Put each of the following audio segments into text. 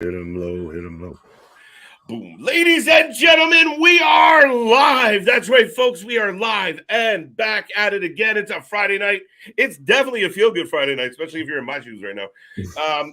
Hit him low, hit him low. Boom. Ladies and gentlemen, we are live. That's right, folks. We are live and back at it again. It's a Friday night. It's definitely a feel-good Friday night, especially if you're in my shoes right now.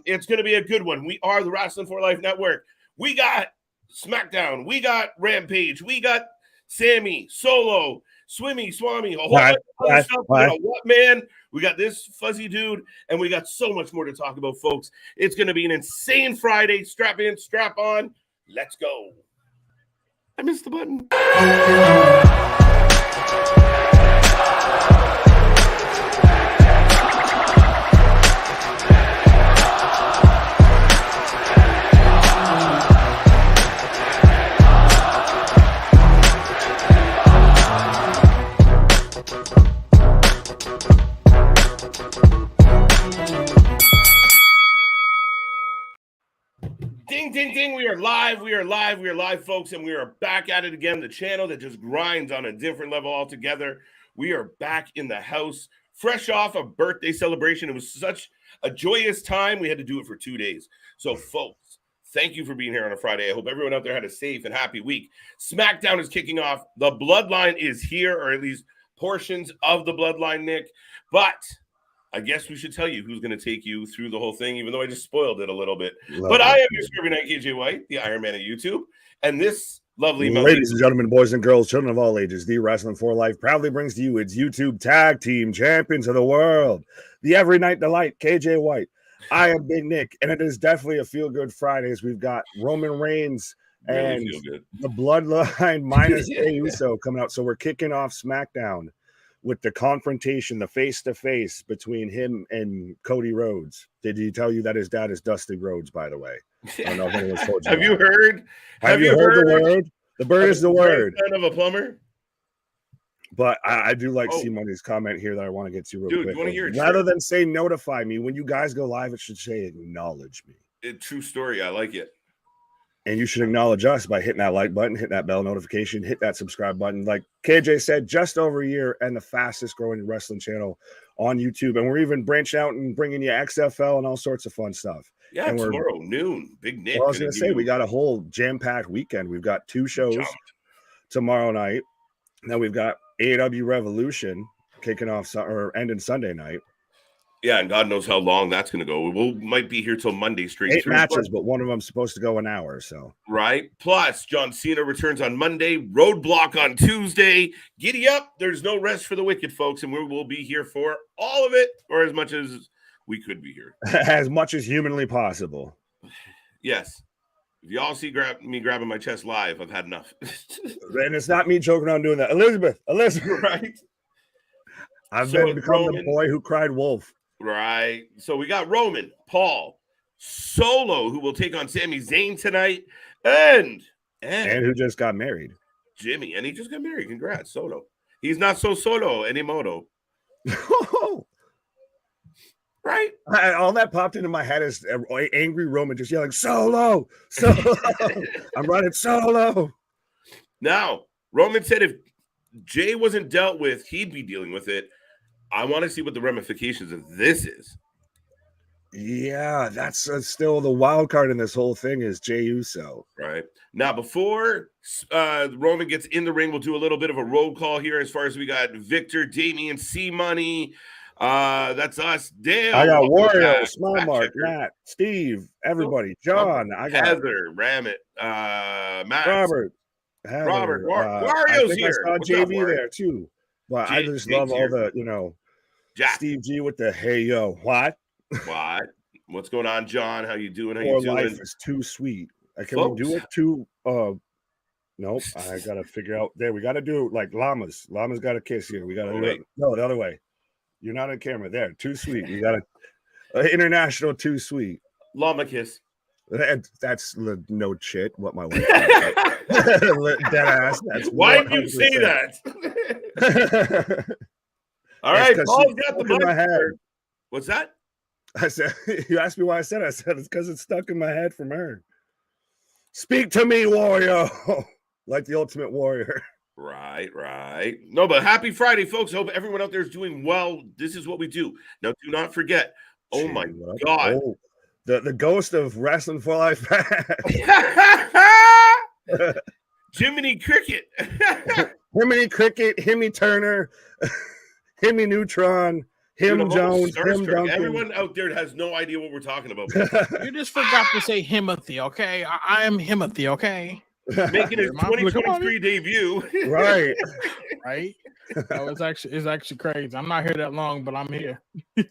It's going to be a good one. We are the Wrasslin for Life Network. We got SmackDown. We got Rampage. We got Sammy, Solo, Swimmy, Swami, a whole bunch of other stuff. We got a what man? We got this fuzzy dude, and we got so much more to talk about, folks. It's going to be an insane Friday. Strap in, strap on. Let's go. I missed the button. Ding, ding, ding. We are live. We are live. We are live, folks. And we are back at it again. The channel that just grinds on a different level altogether. We are back in the house, fresh off a birthday celebration. It was such a joyous time. We had to do it for 2 days. So, folks, thank you for being here on a Friday. I hope everyone out there had a safe and happy week. SmackDown is kicking off. The Bloodline is here, or at least portions of the Bloodline, Nick. But I guess we should tell you who's going to take you through the whole thing, even though I just spoiled it a little bit. But I am your Scurvy Knight, KJ White, the Iron Man of YouTube. And this lovely... Ladies and gentlemen, boys and girls, children of all ages, the Wrasslin for Life proudly brings to you its YouTube Tag Team Champions of the World, the Every Night Delight, KJ White. I am Big Nick, and it is definitely a feel-good Fridays. We've got Roman Reigns and the Bloodline minus Jey Uso coming out. So we're kicking off SmackDown with the confrontation, the face-to-face between him and Cody Rhodes. Did he tell you that his dad is Dusty Rhodes, by the way? I don't know if anyone's told you. Have you heard? Have you heard the word? The bird is the word. Of a plumber? But I do like C-Money's comment here that I want to get to real quick. You want to hear it? Rather than say notify me, when you guys go live, it should say acknowledge me. True story. I like it. And you should acknowledge us by hitting that like button, hit that bell notification, hit that subscribe button. Like KJ said, just over a year and the fastest growing wrestling channel on YouTube. And we're even branching out and bringing you XFL and all sorts of fun stuff. Yeah, and tomorrow, noon. Big Nick. Well, I was going to say, we got a whole jam-packed weekend. We've got 2 shows tomorrow night. Then we've got AEW Revolution kicking off or ending Sunday night. Yeah, and God knows how long that's going to go. We might be here till Monday straight. 8 matches, but one of them's supposed to go an hour. So right. Plus, John Cena returns on Monday. Roadblock on Tuesday. Giddy up! There's no rest for the wicked, folks, and we will be here for all of it, or as much as we could be here, as much as humanly possible. Yes. If y'all see me grabbing my chest live, I've had enough. And it's not me joking around doing that. Elizabeth, right? I've become the boy who cried wolf. Right. So we got Roman, Paul, Solo, who will take on Sami Zayn tonight, and who just got married. Jimmy, and he just got married. Congrats, Solo. He's not so solo anymore. Right? All that popped into my head is angry Roman just yelling, Solo, Solo. I'm running Solo. Now, Roman said if Jey wasn't dealt with, he'd be dealing with it. I want to see what the ramifications of this is. Yeah, that's still the wild card in this whole thing is Jey Uso. Right. Now, before Roman gets in the ring, we'll do a little bit of a roll call here as far as we got Victor, Damian, C-Money. That's us. Dale. I got Wario, Small Mark, Matt, Steve, everybody. John. I got Heather, Ramit, Matt. Robert. Wario's here. I saw JV there too. But I just love all the, Jack. Steve G with the hey yo, what? What's going on, John? How you doing? Life is too sweet. Can we do it too? Nope. I gotta figure out there. We gotta do it like llamas. Llamas got a kiss here. We gotta do it. No, the other way. You're not on camera there. Too sweet. You got international too sweet. Llama kiss. That's no shit. What my wife dead ass. That's why did you say that? All right, Paul's got the mic in my head. What's that? I said, you asked me why I said it. I said it's because it's stuck in my head from her. Speak to me, Wario. Like the Ultimate Warrior. Right. No, but happy Friday, folks. Hope everyone out there is doing well. This is what we do. Now, do not forget. Oh, my God. The ghost of Wrestling for Life. Jiminy Cricket. Himmy Cricket, Himmy Turner, Himmy Neutron, Him Jones, Him Duncan. Everyone out there has no idea what we're talking about. You just forgot to say Himothy, okay? I am Himothy, okay? Making his 2023 debut. Right. Right? Oh, it's actually crazy. I'm not here that long, but I'm here.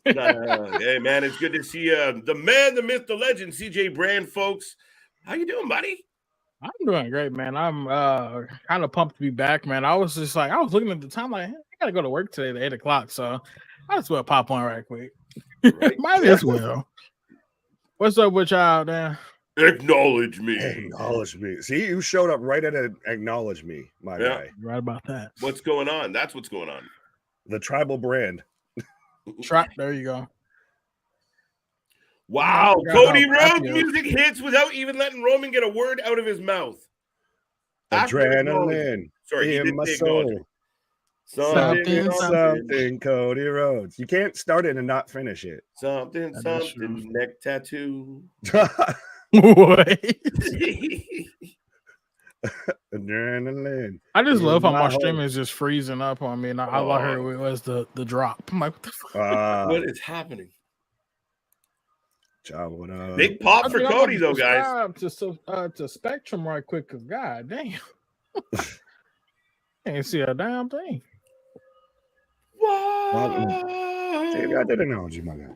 Hey, man, it's good to see the man, the myth, the legend, CJ Brand, folks. How you doing, buddy? I'm doing great, man. I'm kind of pumped to be back, man. I was looking at the time like, I gotta go to work today at 8 o'clock, so I just will pop on right quick. Right. Might as well. What's up with y'all, man? Acknowledge me. Acknowledge me. See, you showed up right at an acknowledge me, my guy. You're right about that. What's going on? That's what's going on. The tribal brand. There you go. Wow, Cody Rhodes music hits without even letting Roman get a word out of his mouth. Adrenaline. Sorry, in my soul. Something, Cody Rhodes. You can't start it and not finish it. Something, neck tattoo. What? Adrenaline. I just love how my stream is just freezing up on me, and all I heard was the drop. I'm like, what the fuck? What is happening? John, big pop for Cody, though, guys. To Spectrum right quick, because god damn. Can't see a damn thing. What? See, I did analogy, my guy.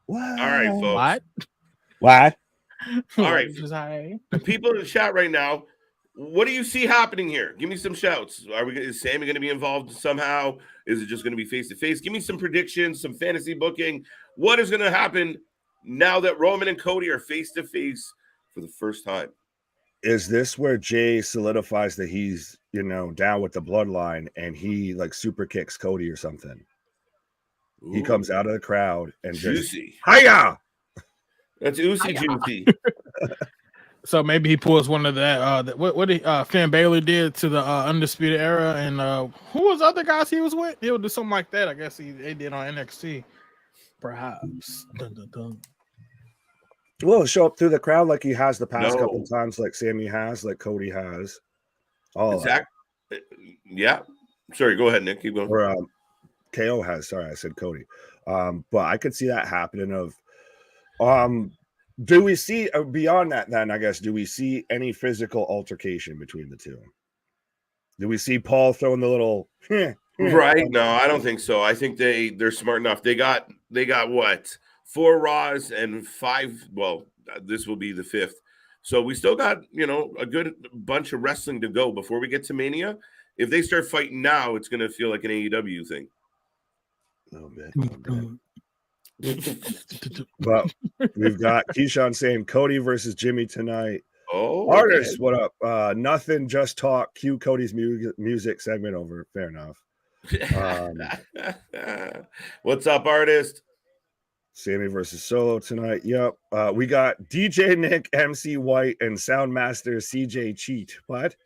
What? All right, folks. What? All right. People in the chat right now, what do you see happening here? Give me some shouts. Is Sammy going to be involved somehow? Is it just going to be face-to-face? Give me some predictions, some fantasy booking. What is going to happen now that Roman and Cody are face-to-face for the first time? Is this where Jay solidifies that he's, down with the bloodline and he like super kicks Cody or something? Ooh. He comes out of the crowd and juicy. Hiya! That's juicy. So maybe he pulls one of that. What Finn Balor did to the Undisputed Era, and who was the other guys he was with? He'll do something like that. I guess they did on NXT. Perhaps. Dun, dun, dun. Well, show up through the crowd like he has the past couple of times, like Sammy has, like Cody has. Yeah. Sorry, go ahead, Nick. Keep going. Or KO has. Sorry, I said Cody. But I could see that happening. Do we see beyond that? Then I guess, do we see any physical altercation between the two? Do we see Paul throwing the little? Right? No, I don't think so. I think they're smart enough. They got what? 4 Raws and 5. Well, this will be the 5th. So we still got, a good bunch of wrestling to go before we get to Mania. If they start fighting now, it's going to feel like an AEW thing. A little bit. But we've got Keyshawn saying Cody versus Jimmy tonight. Oh, artists, what up? Nothing, just talk. Cue Cody's music segment over. Fair enough. What's up, artist? Sammy versus Solo tonight. Yep. We got DJ Nick, MC White, and Soundmaster CJ Cheat. What?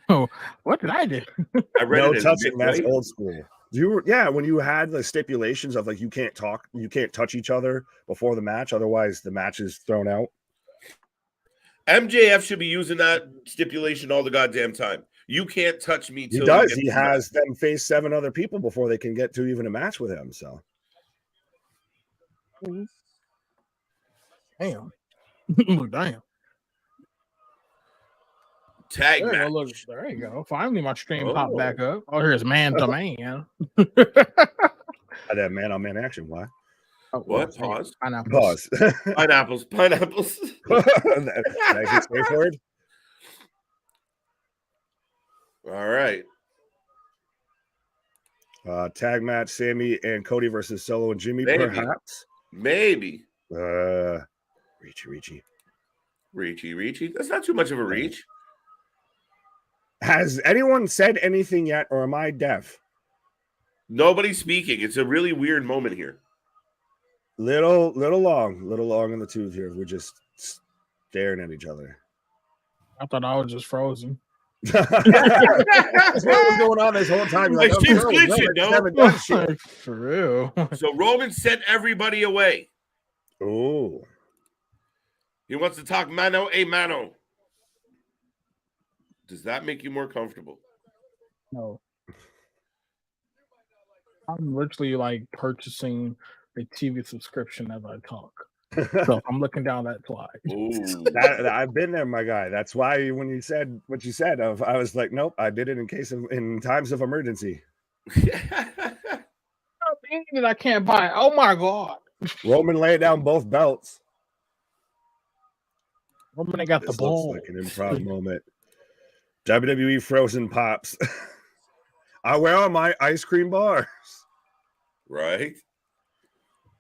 Oh, what did I do? I read no touching. That's old school. When you had the stipulations of like you can't talk, you can't touch each other before the match, otherwise the match is thrown out. MJF should be using that stipulation all the goddamn time. You can't touch me. He does. He has them face 7 other people before they can get to even a match with him. So, damn. Damn. Tag match. There you go. Finally, my stream popped back up. Oh, here's man to man. That man-on-man action. Why? Oh, what? Pause. Pineapples. Pause. Pineapples. That's safe word. All right. Tag match: Sammy and Cody versus Solo and Jimmy. Maybe. Perhaps. Maybe. Reachy. That's not too much of a reach. Has anyone said anything yet, or am I deaf? Nobody's speaking. It's a really weird moment here. Little long in the tooth here. We're just staring at each other. I thought I was just frozen. That's what was going on this whole time. Like, she's glitching, no? For real. So Roman sent everybody away. Oh. He wants to talk mano a mano. Does that make you more comfortable? No. I'm literally like purchasing a TV subscription as I talk. So I'm looking down that slide. I've been there, my guy. That's why when you said what you said, I was like, nope, I did it in times of emergency. I can't buy it. Oh my god. Roman laid down both belts. Roman got the ball. Looks like an improv moment. WWE Frozen Pops. Where are my ice cream bars? Right.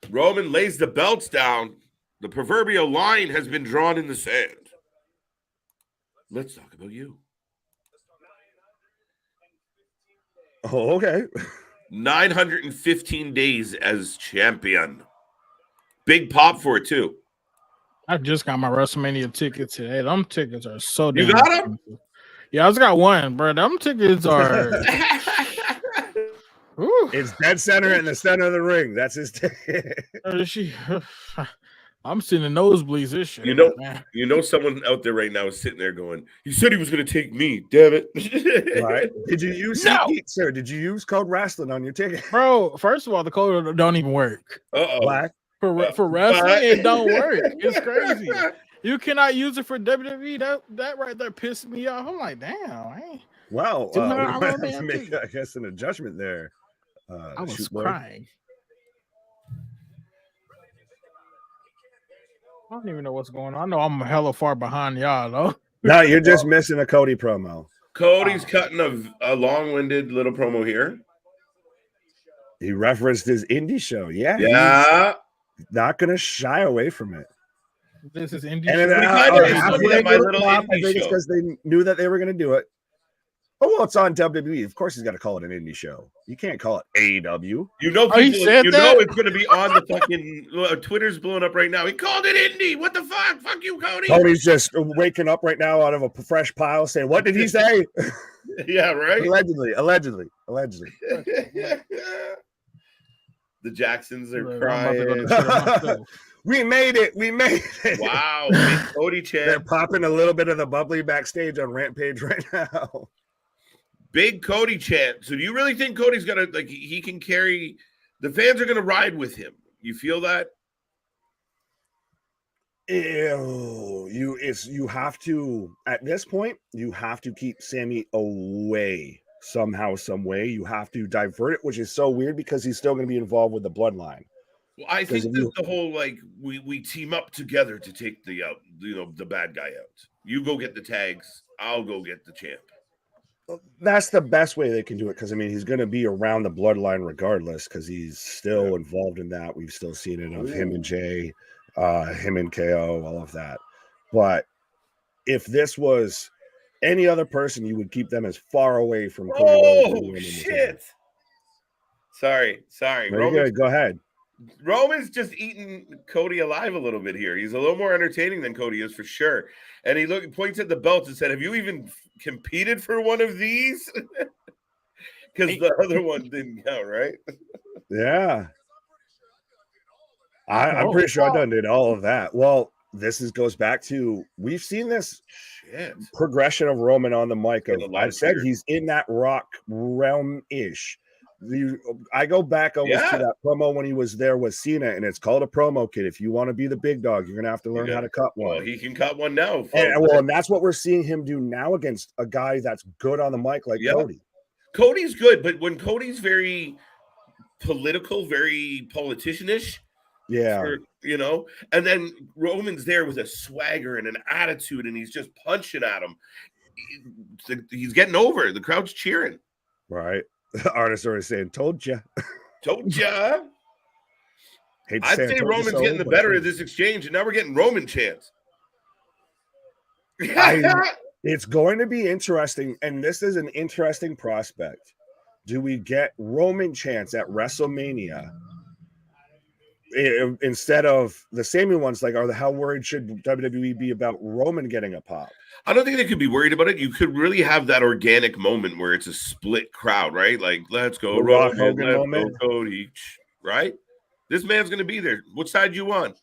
Roman lays the belts down. The proverbial line has been drawn in the sand. Let's talk about you. Oh, okay. 915 days as champion. Big pop for it, too. I just got my WrestleMania tickets today. Them tickets are so damn. You got them? Yeah, I just got one, bro. Them tickets are. It's dead center in the center of the ring. That's his ticket. I'm seeing the nosebleeds this shit. You know, someone out there right now is sitting there going, "He said he was going to take me. Damn it!" Right? Did you use sir? Did you use code Wrasslin on your ticket, bro? First of all, the code don't even work. Black for wrestling, it don't work. It's crazy. You cannot use it for WWE. That right there pissed me off. I'm like, damn. Wow. I make, I guess, an adjustment there. I was crying. I don't even know what's going on. I know I'm hella far behind y'all, though. No, you're just missing a Cody promo. Cody's cutting a long-winded little promo here. He referenced his indie show. Yeah. He's not going to shy away from it. This is indie show. I think it's because they knew that they were going to do it. Oh, well, it's on WWE. Of course, he's got to call it an indie show. You can't call it AEW. You know, it's going to be on the fucking Twitter's blowing up right now. He called it indie. What the fuck? Fuck you, Cody. Cody's just waking up right now out of a fresh pile saying, "What did he say?" Yeah, right. Allegedly. The Jacksons are crying. We made it. Wow. Big Cody chant. They're popping a little bit of the bubbly backstage on Rampage right now. Big Cody chant. So do you really think Cody's gonna he can carry the fans are gonna ride with him? You feel that? You have to at this point, you have to keep Sammy away somehow, some way. You have to divert it, which is so weird because he's still gonna be involved with the bloodline. Well, I think that the whole we team up together to take the the bad guy out. You go get the tags, I'll go get the champ. That's the best way they can do it because he's going to be around the bloodline regardless because he's still involved in that. We've still seen it of him and Jay, him and KO, all of that. But if this was any other person, you would keep them as far away from Cody. Oh shit! Sorry. Very good. Go ahead. Roman's just eating Cody alive a little bit here. He's a little more entertaining than Cody is for sure. And he points at the belts and said, "Have you even competed for one of these?" Because the other one didn't count, right? Yeah. I'm pretty sure I done did all of that. Well, this goes back to we've seen this progression of Roman on the mic. I've said he's in that Rock realm-ish. I go back almost to that promo when he was there with Cena, and it's called a promo kit. If you want to be the big dog, you're gonna have to learn how to cut one. Well, he can cut one now. And that's what we're seeing him do now against a guy that's good on the mic like Cody. Cody's good, but when Cody's very political, very politician-ish, and then Roman's there with a swagger and an attitude, and he's just punching at him. He's getting over. The crowd's cheering. Right. The artist already saying, "Told ya." Told ya. I'd say Roman's getting the better of this exchange, and now we're getting Roman chants. It's going to be interesting, and this is an interesting prospect. Do we get Roman chants at WrestleMania? instead of the Sami ones, like, how worried should WWE be about Roman getting a pop? I don't think they could be worried about it. You could really have that organic moment where it's a split crowd, right? Like, let's go, The Rock Roman, Hogan let's moment. go, Cody, right? This man's going to be there. What side you on?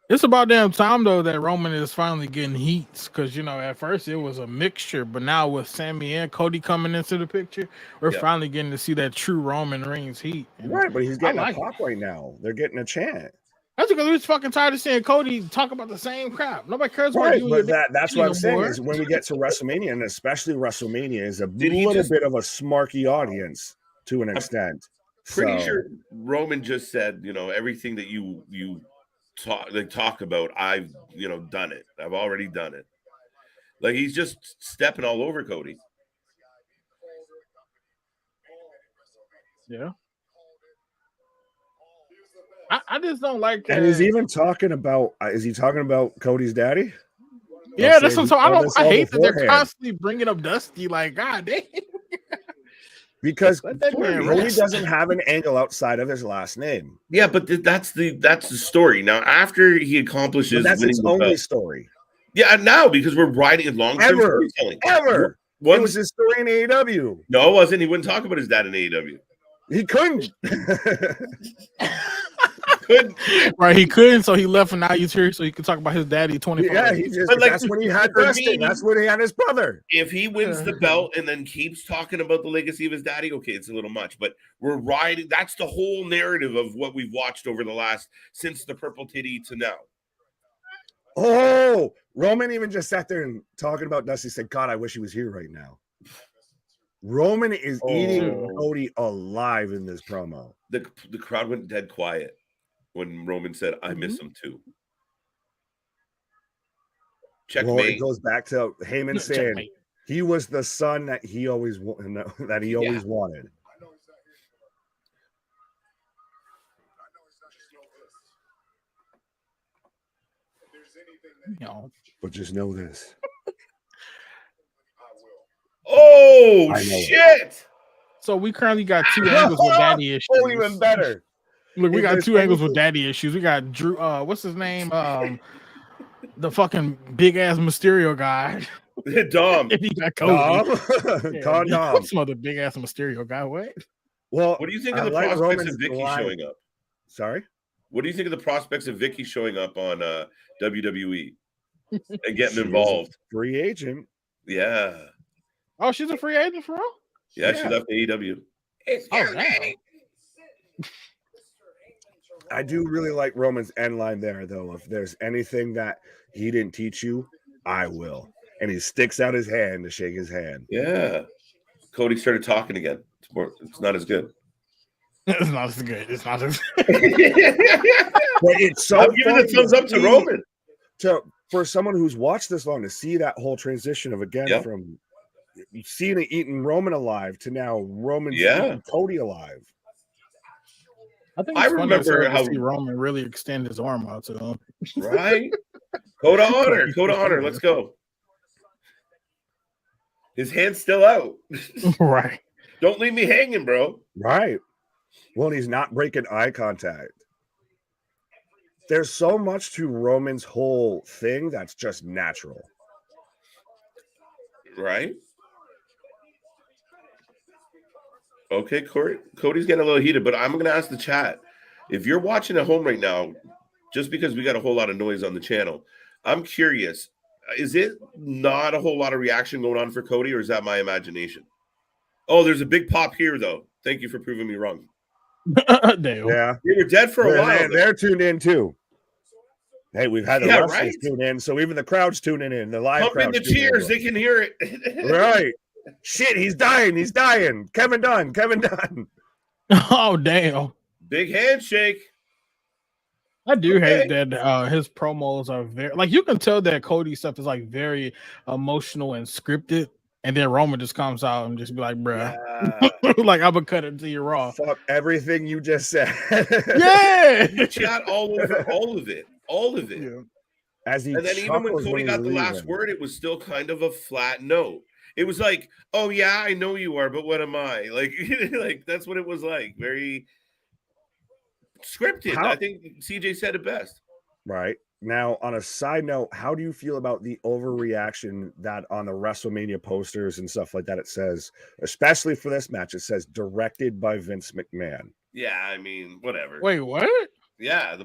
It's about damn time though that Roman is finally getting heats, because at first it was a mixture, but now with Sami and Cody coming into the picture, we're finally getting to see that true Roman Reigns heat. Right, but he's getting a pop right now. They're getting a chant. That's because we're just fucking tired of seeing Cody talk about the same crap. Nobody cares about you. But that's what I'm saying is when we get to WrestleMania, and especially WrestleMania, is a little bit of a smarky audience to an extent. Pretty sure Roman just said, everything that you talk about, I've done it. I've already done it. Like, he's just stepping all over Cody. Yeah. I just don't like that. And he's even talking about, is he talking about Cody's daddy? Yeah, that's what I hate that they're constantly bringing up Dusty. Like, God damn. Because Cody doesn't have an angle outside of his last name. Yeah, but that's the story. Now, after he accomplishes, that's his only story. Yeah, now because we're riding long term storytelling. Ever. It was his story in AEW. No, it wasn't. He wouldn't talk about his dad in AEW. He couldn't. Right, he couldn't, so he left, and now he's here so he could talk about his daddy 24. Yeah, that's when he had Dustin. That's when he had his brother. If he wins the belt and then keeps talking about the legacy of his daddy, okay, it's a little much, but we're riding. That's the whole narrative of what we've watched over since the purple titty to now. Oh, Roman even just sat there and talking about Dusty, said, God, I wish he was here right now. Roman is eating Cody alive in this promo. The crowd went dead quiet when Roman said, I miss him too. Checkmate. Well, it goes back to Heyman saying he was the son that he always wanted. No. But just know this. Oh, shit. So we currently got two angles with daddy issues. Oh, even better. Look, we got two angles with daddy issues. We got Drew, what's his name? The fucking big ass Mysterio guy. Dom. And he got Cody. Dom. What's some other big ass Mysterio guy? What? Well, what do you think of the prospects of Vicky showing up? Sorry? What do you think of the prospects of Vicky showing up on WWE and getting involved? Free agent. Yeah. Oh, she's a free agent for real? Yeah, she left AEW. I do really like Roman's end line there, though. If there's anything that he didn't teach you, I will. And he sticks out his hand to shake his hand. Yeah. Cody started talking again. It's not as good. It's not as good. It's not as but it's so I'm giving a thumbs up to Roman. For someone who's watched this long to see that whole transition of from seeing it eating Roman alive to now Roman eating Cody alive. I think I remember how Roman really extend his arm out to him. Right? Code of honor. Code of honor. Let's go. His hand's still out. Right. Don't leave me hanging, bro. Right. Well, he's not breaking eye contact. There's so much to Roman's whole thing that's just natural. Right? Okay, Cody's getting a little heated, but I'm going to ask the chat. If you're watching at home right now, just because we got a whole lot of noise on the channel, I'm curious. Is it not a whole lot of reaction going on for Cody, or is that my imagination? Oh, there's a big pop here, though. Thank you for proving me wrong. Damn. Yeah. We were dead for a while. They're tuned in, too. Hey, we've had the wrestlers tune in, so even the crowd's tuning in. The live pump in the cheers. They can hear it. Right. Shit, he's dying. He's dying. Kevin Dunn. Oh, damn. Big handshake. I do hate that his promos are very, like, you can tell that Cody stuff is like very emotional and scripted, and then Roman just comes out and just be like, bruh, like, I'm gonna cut it to you raw. Fuck everything you just said. Yeah. You chat all over all of it. Yeah. And then even when Cody got the last word, it was still kind of a flat note. It was like, oh yeah, I know you are, but what am I? Like, like that's what it was like. Very scripted. I think CJ said it best. Right. Now, on a side note, how do you feel about the overreaction that on the WrestleMania posters and stuff like that, it says, especially for this match, it says directed by Vince McMahon? Yeah, I mean, whatever. Wait, what? Yeah.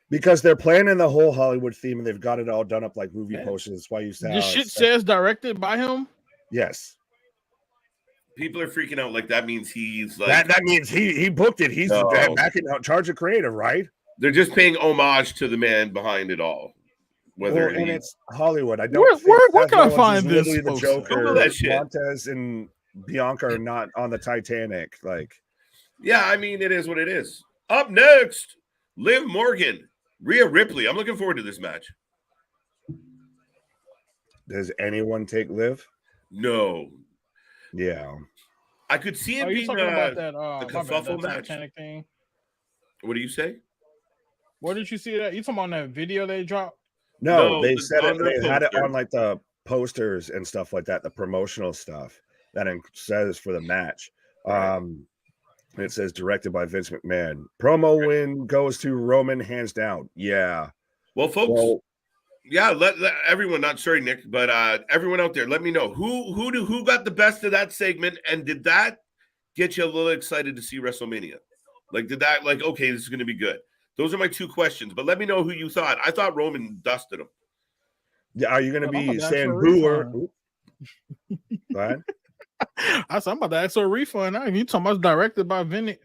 Because they're playing in the whole Hollywood theme and they've got it all done up like movie posters. That's why you say this shit says directed by him? Yes. People are freaking out like that means he's like... That means he booked it. He's back in charge of creative, right? They're just paying homage to the man behind it all. Whether and it's Hollywood. I don't where can I find this? The Joker, Montez and Bianca are not on the Titanic. Like, yeah, I mean, it is what it is. Up next, Liv Morgan, Rhea Ripley. I'm looking forward to this match. Does anyone take Liv? No. Yeah. I could see it being about the kerfuffle match. Thing? What do you say? Where did you see that? You talking about that video they dropped? No, they said it. They had it on like the posters and stuff like that, the promotional stuff that it says for the match. It says directed by Vince McMahon. Promo win goes to Roman, hands down. Yeah. Well, folks. Yeah, let everyone. Not sorry, Nick, but everyone out there, let me know who got the best of that segment, and did that get you a little excited to see WrestleMania? Like, did that okay, this is going to be good? Those are my two questions, but let me know who you thought. I thought Roman dusted him. Yeah, are you going to be saying boo or? Go ahead. I said I'm about to ask for a refund. Now, you talking about directed by Vinny?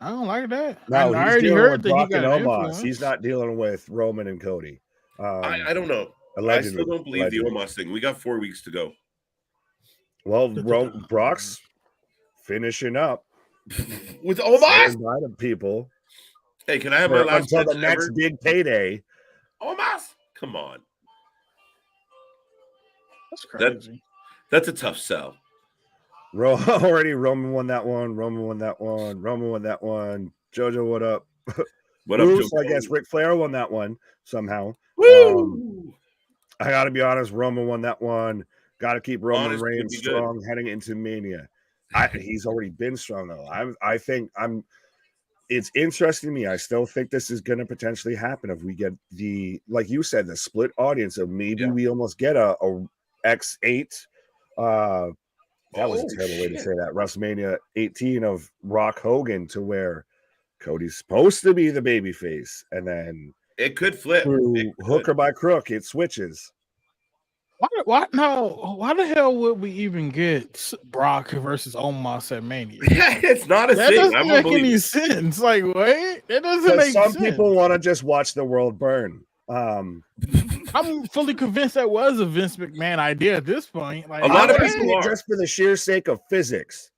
I don't like that. No, I already heard that he got Omos. He's not dealing with Roman and Cody. I don't know. Allegedly. I still don't believe the Omos thing. We got 4 weeks to go. Well, Brock's finishing up with Omos. People. Hey, can I have my last until the next big payday? Omos, come on. That's crazy. That's a tough sell. Already, Roman won that one. Roman won that one. JoJo, what up? What up, Bruce, I guess Ric Flair won that one somehow. Woo! I got to be honest. Roman won that one. Got to keep Roman Reigns strong heading into Mania. He's already been strong though. I think it's interesting to me. I still think this is going to potentially happen if we get like you said, the split audience of maybe we almost get a X8. That was a terrible way to say that. WrestleMania 18 of Rock Hogan to where Cody's supposed to be the babyface, and then it could flip. Hook or by crook, it switches. Why the hell would we even get Brock versus Omos at Mania? It's not a thing. That doesn't make any sense. Like, wait, that doesn't make sense. Some people want to just watch the world burn. I'm fully convinced that was a Vince McMahon idea at this point. Like, a lot of people are just for the sheer sake of physics.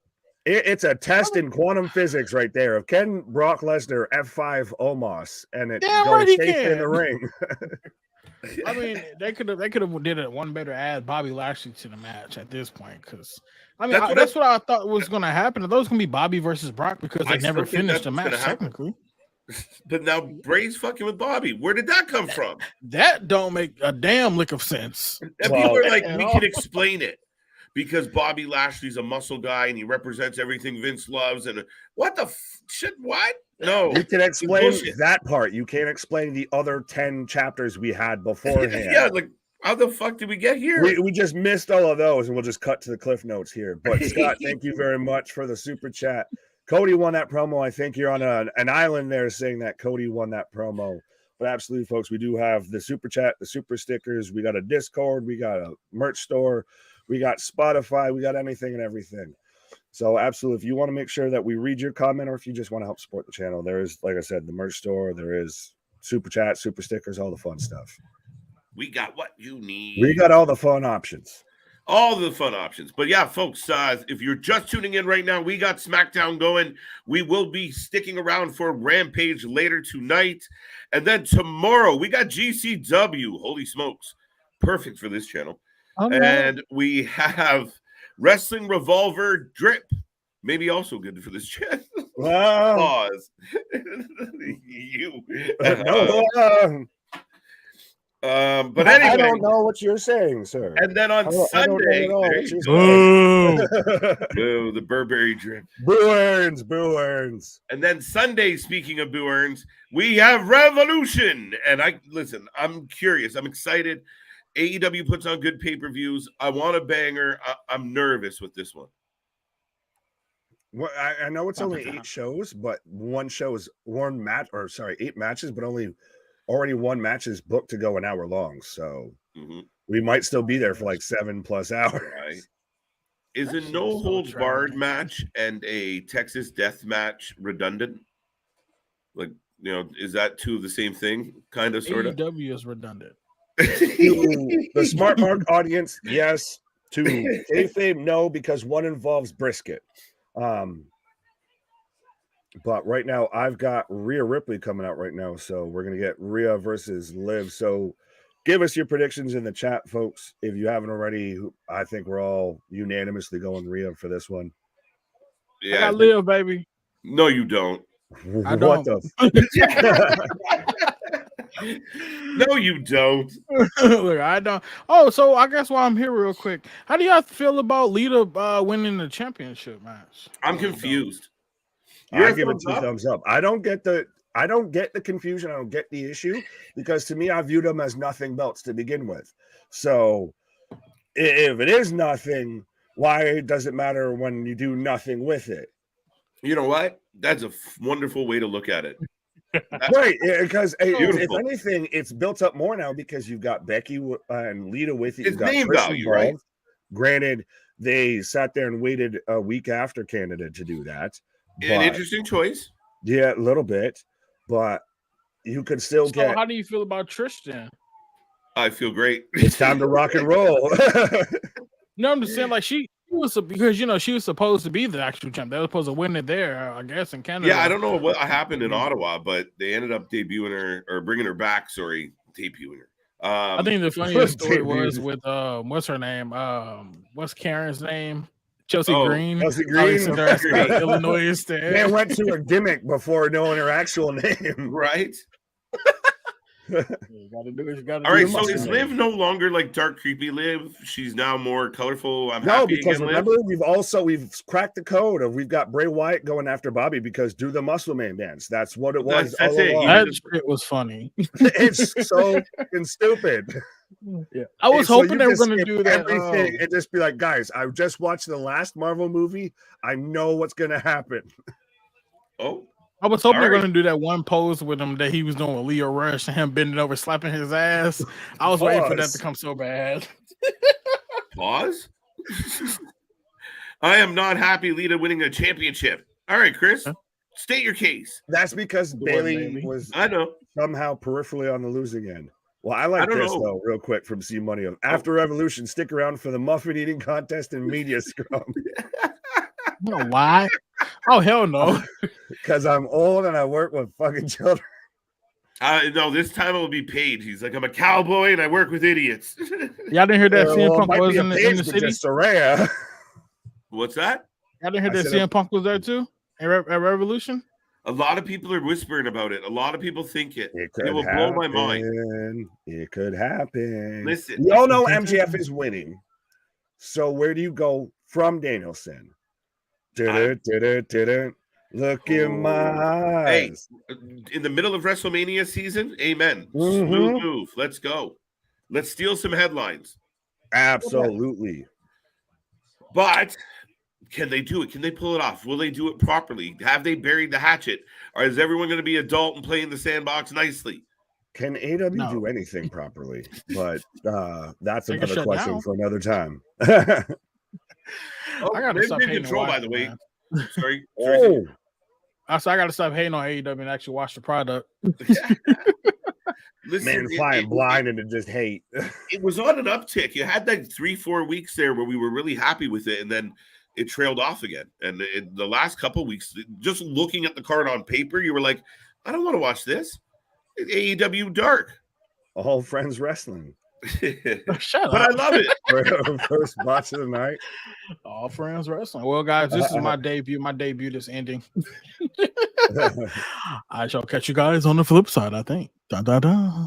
It's a test in quantum physics right there. Of can Brock Lesnar F5 Omos and it goes safe in the ring. I mean, they could have did it one better, add Bobby Lashley to the match at this point, because I mean that's what I thought was going to happen. I thought it was going to be Bobby versus Brock because they never finished the match technically. But now Bray's fucking with Bobby. Where did that come from? That don't make a damn lick of sense. And people are like, we can explain it because Bobby Lashley's a muscle guy and he represents everything Vince loves. And what the shit? What? No, you can explain that part. You can't explain the other 10 chapters we had beforehand. Yeah, like how the fuck did we get here? We just missed all of those, and we'll just cut to the cliff notes here. But Scott, thank you very much for the super chat. Cody won that promo. I think you're on an island there saying that Cody won that promo. But absolutely, folks, we do have the super chat, the super stickers. We got a Discord. We got a merch store. We got Spotify. We got anything and everything. So absolutely, if you want to make sure that we read your comment or if you just want to help support the channel, there is, like I said, the merch store. There is super chat, super stickers, all the fun stuff. We got what you need. We got all the fun options. All the fun options. But yeah, folks, if you're just tuning in right now, we got SmackDown going. We will be sticking around for Rampage later tonight. And then tomorrow, we got GCW. Holy smokes. Perfect for this channel. And we have Wrestling Revolver Drip. Maybe also good for this channel. Wow. Pause. But anyway, I don't know what you're saying, sir. And then on Sunday, I don't know at all what you're saying. Boo, the Burberry drip. Boo earns. And then Sunday, speaking of Boo earns, we have Revolution. And I'm curious. I'm excited. AEW puts on good pay-per-views. I want a banger. I'm nervous with this one. Well, I know it's only 8 shows, but one show is 8 matches, but already one match is booked to go an hour long. So we might still be there for like 7+ hours. Right. Is a no holds barred match and a Texas death match redundant? Like, is that two of the same thing? Kind of, sort of. AEW is redundant. The smart mark audience, yes. To kayfabe, no, because one involves brisket. But right now I've got Rhea Ripley coming out right now, so we're gonna get Rhea versus Liv. So give us your predictions in the chat, folks, if you haven't already. I think we're all unanimously going Rhea for this one. Yeah, I got Liv, baby. No, you don't. I don't. No, you don't. Look, I don't. Oh, so I guess while I'm here real quick, how do y'all feel about Lita winning the championship match? I'm confused. I give it 2 thumbs up. I don't get the confusion. I don't get the issue, because to me, I view them as nothing belts to begin with. So if it is nothing, why does it matter when you do nothing with it? You know what? That's a wonderful way to look at it. Right, because if anything, it's built up more now because you've got Becky and Lita with you. You've got name Chris value, involved. right? Granted, they sat there and waited a week after Canada to do that. An interesting choice. Yeah, a little bit, but you could still get. How do you feel about Tristan? I feel great. It's time to rock and roll. No, I'm just saying, like she was, because she was supposed to be the actual champ. They were supposed to win it there, I guess, in Canada. Yeah, I don't know what happened in Ottawa, but they ended up debuting her or bringing her back. Sorry, debuting her. I think the funniest story was with what's her name? What's Karen's name? Chelsea Green. Chelsea Green. Illinois instead. They went to a gimmick before knowing her actual name. Right. You gotta do what you gotta do. All right, so is Liv no longer like dark, creepy Liv? She's now more colorful. No, because remember, we've cracked the code of we've got Bray Wyatt going after Bobby because do the Muscle Man dance. That's what it was. That's it. That shit was funny. It's so fucking stupid. Yeah, I was hoping they were going to do that. Everything and just be like, guys, I just watched the last Marvel movie. I know what's going to happen. Oh. I was hoping they were going to do that one pose with him that he was doing with Leo Rush and him bending over, slapping his ass. I was waiting for that to come so bad. Pause. I am not happy Lita winning a championship. All right, Chris, state your case. That's because Bayley was somehow peripherally on the losing end. Well, I like this, though, real quick from C Money. After Revolution, stick around for the muffin eating contest and media scrum. You know why? Oh, hell no. Because I'm old and I work with fucking children. No, this time it will be paid. He's like, I'm a cowboy and I work with idiots. Y'all didn't hear that CM Punk was in the city? Soraya. What's that? Y'all didn't hear that CM Punk was there too at Revolution? A lot of people are whispering about it. A lot of people think it. It will blow my mind. It could happen. Listen. We all know MJF is winning. So where do you go from Danielson? Look in my eyes. Hey, in the middle of WrestleMania season, amen. Smooth move. Let's go. Let's steal some headlines. Absolutely. But can they do it? Can they pull it off? Will they do it properly? Have they buried the hatchet? Or is everyone going to be adult and play in the sandbox nicely? Can AW do anything properly? But that's another question for another time. I got to stop hating control, by the way. Sorry. I got to stop hating on AEW and actually watch the product. Listen, man, flying blind and just hate. It was on an uptick. You had like 3-4 weeks there where we were really happy with it, and then it trailed off again. And the last couple weeks, just looking at the card on paper, you were like, I don't want to watch this. AEW Dark. All Friends Wrestling. Shut up. But I love it. First match of the night. All Friends Wrestling. Well, guys, this is my debut. My debut is ending. I shall catch you guys on the flip side, I think. Da, da, da.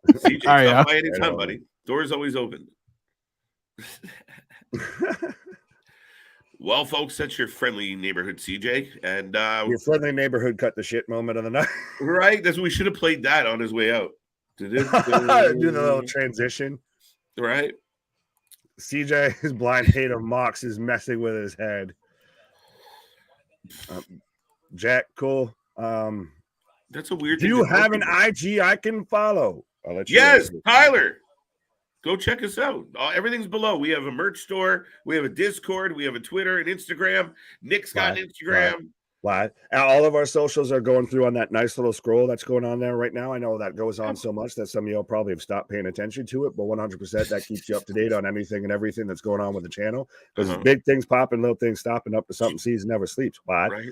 CJ, All right, stop yeah. by anytime, buddy. Door's always open. Well, folks, that's your friendly neighborhood CJ. And Your friendly neighborhood cut the shit moment of the night. right, we should have played that on his way out. Do the little transition. Right. CJ's blind hate of Mox is messing with his head. Jack, cool. That's a weird Do thing. you have an IG I can follow? I'll let you Yes, know. Tyler. Go check us out. Everything's below. We have a merch store. We have a Discord. We have a Twitter and Instagram. Nick's got an Instagram. Why? All of our socials are going through on that nice little scroll that's going on there right now. I know that goes on so much that some of y'all probably have stopped paying attention to it, but 100% that keeps you up to date on anything and everything that's going on with the channel. Because big things popping, little things stopping, up to something season never sleeps. Why? Right.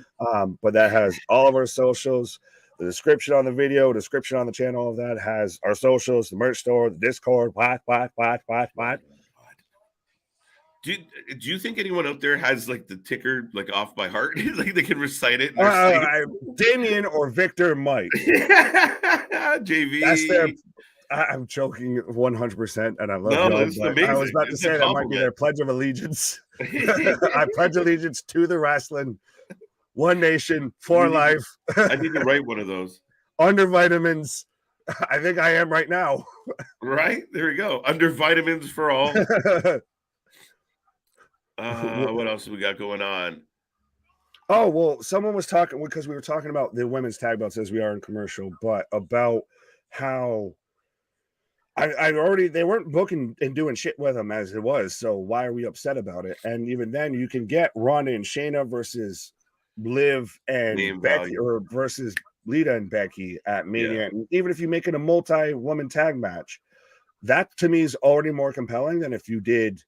But that has all of our socials, the description on the video, description on the channel. All of that has our socials, the merch store, the Discord. What? Do you think anyone out there has like the ticker like off by heart? Like they can recite it? Damien or Victor might. JV. That's their. I'm joking 100%, and I love y'all. But I was about to say that might be their pledge of allegiance. I pledge allegiance to the Wrasslin, one nation for life. I need to write one of those. Under vitamins. I think I am right now. Right? There we go. Under vitamins for all. What else have we got going on? Oh, well, someone was talking, because we were talking about the women's tag belts as we are in commercial, but about how they weren't booking and doing shit with them as it was. So why are we upset about it? And even then, you can get Ron and Shayna versus Liv and Becky, or versus Lita and Becky at Mania. And even if you make it a multi-woman tag match, that to me is already more compelling than if you did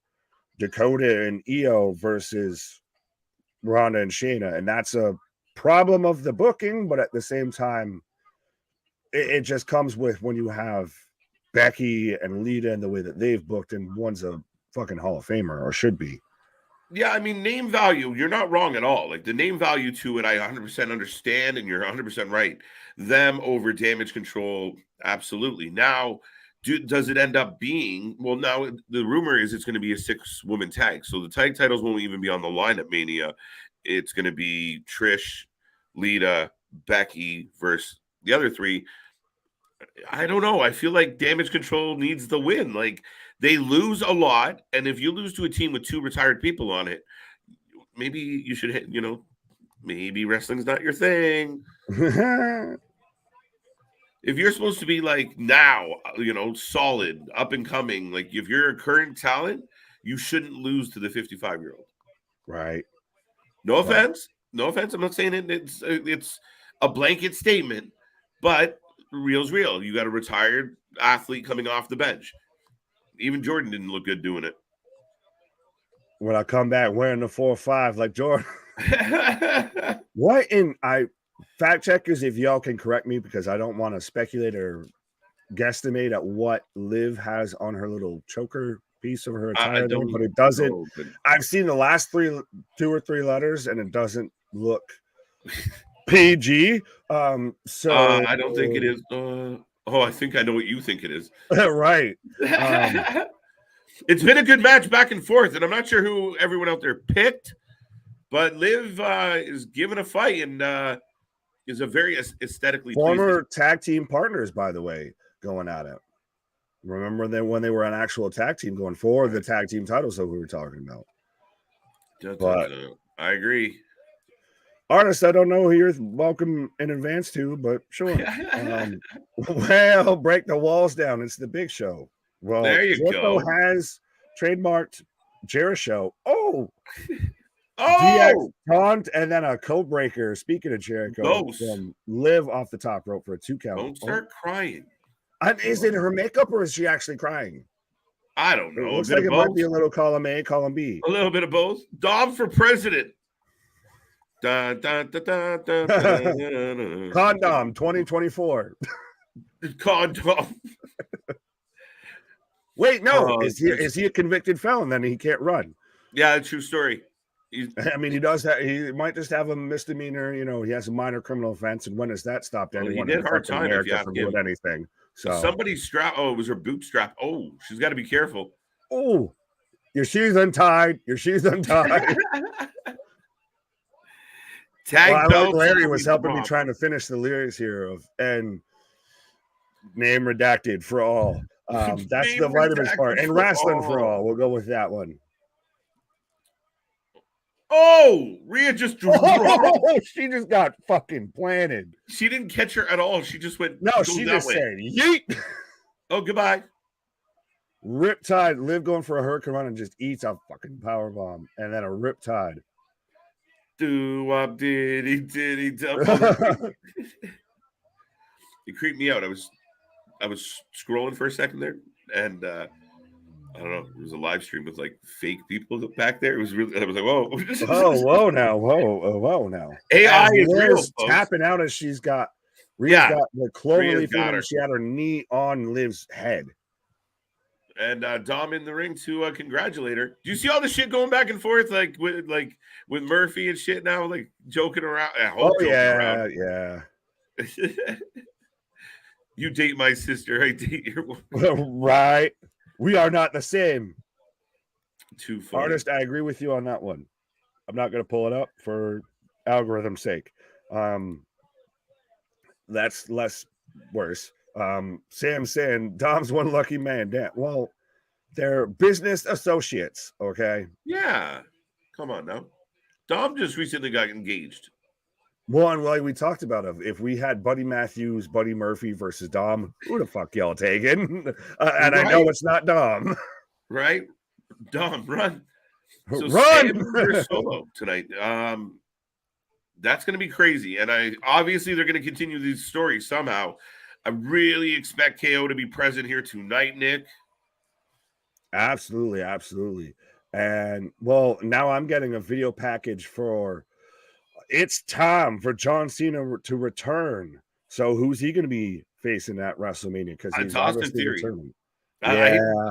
Dakota and Io versus Ronda and Shayna. And that's a problem of the booking, but at the same time, it just comes with when you have Becky and Lita and the way that they've booked, and one's a fucking Hall of Famer, or should be. Yeah, I mean, name value, you're not wrong at all. Like the name value to it, I 100% understand, and you're 100% right. Them over Damage Control, absolutely. Now, does it end up being, well, now the rumor is it's going to be a 6-woman tag. So the tag titles won't even be on the line at Mania. It's going to be Trish, Lita, Becky versus the other 3. I don't know. I feel like Damage Control needs the win. Like they lose a lot. And if you lose to a team with 2 retired people on it, maybe you should hit, maybe wrestling's not your thing. If you're supposed to be like now, solid, up and coming, like if you're a current talent, you shouldn't lose to the 55-year-old. Right. No offense. No offense. I'm not saying it's a blanket statement, but real's real. You got a retired athlete coming off the bench. Even Jordan didn't look good doing it. When I come back wearing the 4-5 like Jordan. What in fact checkers, if y'all can correct me, because I don't want to speculate or guesstimate at what Liv has on her little choker piece of her attire, but it doesn't. I've seen the last 2 or 3 letters, and it doesn't look PG. So I don't think it is. I think I know what you think it is. Right. It's been a good match back and forth, and I'm not sure who everyone out there picked, but Liv is giving a fight and is a very aesthetically former tag team partners, by the way, going at it. Remember when they were an actual tag team going for the tag team titles that we were talking about. But I agree. Artists, I don't know who you're welcome in advance to, but sure. Well, break the walls down. It's the Big Show. Well, there you Jericho go. Has trademarked Jericho. DX taunt, and then a code breaker. Speaking of Jericho, Liv off the top rope for a 2 count. Don't start crying. Is it her makeup, or is she actually crying? I don't know. It looks like it might be a little column A, column B. A little bit of both. Dom for president. Dun, dun, dun, dun, dun, dun, dun, dun. Condom 2024. Condom. Wait, no. Is he a convicted felon? Then he can't run. Yeah, true story. He does that. He might just have a misdemeanor. He has a minor criminal offense. And when does that stop? He did hard time if you ask him. Anything. So somebody's strap. Oh, it was her bootstrap. Oh, she's got to be careful. Oh, your shoes untied. Your shoes untied. Tag I like belt. Larry was helping me trying to finish the lyrics here of and name redacted for all. That's the vitamins part. And wrestling for all. We'll go with that one. Oh, Rhea just dropped. Oh, she just got fucking planted. She didn't catch her at all. She just went. No, she just said yeet. Oh, goodbye. Riptide, Liv going for a hurricane run and just eats a fucking power bomb, and then a Riptide. Do-wop, diddy. It creeped me out. I was scrolling for a second there, and I don't know. It was a live stream with like fake people back there. It was really. I was like, whoa, whoa now, whoa now. AI is real, tapping out as she's got. Rhea's got the cloverleaf in her. She had her knee on Liv's head. And Dom in the ring to congratulate her. Do you see all the shit going back and forth, like with Murphy and shit now, like joking around? Yeah. You date my sister, I date your right. We are not the same. Too funny. Artist, I agree with you on that one. I'm not going to pull it up for algorithm's sake. That's less worse. Sam saying Dom's one lucky man. Damn. Well, they're business associates, okay? Yeah. Come on now. Dom just recently got engaged. Well, and like we talked about, if we had Buddy Matthews, Buddy Murphy versus Dom, who the fuck y'all taking? And I know it's not Dom. Right? Dom, run. So run! Solo tonight. That's going to be crazy. And obviously they're going to continue these stories somehow. I really expect KO to be present here tonight, Nick. Absolutely. And, well, now I'm getting a video package for it's time for John Cena to return. So who's he going to be facing at WrestleMania? Because he's obviously returning.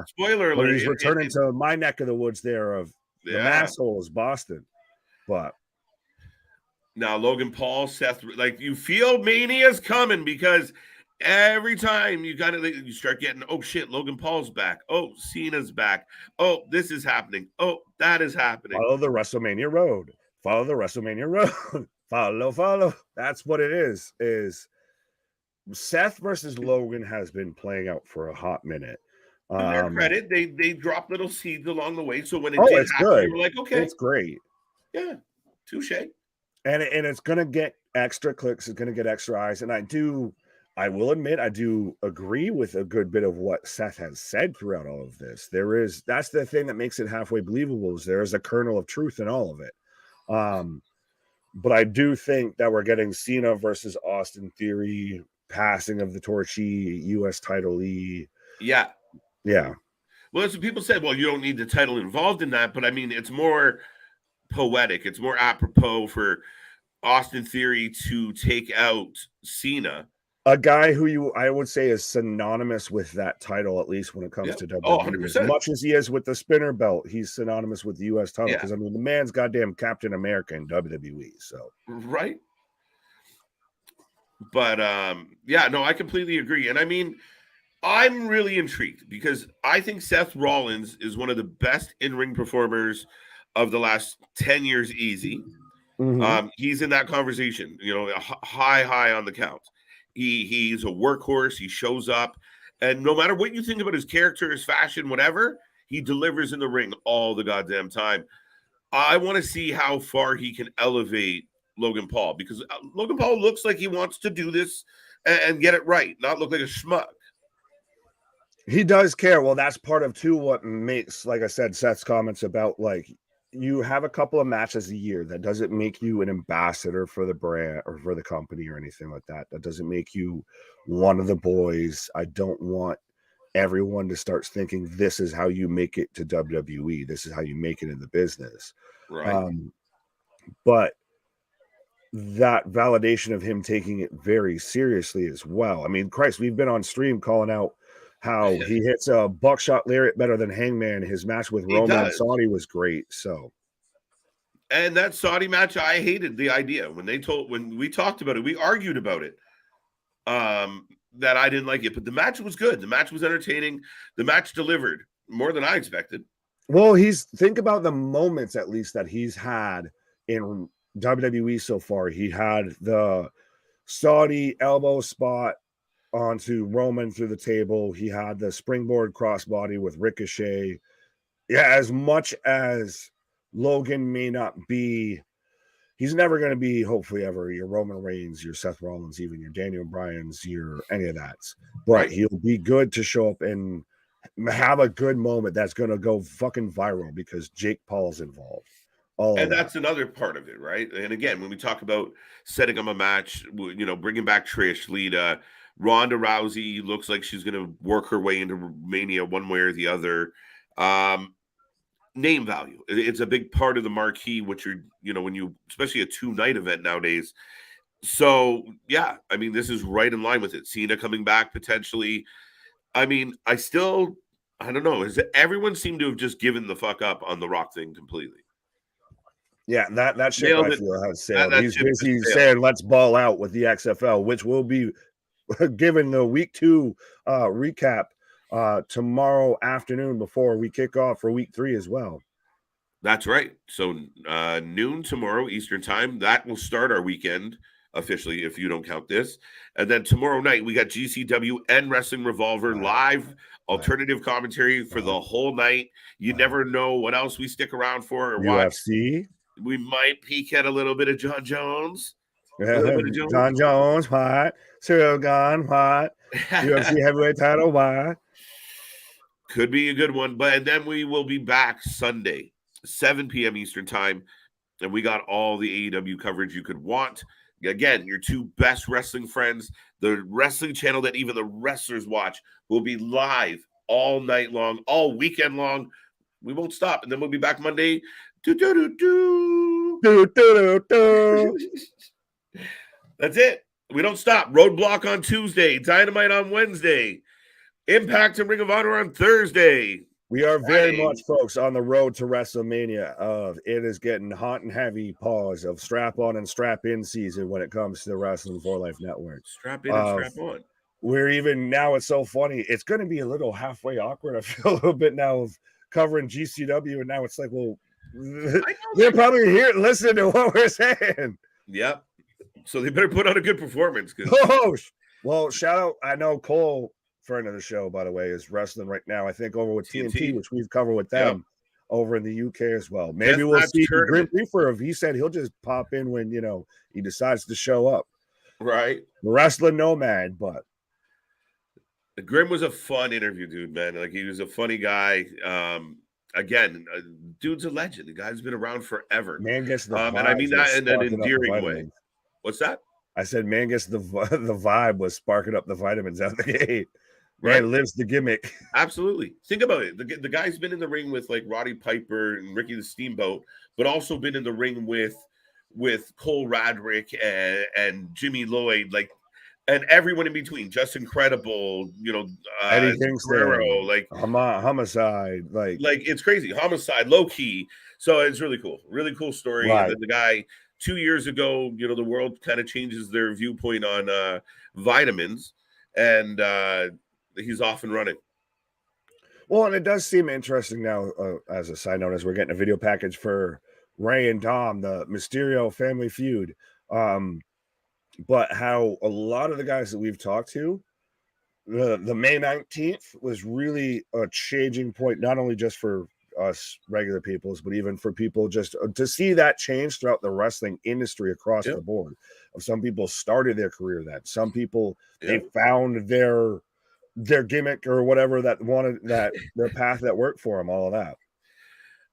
Spoiler alert. He's returning to my neck of the woods there of the massholes, Boston. But now Logan Paul, Seth, like you feel Mania's coming because every time you start getting, oh shit, Logan Paul's back. Oh, Cena's back. Oh, this is happening. Oh, that is happening. Follow the WrestleMania road. Follow the WrestleMania road. follow. That's what it is Seth versus Logan has been playing out for a hot minute. To their credit, they dropped little seeds along the way. So when it it's good. You were like, okay. It's great. Yeah. Touche. And it's going to get extra clicks. It's going to get extra eyes. And I will admit, I do agree with a good bit of what Seth has said throughout all of this. That's the thing that makes it halfway believable is there is a kernel of truth in all of it. But I do think that we're getting Cena versus Austin Theory, passing of the torch, U.S. title. Yeah. Well, that's what people said. Well, you don't need the title involved in that, but I mean, it's more poetic. It's more apropos for Austin Theory to take out Cena. A guy who I would say is synonymous with that title, at least when it comes to WWE. As much as he is with the spinner belt, he's synonymous with the U.S. title. Because, I mean, the man's goddamn Captain America in WWE. So right. But, I completely agree. And, I mean, I'm really intrigued because I think Seth Rollins is one of the best in-ring performers of the last 10 years easy. Mm-hmm. He's in that conversation, high on the count. He's a workhorse. He shows up. And no matter what you think about his character, his fashion, whatever, he delivers in the ring all the goddamn time. I want to see how far he can elevate Logan Paul because Logan Paul looks like he wants to do this and get it right, not look like a schmuck. He does care. Well, that's part of, too, what makes, like I said, Seth's comments about, like, you have a couple of matches a year. That doesn't make you an ambassador for the brand or for the company or anything like that. That doesn't make you one of the boys. I don't want everyone to start thinking this is how you make it to WWE. This is how you make it in the business. Right. But that validation of him taking it very seriously as well. I mean, Christ, we've been on stream calling out how he hits a buckshot lariat better than Hangman. His match with Roman and Saudi was great. So, and that Saudi match, I hated the idea when we talked about it. We argued about it. that I didn't like it, but the match was good. The match was entertaining. The match delivered more than I expected. Well, think about the moments at least that he's had in WWE so far. He had the Saudi elbow spot onto Roman through the table. He had the springboard crossbody with Ricochet. Yeah, as much as Logan may not be, he's never going to be, hopefully ever, your Roman Reigns, your Seth Rollins, even your Daniel Bryan's, your any of that. But Right. He'll be good to show up and have a good moment that's going to go fucking viral because Jake Paul's involved. And that's another part of it, right? And again, when we talk about setting up a match, bringing back Trish, Lita, Ronda Rousey looks like she's going to work her way into Mania one way or the other. Name value. It's a big part of the marquee, which especially a 2-night event nowadays. So, yeah, I mean, this is right in line with it. Cena coming back potentially. I mean, I don't know. Everyone seemed to have just given the fuck up on the Rock thing completely. Yeah, that ship I feel has sailed. He's busy saying let's ball out with the XFL, which will be given the week 2 recap tomorrow afternoon before we kick off for week 3 as well. That's right. So noon tomorrow Eastern time, that will start our weekend officially if you don't count this. And then tomorrow night we got GCW and Wrestling Revolver live alternative commentary for the whole night. You never know what else we stick around for or UFC. We might peek at a little bit of John Jones. John Jones, what? Cyril Gone, what? UFC heavyweight title, what? Could be a good one. And then we will be back Sunday, 7 p.m. Eastern time. And we got all the AEW coverage you could want. Again, your 2 best wrestling friends, the wrestling channel that even the wrestlers watch, will be live all night long, all weekend long. We won't stop. And then we'll be back Monday. That's it. We don't stop. Roadblock on Tuesday, Dynamite on Wednesday, Impact and Ring of Honor on Thursday. We are very much, folks, on the road to WrestleMania. It is getting hot and heavy pause of strap on and strap in season when it comes to the Wrestling for Life Network. Strap in and strap on. We're even now, it's so funny. It's going to be a little halfway awkward. I feel a little bit now of covering GCW, and now it's like, well, they're probably here listening to what we're saying. Yep. So they better put on a good performance. Well, shout out. I know Cole, friend of the show, by the way, is wrestling right now. I think over with TNT, which we've covered with them over in the UK as well. Maybe we'll see Grim Reaper if he said he'll just pop in when he decides to show up. Right. The wrestling nomad, but Grim was a fun interview, dude, man. Like he was a funny guy. Again, dude's a legend. The guy's been around forever. Man gets the vibe, and I mean that in an endearing way. What's that? I said, man gets the vibe was sparking up the vitamins out the gate. Right, lives the gimmick. Absolutely. Think about it. The guy's been in the ring with like Roddy Piper and Ricky the Steamboat, but also been in the ring with Cole Radrick and Jimmy Lloyd, like, and everyone in between. Just Incredible, Eddie Kingston, like Homicide, like it's crazy. Homicide, Low Key. So it's really cool. Really cool story. Right. And then the guy 2 years ago, the world kind of changes their viewpoint on vitamins, and he's off and running. Well, and it does seem interesting now, as a side note, as we're getting a video package for Ray and Dom, the Mysterio family feud. But how a lot of the guys that we've talked to, the May 19th was really a changing point, not only just for us regular peoples, but even for people just to see that change throughout the wrestling industry across the board. Some people started their career that. Some people, they found their gimmick or whatever that wanted that their path that worked for them, all of that.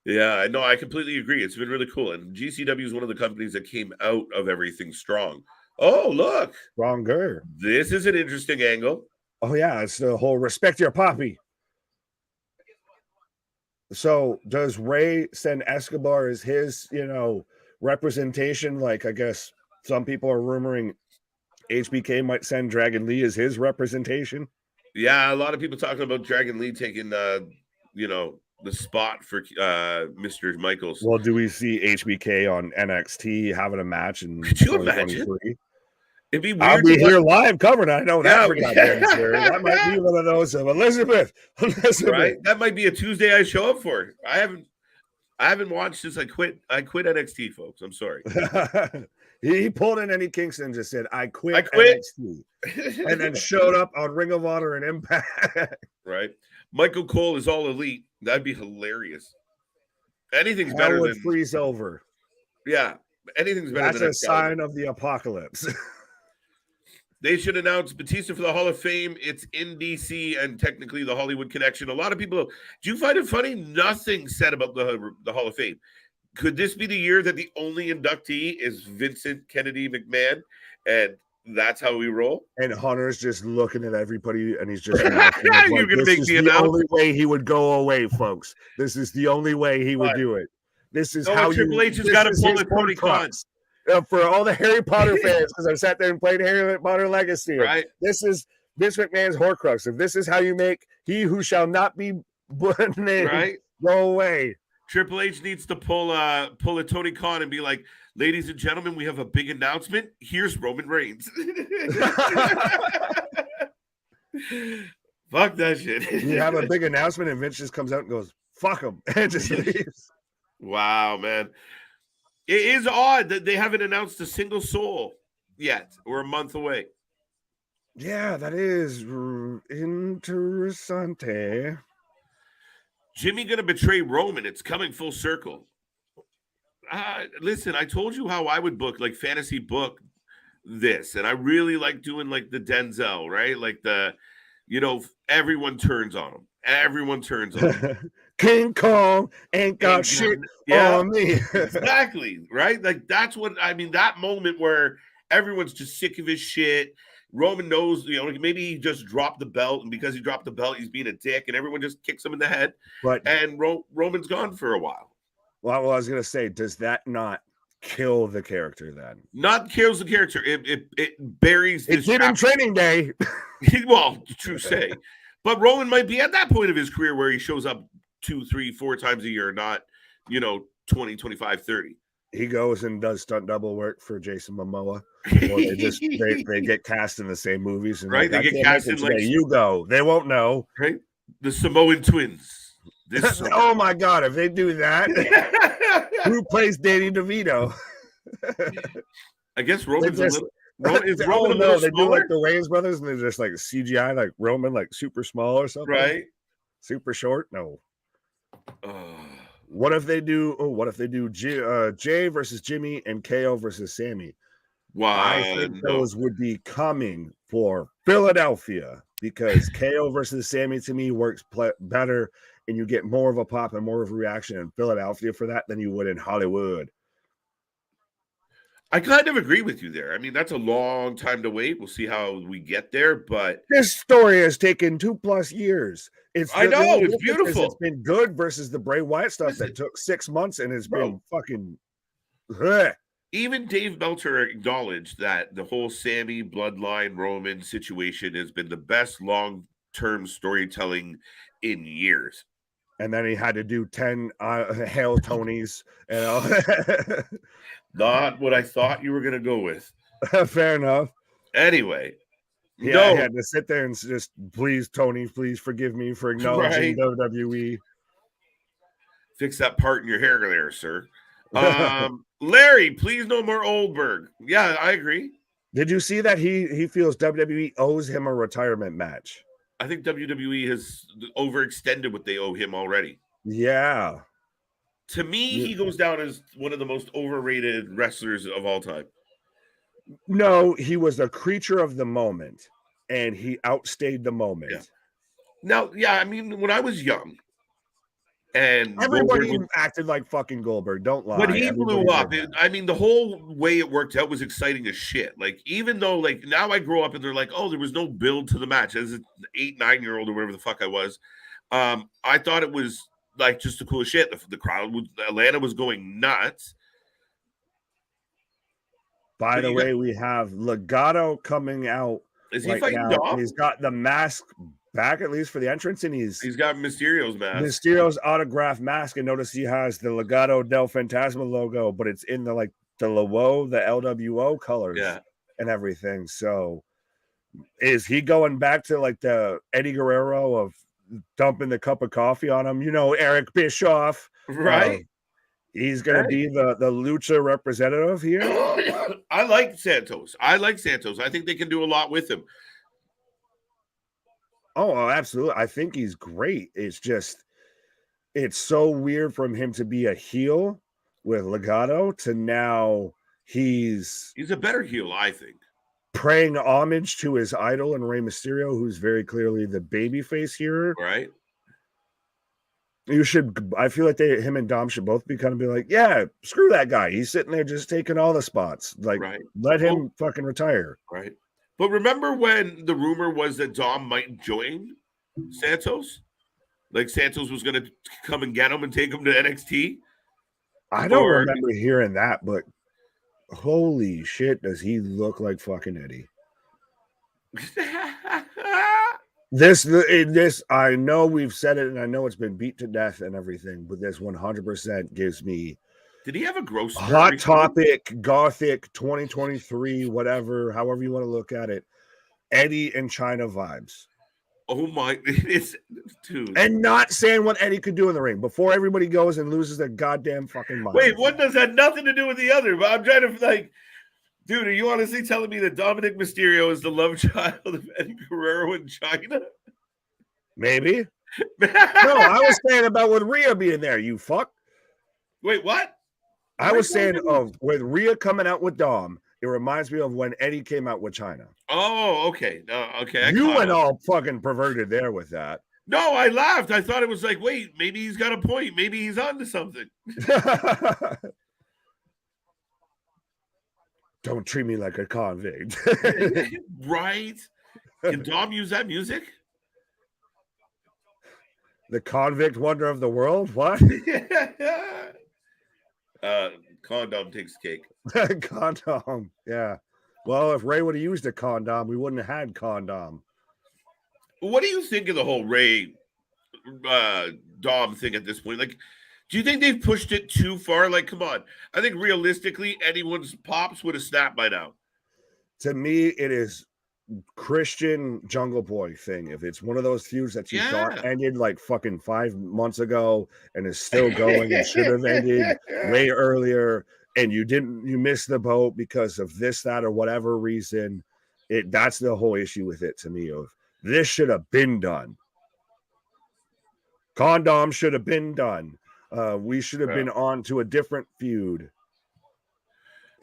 Yeah, no, I completely agree. It's been really cool. And GCW is one of the companies that came out of everything strong. Oh, look. Stronger. This is an interesting angle. Oh, yeah. It's the whole respect your poppy. So does Ray send Escobar as his, representation? Like, I guess some people are rumoring HBK might send Dragon Lee as his representation. Yeah, a lot of people talking about Dragon Lee taking, the spot for Mr. Michaels. Well, do we see HBK on NXT having a match in Could you imagine? It'd be weird. I'll be here live covering. I know that for Yeah. goddamn sure. That might be one of those of Elizabeth. Right? That might be a Tuesday I show up for. I haven't watched since I quit NXT, folks. I'm sorry. He pulled in Eddie Kingston and just said, I quit. NXT. And then showed up on Ring of Honor and Impact. Right. Michael Cole is all elite. That'd be hilarious. Anything's better than freeze over. Yeah. Anything's better than that's a sign of the apocalypse. They should announce Batista for the Hall of Fame. It's in DC and technically the Hollywood connection. A lot of people, do you find it funny? Nothing said about the Hall of Fame. Could this be the year that the only inductee is Vincent Kennedy McMahon? And that's how we roll? And Hunter's just looking at everybody and he's just you're going to make the only way he would go away, folks. This is the only way he would do it. This is how Triple H has got to pull it Tony Khan. For all the Harry Potter fans, because I sat there and played Harry Potter Legacy. Right. This is Vince McMahon's Horcrux. If this is how you make he who shall not be named go away. Triple H needs to pull a Tony Khan and be like, ladies and gentlemen, we have a big announcement. Here's Roman Reigns. Fuck that shit. You have a big announcement and Vince just comes out and goes, fuck him, and just leaves. Wow, man. It is odd that they haven't announced a single soul yet. We're a month away. Yeah, that is interessante. Jimmy going to betray Roman. It's coming full circle. Listen, I told you how I would book, like fantasy book this. And I really like doing like the Denzel, right? Like everyone turns on him. Everyone turns on him. King Kong ain't got shit on me. Exactly, right? Like that's what I mean. That moment where everyone's just sick of his shit. Roman knows, maybe he just dropped the belt, and because he dropped the belt, he's being a dick, and everyone just kicks him in the head. And Roman's gone for a while. Well, I was gonna say, does that not kill the character then? Not kills the character. It buries. It did in Training Day. Well, true say. But Roman might be at that point of his career where he shows up 2, 3, 4 times a year, not 20, 25, 30. He goes and does stunt double work for Jason Momoa. Or they get cast in the same movies, and right? They get cast in like you go. They won't know. Right? The Samoan twins. Oh my god! If they do that, who plays Danny DeVito? I guess Roman's is Roman they do like the Wayans brothers, and they're just like CGI, like Roman, like super small or something, right? Super short. No. What if they do? Jay versus Jimmy and KO versus Sammy? Why? I think those would be coming for Philadelphia because KO versus Sammy to me works better, and you get more of a pop and more of a reaction in Philadelphia for that than you would in Hollywood. I kind of agree with you there. I mean, that's a long time to wait. We'll see how we get there, but this story has taken 2+ years. It's beautiful. It's been good versus the Bray Wyatt stuff that took 6 months and it's been fucking. Even Dave Meltzer acknowledged that the whole Sammy bloodline Roman situation has been the best long-term storytelling in years. And then he had to do 10 Hail Tonys. Not what I thought you were going to go with. Fair enough. Anyway. Yeah, I had to sit there and just, please, Tony, please forgive me for acknowledging WWE. Fix that part in your hair there, sir. Larry, please no more Oldberg. Yeah, I agree. Did you see that he feels WWE owes him a retirement match? I think WWE has overextended what they owe him already. Yeah. To me, he goes down as one of the most overrated wrestlers of all time. No, he was a creature of the moment, and he outstayed the moment. Yeah. Now, I mean, when I was young, and everybody acted like fucking Goldberg. Don't lie. When he blew up, I mean, the whole way it worked out was exciting as shit. Like, even though, like, now I grow up and they're like, oh, there was no build to the match. As an 8, 9-year-old or whatever the fuck I was, I thought it was like just the coolest shit. The crowd, Atlanta was going nuts. By the way, we have Legado coming out. Is he fighting Dom? He's got the mask back, at least for the entrance, and he's got Mysterio's mask. Mysterio's autographed mask, and notice he has the Legado del Fantasma logo, but it's in the LWO, the LWO colors. Yeah. and everything. So is he going back to like the Eddie Guerrero of dumping the cup of coffee on him? You know, Eric Bischoff, Right? He's going to be the lucha representative here. I like Santos. I think they can do a lot with him. Oh, absolutely. I think he's great. It's just, it's so weird from him to be a heel with Legado to now he's a better heel, I think. Paying homage to his idol and Rey Mysterio, who's very clearly the babyface here. Right. I feel like him and Dom should both be kind of be like, yeah, screw that guy. He's sitting there just taking all the spots. Like, let him fucking retire. Right. But remember when the rumor was that Dom might join Santos? Like Santos was going to come and get him and take him to NXT? I don't remember hearing that, but holy shit, does he look like fucking Eddie? This, I know we've said it, and I know it's been beat to death and everything, but this 100% gives me. Did he have a gross Hot Topic, Gothic, 2023, whatever, however you want to look at it, Eddie and China vibes. Oh my, it's dude. And not saying what Eddie could do in the ring before everybody goes and loses their goddamn fucking mind. Wait, one does that nothing to do with the other, but I'm trying to like. Dude, are you honestly telling me that Dominic Mysterio is the love child of Eddie Guerrero in China? Maybe. No, I was saying about with Rhea being there, you fuck. Wait, what? I was saying with Rhea coming out with Dom, it reminds me of when Eddie came out with China. Oh, okay. Okay. You went all fucking perverted there with that. No, I laughed. I thought it was like, wait, maybe he's got a point. Maybe he's onto something. Don't treat me like a convict. Right? Can Dom use that music? The convict wonder of the world? What? Condom takes cake. Condom, yeah. Well, if Ray would have used a condom, we wouldn't have had condom. What do you think of the whole Ray Dom thing at this point? Like, do you think they've pushed it too far? Like, come on. I think realistically, anyone's pops would have snapped by now. To me, it is Christian Jungle Boy thing. If it's one of those feuds that you thought ended like fucking 5 months ago and is still going and should have ended way earlier, and you missed the boat because of this, that, or whatever reason, that's the whole issue with it to me. Of this should have been done. Condom should have been done. We should have been on to a different feud.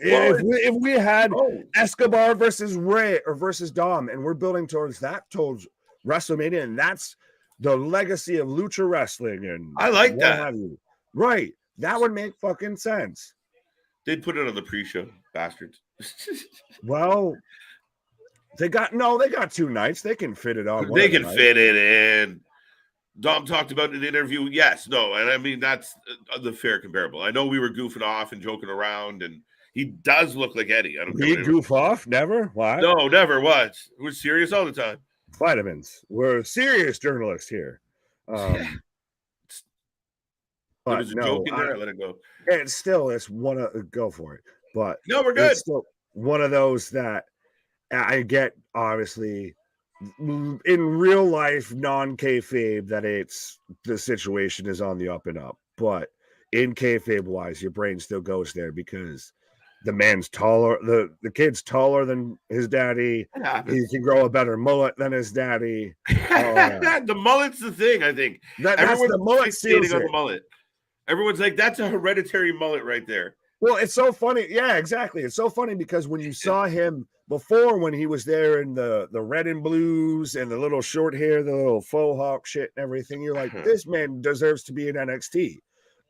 Well, if we had Escobar versus Ray or versus Dom, and we're building towards WrestleMania, and that's the legacy of lucha wrestling, and I like that. Right, that would make fucking sense. They'd put it on the pre-show, bastards. Well, they got 2 nights. They can fit it on. They can fit it in. Dom talked about in an interview. Yes, no, and I mean that's the fair comparable. I know we were goofing off and joking around, and he does look like Eddie. I don't know. We goof off? Never? Why? No, never. What? We're serious all the time. Vitamins. We're serious journalists here. There was a joke in there. I let it go. It's one of go for it. But no, we're good. It's still one of those that I get, obviously, in real life, non-kayfabe, that the situation is on the up and up. But in kayfabe wise, your brain still goes there because the man's taller, the kid's taller than his daddy. He can grow a better mullet than his daddy. The mullet's the thing, I think. That's the mullet seals on the mullet. Everyone's like, that's a hereditary mullet right there. Well, it's so funny. Yeah, exactly. It's so funny because when you saw him before, when he was there in the red and blues and the little short hair, the little faux hawk shit and everything, you're like, this man deserves to be in NXT.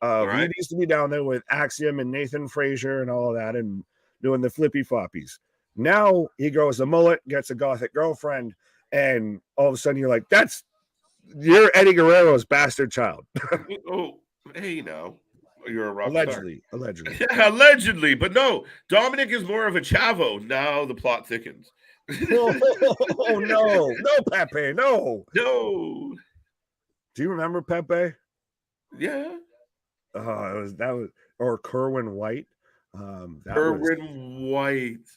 He needs to be down there with Axiom and Nathan Frazier and all of that and doing the flippy floppies. Now he grows a mullet, gets a gothic girlfriend, and all of a sudden you're like, you're Eddie Guerrero's bastard child. Oh, hey, now. You're a rock allegedly. Allegedly, but no. Dominic is more of a chavo. Now the plot thickens. Oh no, Pepe, no. Do you remember Pepe? Yeah. That was or Kerwin White. Kerwin White.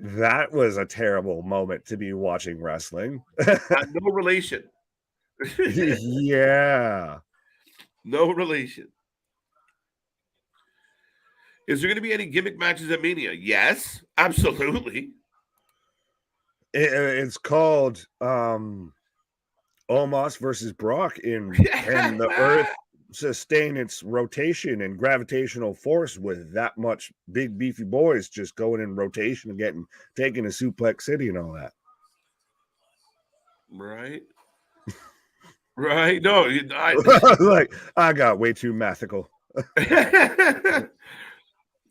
That was a terrible moment to be watching wrestling. No relation. Yeah. No relation. Is there going to be any gimmick matches at Mania? Yes, absolutely. It's called Omos versus Brock and the Earth sustain its rotation and gravitational force with that much big beefy boys just going in rotation and taking a Suplex City and all that. Right. Right. No, like I got way too mathical.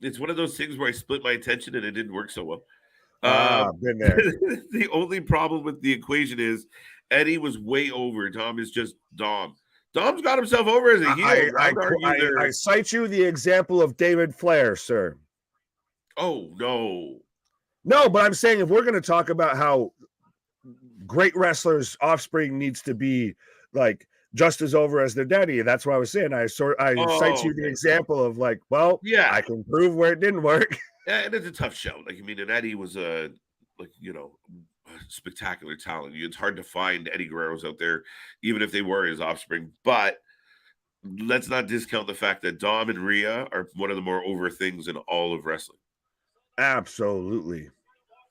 It's one of those things where I split my attention and it didn't work so well. Been there. The only problem with the equation is Eddie was way over. Dom is just Dom. Dom's got himself over as a heel. I cite you the example of David Flair, sir. Oh, no. No, but I'm saying if we're going to talk about how great wrestlers' offspring needs to be like just as over as their daddy, that's what I was saying. I cite you the example of like, well, yeah, I can prove where it didn't work. Yeah, and it's a tough show. Like, I mean, and Eddie was a spectacular talent. It's hard to find Eddie Guerreros out there, even if they were his offspring. But let's not discount the fact that Dom and Rhea are one of the more over things in all of wrestling. Absolutely.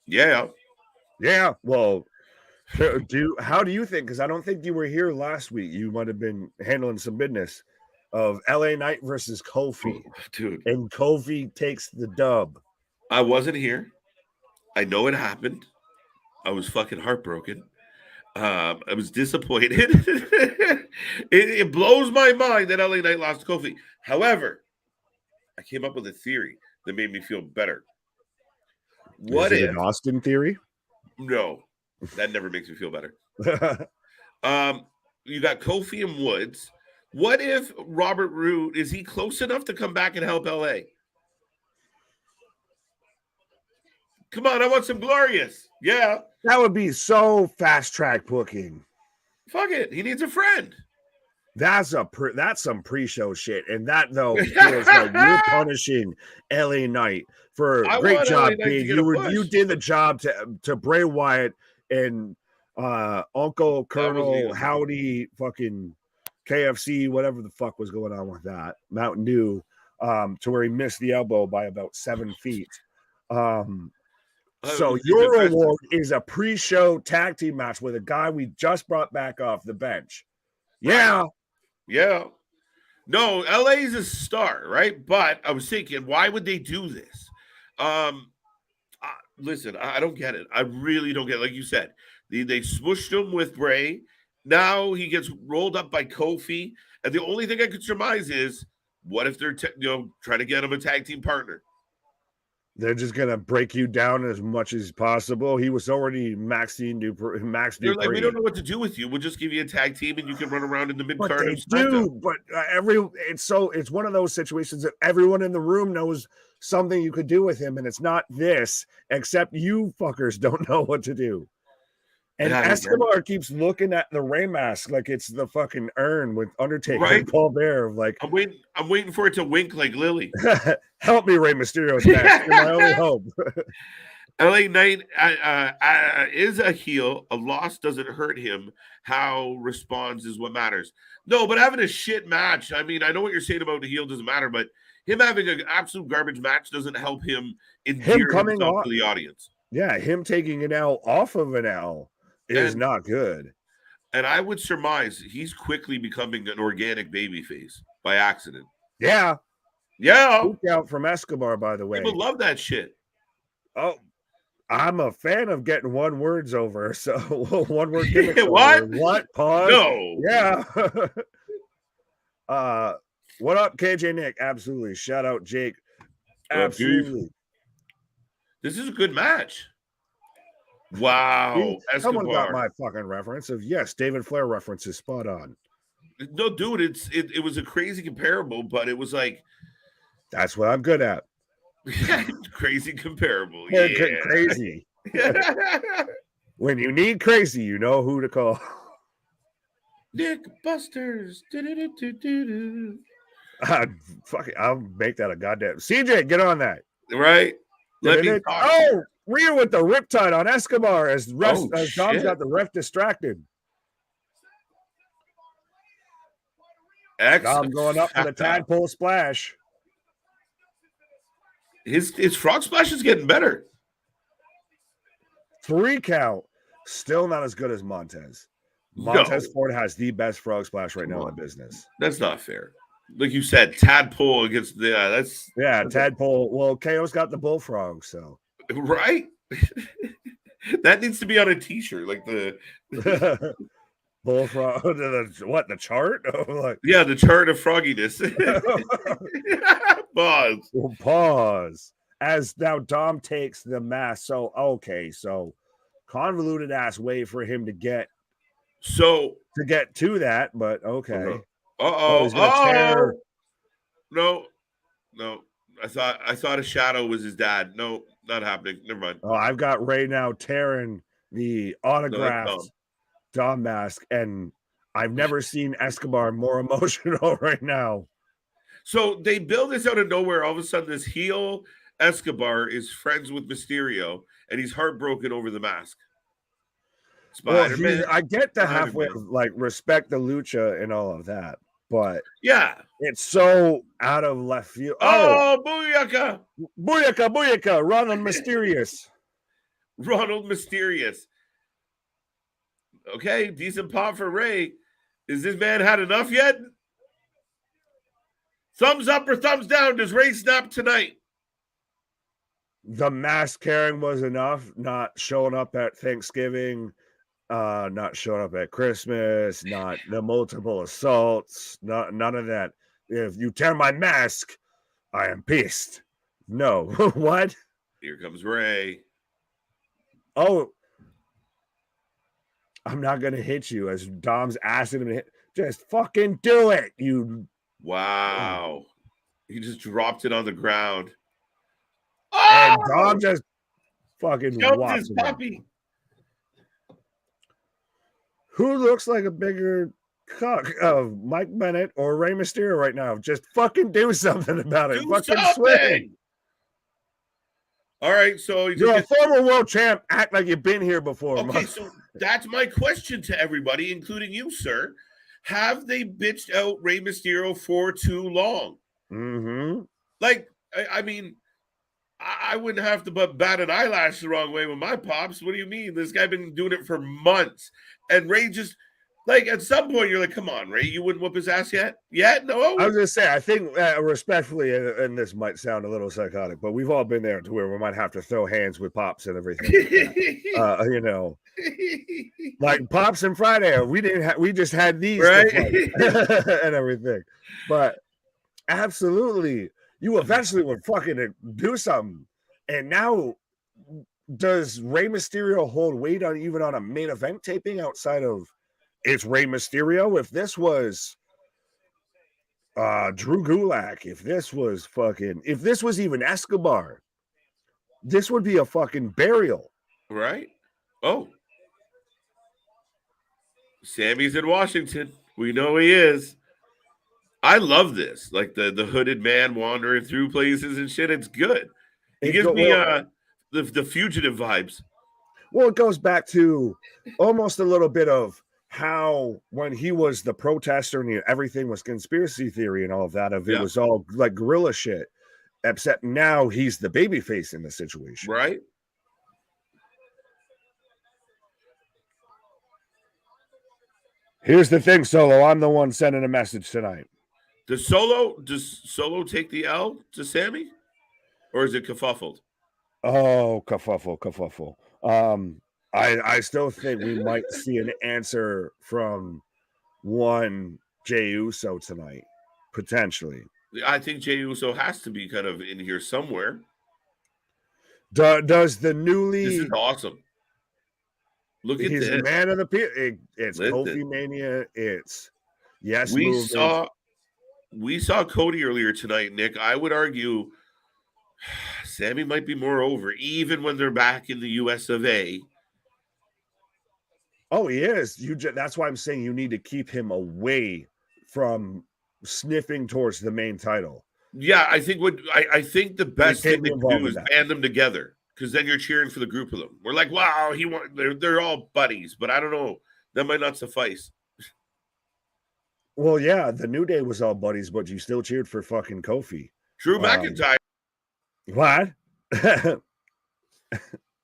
Yeah. Yeah. Well, how do you think? Because I don't think you were here last week. You might have been handling some business of LA Knight versus Kofi. Oh, dude. And Kofi takes the dub. I wasn't here. I know it happened. I was fucking heartbroken. I was disappointed. It blows my mind that LA Knight lost to Kofi. However, I came up with a theory that made me feel better. What Is it if an Austin theory? No, that never makes me feel better. You got Kofi and Woods. What if Robert Roode, is he close enough to come back and help LA? Come on, I want some Glorious. Yeah. That would be so fast track booking. Fuck it. He needs a friend. That's some pre-show shit. And that, though, feels like you're punishing LA Knight for a great job, kid. You did the job to Bray Wyatt and Uncle Colonel Howdy fucking KFC, whatever the fuck was going on with that, Mountain Dew, to where he missed the elbow by about 7 feet. So your reward is a pre-show tag team match with a guy we just brought back off the bench. Yeah. Yeah. No, LA is a star, right? But I was thinking, why would they do this? Listen, I don't get it. I really don't get it. Like you said, they smooshed him with Bray. Now he gets rolled up by Kofi. And the only thing I could surmise is, what if they're trying to get him a tag team partner? They're just gonna break you down as much as possible. He was already Maxine Dupree. They're like, we don't know what to do with you. We'll just give you a tag team, and you can run around in the mid card. But it's one of those situations that everyone in the room knows something you could do with him, and it's not this. Except you fuckers don't know what to do. And Escobar keeps looking at the Rey mask like it's the fucking urn with Undertaker and Paul Bear. Like I'm waiting for it to wink like Lily. Help me, Rey Mysterio's mask. You're my only hope. LA Knight is a heel. A loss doesn't hurt him. How responds is what matters. No, but having a shit match. I mean, I know what you're saying about the heel doesn't matter, but him having an absolute garbage match doesn't help him endear himself to the audience. Yeah, him taking an L off of an L is not good. And I would surmise he's quickly becoming an organic babyface by accident. Yeah. Yeah. Look out from Escobar, by the way. People love that shit. Oh, I'm a fan of getting one words over. So one word gimmicks What? Over. What? Pause. No. Yeah. What up, KJ Nick? Absolutely. Shout out Jake. Absolutely. This is a good match. Wow. Someone got my fucking reference of yes, David Flair reference is spot on. No, dude, it was a crazy comparable, but it was like that's what I'm good at. Crazy comparable. Yeah. Crazy. When you need crazy, you know who to call. Nick Busters. Fuck it. I'll make that a goddamn CJ, get on that. Right. Let me talk. Rhea with the riptide on Escobar as Dom's got the ref distracted. Dom going up for the tadpole splash. His frog splash is getting better. 3 count. Still not as good as Montez. Montez Ford has the best frog splash right now in business. That's not fair. Like you said, tadpole against tadpole. Well, KO's got the bullfrog, so right. That needs to be on a t-shirt, like the bullfrog. The chart? The chart of frogginess. Pause. As now Dom takes the mask. So convoluted ass way for him to get to that, but okay. No. I thought a shadow was his dad. No, not happening. Never mind. Oh, I've got Ray now tearing the autographed Dom mask, and I've never seen Escobar more emotional right now. So they build this out of nowhere. All of a sudden, this heel Escobar is friends with Mysterio, and he's heartbroken over the mask. Well, I get the halfway like respect the lucha and all of that, but it's so out of left field. Booyaka! Booyaka! Ronald Mysterious. Okay, decent pop for Ray. Is this man had enough yet? Thumbs up or thumbs down? Does Ray snap tonight? The mask carrying was enough. Not showing up at Thanksgiving. Not showing up at Christmas, not the multiple assaults, none of that. If you tear my mask, I am pissed. No. What? Here comes Ray. Oh, I'm not gonna hit you as Dom's asking him to hit. Just fucking do it, you. Wow. He just dropped it on the ground. And Dom just fucking jumped his puppy. Who looks like a bigger cuck of Mike Bennett or Rey Mysterio right now? Just fucking do something about it. Swing. All right, so you're a former world champ. Act like you've been here before. Okay, so that's my question to everybody, including you, sir. Have they bitched out Rey Mysterio for too long? Mm-hmm. Like, I mean, I wouldn't have to bat an eyelash the wrong way with my pops. What do you mean? This guy been doing it for months. And Ray just, like, at some point, you're like, come on, Ray, you wouldn't whoop his ass yet? Yet? No? I was going to say, I think, respectfully, and this might sound a little psychotic, but we've all been there to where we might have to throw hands with Pops and everything. Like like Pops and Friday, we just had these. Right? And everything. But absolutely. You eventually would fucking do something. And now, does Rey Mysterio hold weight even on a main event taping outside of it's Rey Mysterio? If this was Drew Gulak, if this was even Escobar, this would be a fucking burial. Right? Oh. Sammy's in Washington. We know he is. I love this, like the hooded man wandering through places and shit. It's good. It gives me the fugitive vibes. Well, it goes back to almost a little bit of how when he was the protester and everything was conspiracy theory and all of that. It was all like guerrilla shit. Except now he's the babyface in the situation, right? Here's the thing, Solo. I'm the one sending a message tonight. Does Solo take the L to Sammy? Or is it kerfuffled? Oh, kerfuffle. I still think we might see an answer from one Jey Uso tonight, potentially. I think Jey Uso has to be kind of in here somewhere. Does the newly... This is awesome. Look at this. He's man of the people. It's Kofi Mania. It's we saw Cody earlier tonight, Nick. I would argue Sammy might be more over, even when they're back in the US of A. Oh, he is. That's why I'm saying you need to keep him away from sniffing towards the main title. Yeah, I think the best thing to do is band them together. because then you're cheering for the group of them. We're like, wow, they're all buddies, but I don't know. That might not suffice. Well, yeah, the New Day was all buddies, but you still cheered for fucking Kofi. Drew McIntyre. What?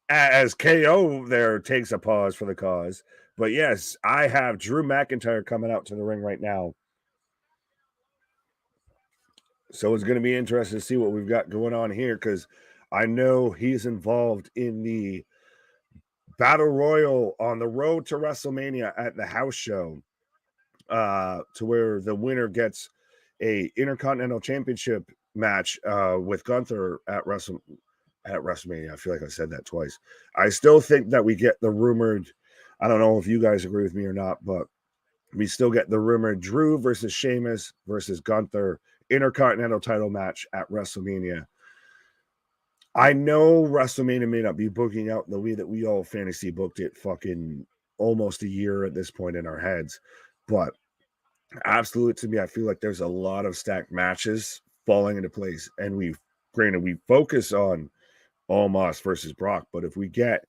As KO there takes a pause for the cause. But yes, I have Drew McIntyre coming out to the ring right now. So it's going to be interesting to see what we've got going on here, because I know he's involved in the Battle Royal on the road to WrestleMania at the house show, to where the winner gets a Intercontinental Championship match with Gunther at WrestleMania. I feel like I said that twice. I still think that we get the rumored, I don't know if you guys agree with me or not, but we still get the rumored Drew versus Sheamus versus Gunther Intercontinental title match at WrestleMania. I know WrestleMania may not be booking out the way that we all fantasy booked it fucking almost a year at this point in our heads, but absolutely, to me, I feel like there's a lot of stacked matches falling into place, and we focus on Omos versus Brock, but if we get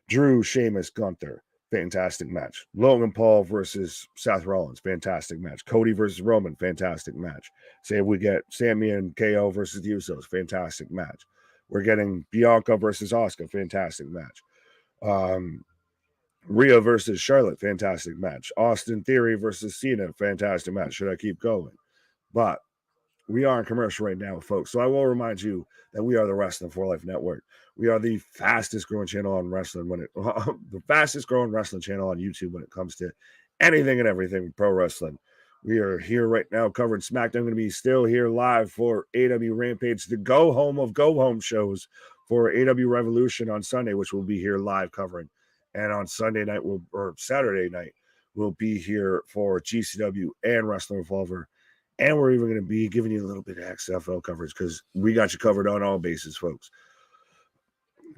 Drew, Sheamus, Gunther, fantastic match. Logan Paul versus Seth Rollins, fantastic match. Cody versus Roman, fantastic match. Say if we get Sami and KO versus the Usos, fantastic match. We're getting Bianca versus Asuka, fantastic match. Rhea versus Charlotte, fantastic match. Austin Theory versus Cena, fantastic match. Should I keep going? But we are in commercial right now, folks. So I will remind you that we are the Wrasslin for Life Network. We are the fastest growing channel on wrestling the fastest growing wrestling channel on YouTube when it comes to anything and everything pro wrestling. We are here right now covering SmackDown. Going to be still here live for AEW Rampage, the go home of go home shows for AEW Revolution on Sunday, which we'll be here live covering. And on Sunday night, or Saturday night, we'll be here for GCW and Wrestling Revolver. And we're even going to be giving you a little bit of XFL coverage, because we got you covered on all bases, folks.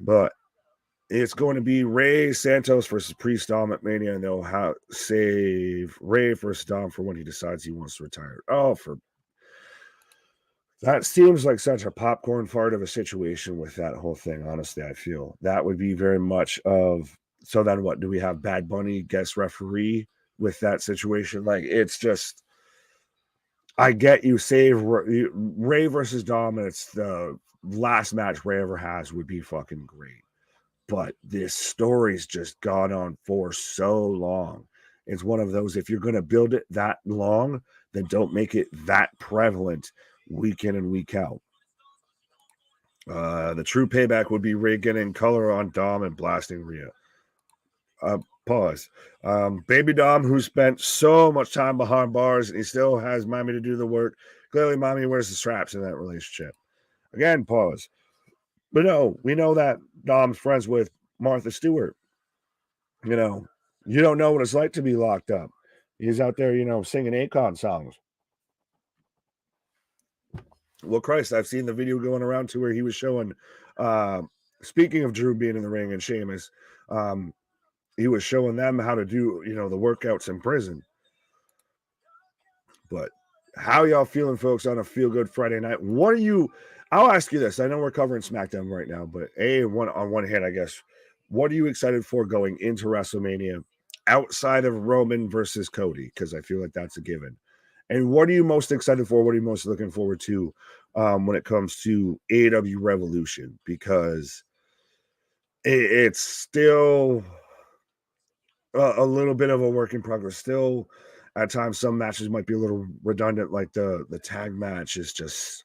But it's going to be Ray Santos versus Priest Dom at Mania, and they'll save Ray versus Dom for when he decides he wants to retire. That seems like such a popcorn fart of a situation with that whole thing. Honestly, I feel that would be very much of. So then, what do we have? Bad Bunny guest referee with that situation? Like, it's just. I get you save Ray versus Dom, and it's the last match Ray ever has, would be fucking great. But this story's just gone on for so long. It's one of those, if you're going to build it that long, then don't make it that prevalent week in and week out. The true payback would be Ray getting color on Dom and blasting Rhea. Pause. Baby Dom, who spent so much time behind bars, and he still has mommy to do the work. Clearly, mommy wears the straps in that relationship. Again, pause. But no, we know that Dom's friends with Martha Stewart. You know, you don't know what it's like to be locked up. He's out there, singing Akon songs. Well, Christ, I've seen the video going around to where he was showing, speaking of Drew being in the ring and Sheamus, he was showing them how to do, the workouts in prison. But how y'all feeling, folks, on a feel-good Friday night? I'll ask you this. I know we're covering SmackDown right now, but on one hand, I guess, what are you excited for going into WrestleMania outside of Roman versus Cody? Because I feel like that's a given. And what are you most excited for? What are you most looking forward to when it comes to AEW Revolution? Because it's still a little bit of a work in progress. Still, at times, some matches might be a little redundant, like the tag match is just,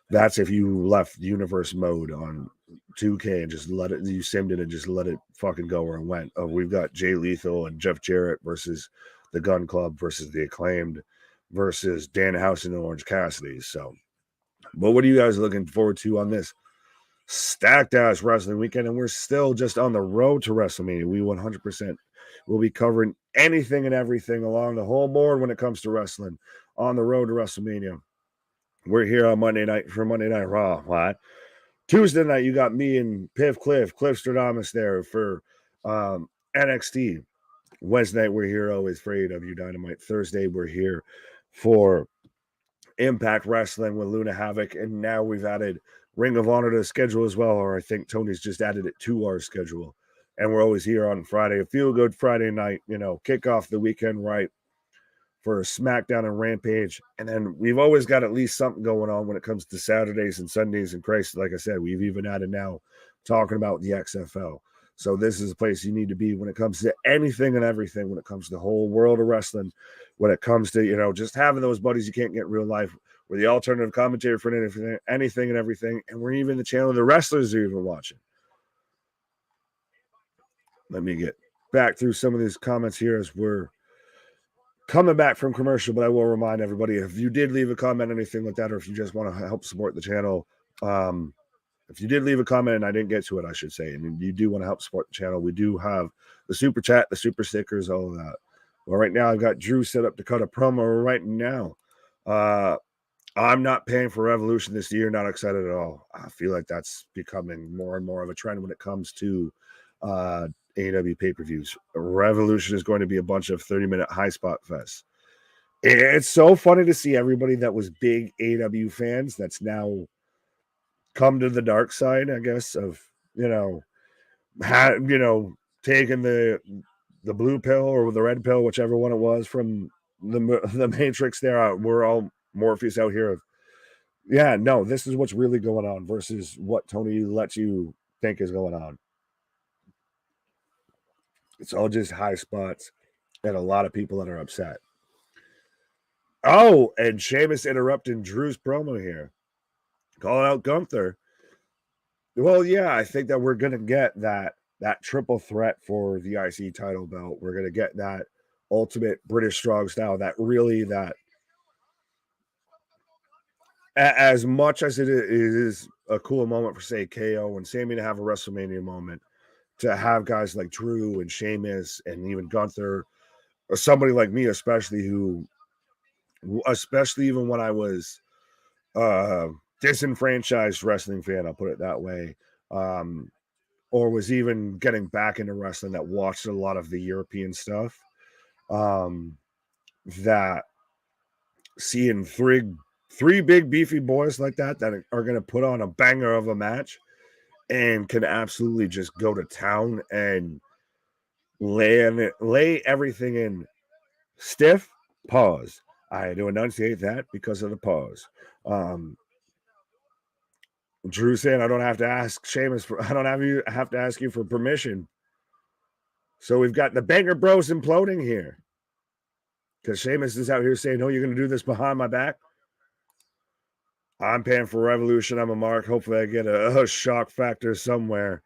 that's if you left universe mode on 2K and just you simmed it and just let it fucking go where it went. We've got Jay Lethal and Jeff Jarrett versus the Gun Club versus the Acclaimed versus Dan House and Orange Cassidy. So, but what are you guys looking forward to on this stacked ass wrestling weekend? And we're still just on the road to WrestleMania. We 100% will be covering anything and everything along the whole board when it comes to wrestling on the road to WrestleMania. We're here on Monday night for Monday Night Raw. What? Tuesday night, you got me and Cliff Stradamus there for NXT. Wednesday night, we're here always for AEW Dynamite. Thursday, we're here for Impact Wrestling with Luna Havoc, and now we've added Ring of Honor to the schedule as well, or I think Tony's just added it to our schedule. And we're always here on Friday, a feel-good Friday night, kick off the weekend right for SmackDown and Rampage. And then we've always got at least something going on when it comes to Saturdays and Sundays. And Christ, like I said, we've even added now talking about the XFL. So this is a place you need to be when it comes to anything and everything, when it comes to the whole world of wrestling, when it comes to, just having those buddies you can't get in real life. We're the alternative commentary for anything and everything. And we're even the channel the wrestlers are even watching. Let me get back through some of these comments here as we're coming back from commercial, but I will remind everybody, if you did leave a comment, anything like that, or if you just want to help support the channel, if you did leave a comment and I didn't get to it, I should say, and you do want to help support the channel, we do have the super chat, the super stickers, all of that. Well, right now I've got Drew set up to cut a promo right now. I'm not paying for Revolution this year, not excited at all. I feel like that's becoming more and more of a trend when it comes to AEW pay-per-views. Revolution is going to be a bunch of 30-minute high spot fests. It's so funny to see everybody that was big AEW fans that's now come to the dark side, I guess, of taking the blue pill or the red pill, whichever one it was from the Matrix. There, we're all Morpheus out here. This is what's really going on versus what Tony lets you think is going on. It's all just high spots and a lot of people that are upset. Oh, and Sheamus interrupting Drew's promo here. Calling out Gunther. Well, yeah, I think that we're going to get that triple threat for the IC title belt. We're going to get that ultimate British strong style, that as much as it is a cool moment for, say, KO and Sami to have a WrestleMania moment, to have guys like Drew and Sheamus and even Gunther, or somebody like me, especially even when I was disenfranchised wrestling fan, I'll put it that way, or was even getting back into wrestling, that watched a lot of the European stuff, that seeing three big beefy boys like that are going to put on a banger of a match and can absolutely just go to town and lay everything in stiff pause. I had to enunciate that because of the pause. Drew saying, I don't have to ask Sheamus I don't have to ask you for permission. So we've got the Banger Bros imploding here, because Sheamus is out here saying, oh, you're going to do this behind my back? I'm paying for Revolution. I'm a mark. Hopefully I get a shock factor somewhere.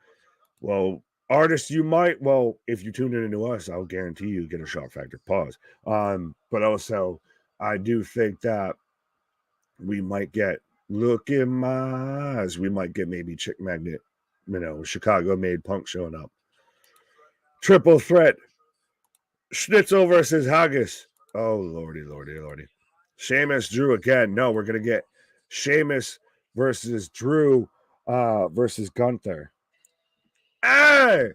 Well, artists, you might. Well, if you tune in into us, I'll guarantee you get a shock factor. Pause. But also, I do think that we might get, look in my eyes, we might get maybe Chick Magnet, Chicago made Punk showing up. Triple threat. Schnitzel versus Haggis. Oh, lordy. Sheamus, Drew again. No, we're going to get Sheamus versus Drew versus Gunther. Hey!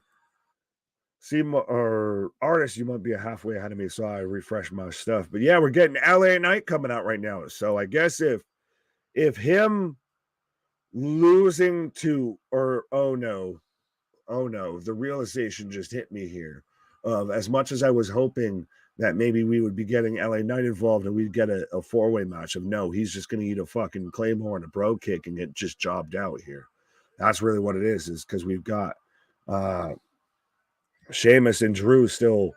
See, or artists, you might be halfway ahead of me, so I refresh my stuff. But yeah, we're getting LA Knight coming out right now. So I guess if him losing to, or oh no, the realization just hit me here. As much as I was hoping that maybe we would be getting LA Knight involved and we'd get a four-way match of, no, he's just going to eat a fucking Claymore and a bro kick and get just jobbed out here. That's really what it is because we've got Sheamus and Drew still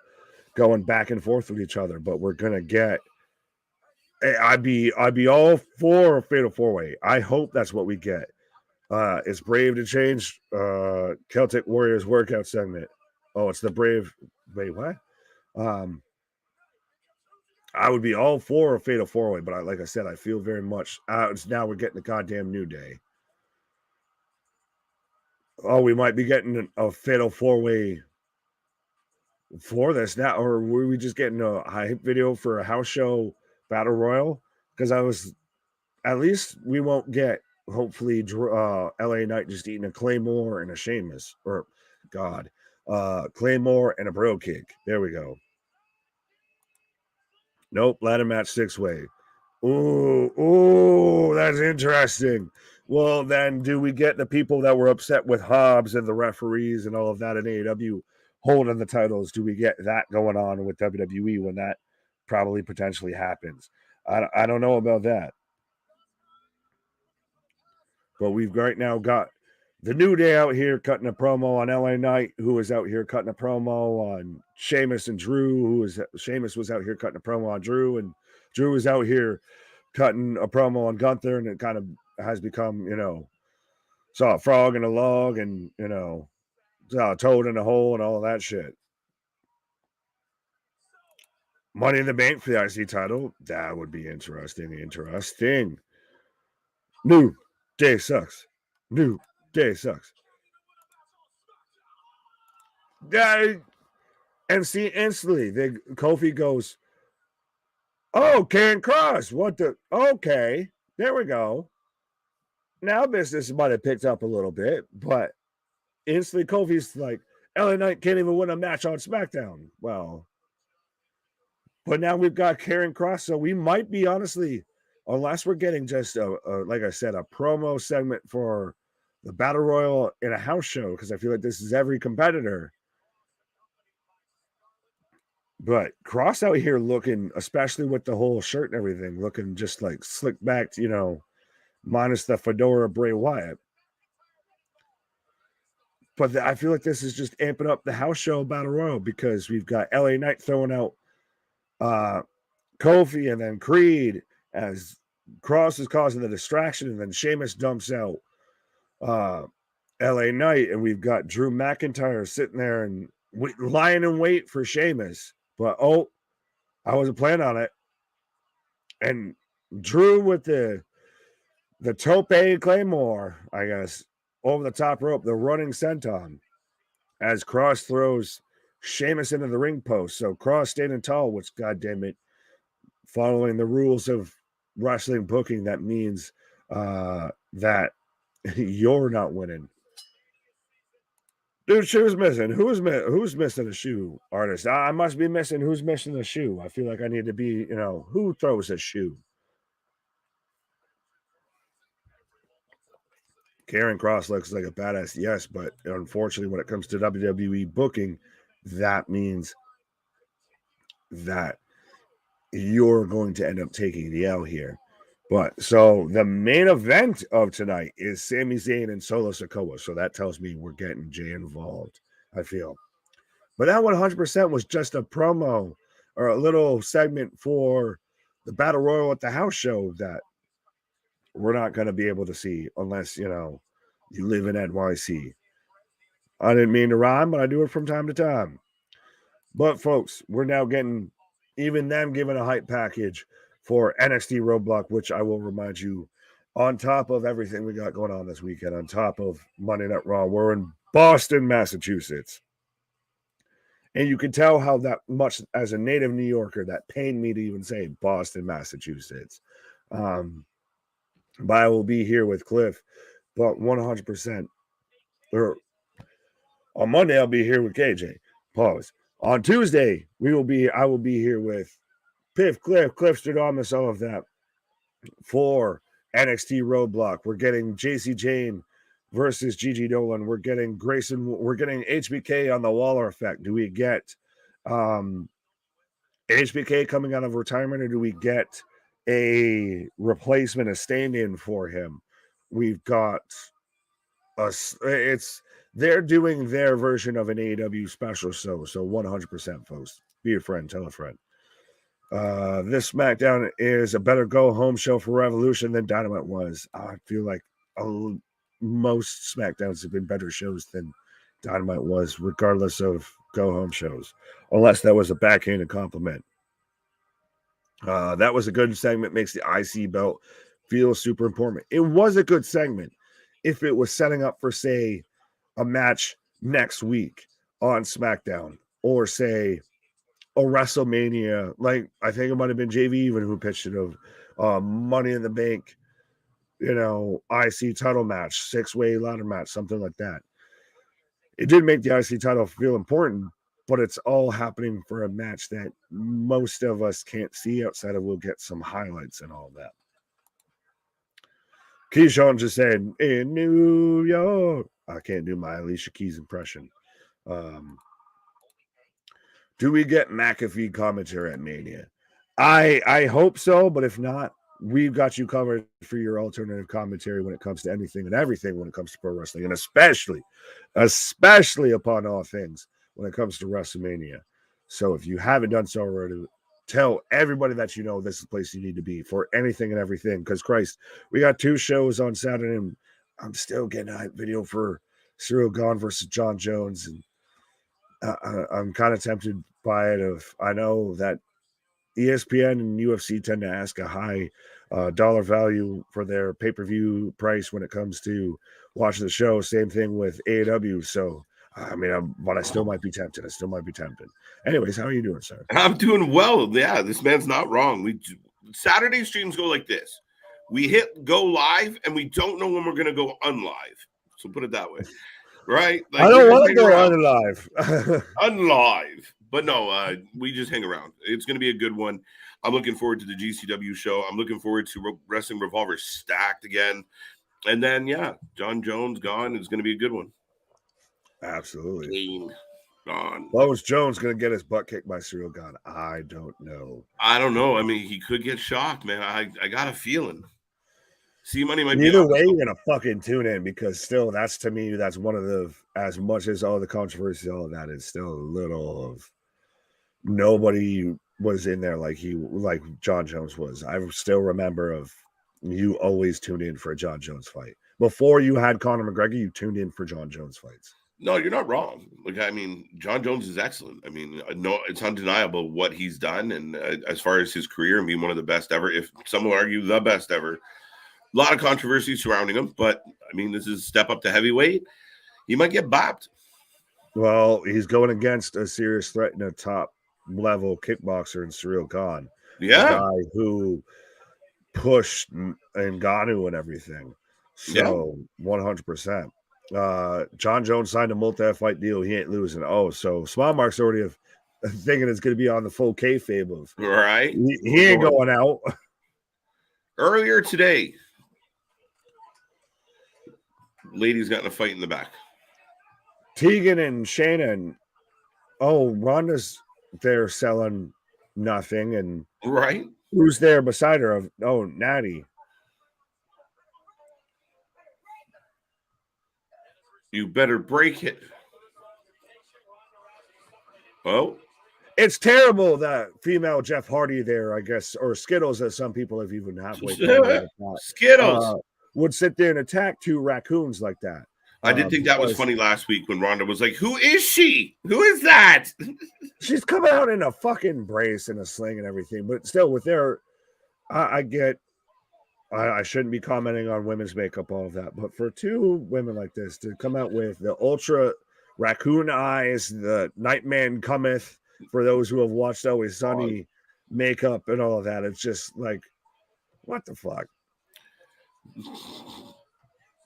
going back and forth with each other, but we're going to get, I'd be all for a fatal four-way. I hope that's what we get. It's Brave to change Celtic Warriors workout segment. Oh, it's the Brave. Wait, what? I would be all for a fatal four-way, but like I said, I feel very much it's now we're getting the goddamn New Day. Oh, we might be getting a fatal four-way for this now, or were we just getting a hype video for a house show battle royal? Because at least we won't get, hopefully, LA Knight just eating a Claymore and a Sheamus, or God, Claymore and a bro kick. There we go. Nope, ladder match 6-way. Ooh, that's interesting. Well, then, do we get the people that were upset with Hobbs and the referees and all of that in AEW holding the titles? Do we get that going on with WWE when that probably potentially happens? I don't know about that. But we've right now got the New Day out here cutting a promo on LA Knight, who is out here cutting a promo on Sheamus and Drew, Sheamus was out here cutting a promo on Drew, and Drew is out here cutting a promo on Gunther, and it kind of has become, saw a frog in a log and, saw a toad in a hole and all of that shit. Money in the Bank for the IC title. That would be interesting. Interesting. New Day sucks. New Day sucks. And see, instantly, Kofi goes, "Oh, Karen Cross, what the? Okay, there we go. Now business might have picked up a little bit, but instantly Kofi's like, LA Knight can't even win a match on SmackDown. Well, but now we've got Karen Cross, so we might be, honestly, unless we're getting just like I said, a promo segment for the Battle Royal in a house show, because I feel like this is every competitor. But Cross out here looking, especially with the whole shirt and everything, looking just like slick back, minus the fedora Bray Wyatt. But I feel like this is just amping up the house show Battle Royal, because we've got LA Knight throwing out Kofi and then Creed as Cross is causing the distraction, and then Sheamus dumps out LA Knight, and we've got Drew McIntyre sitting there and lying in wait for Sheamus. But I wasn't planning on it. And Drew with the tope claymore, I guess, over the top rope, the running senton, as Cross throws Sheamus into the ring post. So Cross standing tall, which, goddamn it, following the rules of wrestling booking, that means that you're not winning. Dude, shoe's missing. Who's missing a shoe, artist? I must be missing. Who's missing a shoe? I feel like I need to be, who throws a shoe? Karen Cross looks like a badass, yes, but unfortunately, when it comes to WWE booking, that means that you're going to end up taking the L here. But so the main event of tonight is Sami Zayn and Solo Sikoa. So that tells me we're getting Jay involved, I feel. But that 100% was just a promo or a little segment for the Battle Royal at the house show that we're not going to be able to see unless, you live in NYC. I didn't mean to rhyme, but I do it from time to time. But folks, we're now getting even them giving a hype package for NXT Roadblock, which I will remind you, on top of everything we got going on this weekend, on top of Monday Night Raw, we're in Boston, Massachusetts. And you can tell how that much, as a native New Yorker, that pained me to even say Boston, Massachusetts. But I will be here with Cliff, but 100%. Or on Monday, I'll be here with KJ. Pause. On Tuesday, I will be here with Piff, Cliff, Stradamus, all of that for NXT Roadblock. We're getting JC Jane versus Gigi Dolan. We're getting Grayson. We're getting HBK on the Waller effect. Do we get HBK coming out of retirement, or do we get a replacement, a stand-in for him? We've got they're doing their version of an AEW special show. So 100%, folks. Be a friend, tell a friend. This SmackDown is a better go-home show for Revolution than Dynamite was. I feel like most SmackDowns have been better shows than Dynamite was, regardless of go-home shows, unless that was a backhanded compliment. That was a good segment, makes the IC belt feel super important. It was a good segment if it was setting up for, say, a match next week on SmackDown, or say a WrestleMania, like I think it might have been JV even who pitched it, of Money in the Bank, IC title match, 6-way ladder match, something like that. It did make the IC title feel important, but it's all happening for a match that most of us can't see outside of we'll get some highlights and all that. Keyshawn just said, in New York. I can't do my Alicia Keys impression. Do we get McAfee commentary at Mania? I hope so, but if not, we've got you covered for your alternative commentary when it comes to anything and everything when it comes to pro wrestling, and especially upon all things when it comes to WrestleMania. So if you haven't done so already, tell everybody that you know this is the place you need to be for anything and everything. Because Christ, we got 2 shows on Saturday, and I'm still getting a video for Cyril Gahn versus John Jones, and I'm kind of tempted by it. I know that ESPN and UFC tend to ask a high dollar value for their pay-per-view price when it comes to watching the show. Same thing with AEW. So, I mean, but I still might be tempted. Anyways, how are you doing, sir? I'm doing well. Yeah, this man's not wrong. Saturday streams go like this. We hit go live, and we don't know when we're going to go unlive. So put it that way. Right? Like, I don't want to go unlive. Unlive. But no, we just hang around. It's going to be a good one. I'm looking forward to the GCW show. I'm looking forward to Wrestling Revolver stacked again. And then, yeah, John Jones gone. It's going to be a good one. Absolutely. Clean. Gone. Was Jones going to get his butt kicked by Cyril Gahn? I don't know. I mean, he could get shocked, man. I got a feeling. C-Money might be either way, you're gonna fucking tune in, because still, that's, to me, that's one of the, as much as all the controversy, all of that is still a little of, nobody was in there like John Jones was. I still remember of you always tuned in for a John Jones fight. Before you had Conor McGregor, you tuned in for John Jones fights. No, you're not wrong. Like, I mean, John Jones is excellent. I mean, no, it's undeniable what he's done, and as far as his career and being one of the best ever, if some will argue the best ever. A lot of controversy surrounding him, but I mean, this is a step up to heavyweight. He might get bopped. Well, he's going against a serious threat in a top level kickboxer in Cyril Gahn. Yeah. A guy who pushed Ngannou and everything. So 100%. John Jones signed a multi-fight deal. He ain't losing. Oh, so Small Mark's already thinking it's going to be on the full kayfabe of. Right. He ain't going out. Earlier today, ladies got in a fight in the back. Tegan and Shayna, and Ronda's there selling nothing, and right. Who's there beside her? Natty. You better break it. Oh, it's terrible that female Jeff Hardy there, I guess, or Skittles, as some people have even halfway. Skittles would sit there and attack 2 raccoons like that. I did think that was funny last week when Ronda was like, "Who is she? Who is that?" She's coming out in a fucking brace and a sling and everything, but still, with their, I shouldn't be commenting on women's makeup, all of that, but for 2 women like this to come out with the ultra raccoon eyes, the Nightman cometh, for those who have watched Always Sunny, makeup and all of that, it's just like, what the fuck?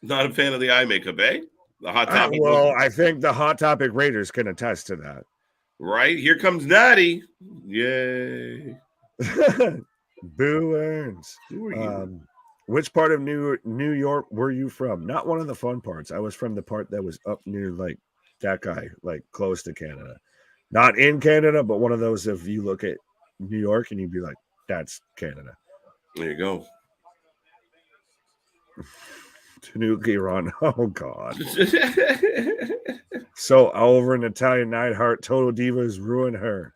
Not a fan of the eye makeup, eh? The Hot Topic. Well, I think the Hot Topic Raiders can attest to that. Right? Here comes Natty. Yay. Boo earns. Who are you? Which part of New York were you from? Not one of the fun parts. I was from the part that was up near, like, that guy, like, close to Canada. Not in Canada, but one of those, if you look at New York and you'd be like, that's Canada. There you go. Tanuki Run. Oh, God. So over an Italian Neidhart, Total Divas ruin her.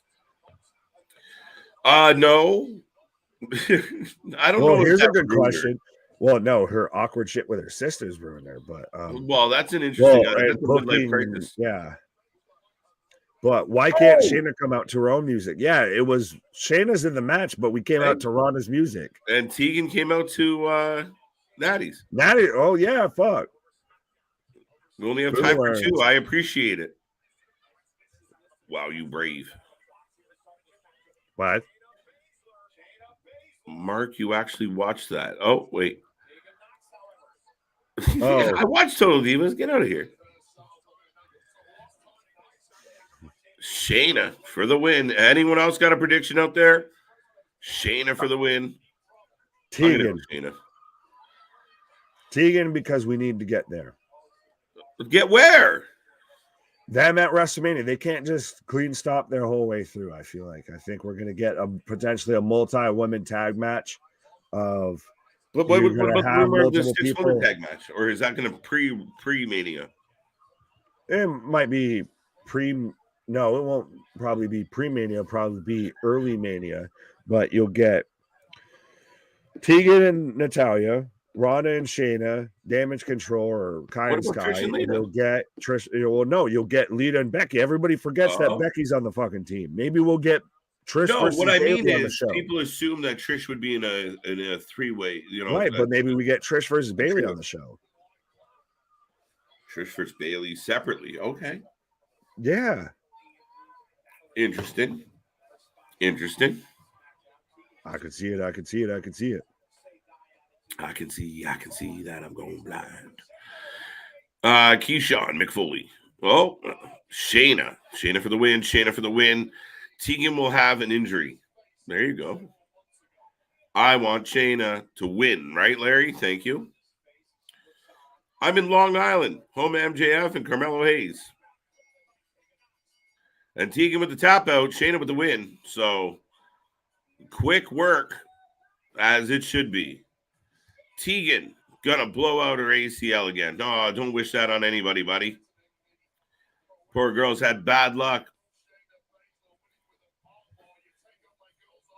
No. I don't know. Here's a good question. Well, no, her awkward shit with her sisters ruined her, but well, that's an interesting yeah. But why can't Shayna come out to her own music? Yeah, it was Shayna's in the match, but we came out to Ronda's music. And Tegan came out to Natty's. Natty, oh yeah, fuck. We only have time for 2. I appreciate it. Wow, you brave. What? Mark, you actually watched that. Oh, wait. Oh. I watched Total Divas. Get out of here. Shayna for the win. Anyone else got a prediction out there? Shayna for the win. Tegan. Shayna. Tegan, because we need to get there. Get where? Them at WrestleMania. They can't just clean stop their whole way through, I feel like. I think we're going to get potentially a multi-women tag match of... What about the rumor of this 6-woman tag match? Or is that going to pre-Mania? It might be no, it won't probably be pre-Mania. It'll probably be early Mania. But you'll get Tegan and Natalya, Ronda and Shayna, Damage Control, or Kai and Sky. And you'll get Trish. Well, no, you'll get Lita and Becky. Everybody forgets that Becky's on the fucking team. Maybe we'll get Trish. No, what I mean is people assume that Trish would be in a three-way, right? But maybe we get Trish versus Bayley on the show. Trish versus Bayley separately. Okay. Yeah. Interesting. I could see it. I could see that I'm going blind. Keyshawn McFoley. Oh, Shayna for the win. Tegan will have an injury. There you go. I want Shayna to win, right, Larry? Thank you. I'm in Long Island. Home MJF and Carmelo Hayes. And Tegan with the tap out, Shayna with the win. So, quick work, as it should be. Tegan gonna blow out her ACL again. No, don't wish that on anybody, buddy. Poor girl's had bad luck.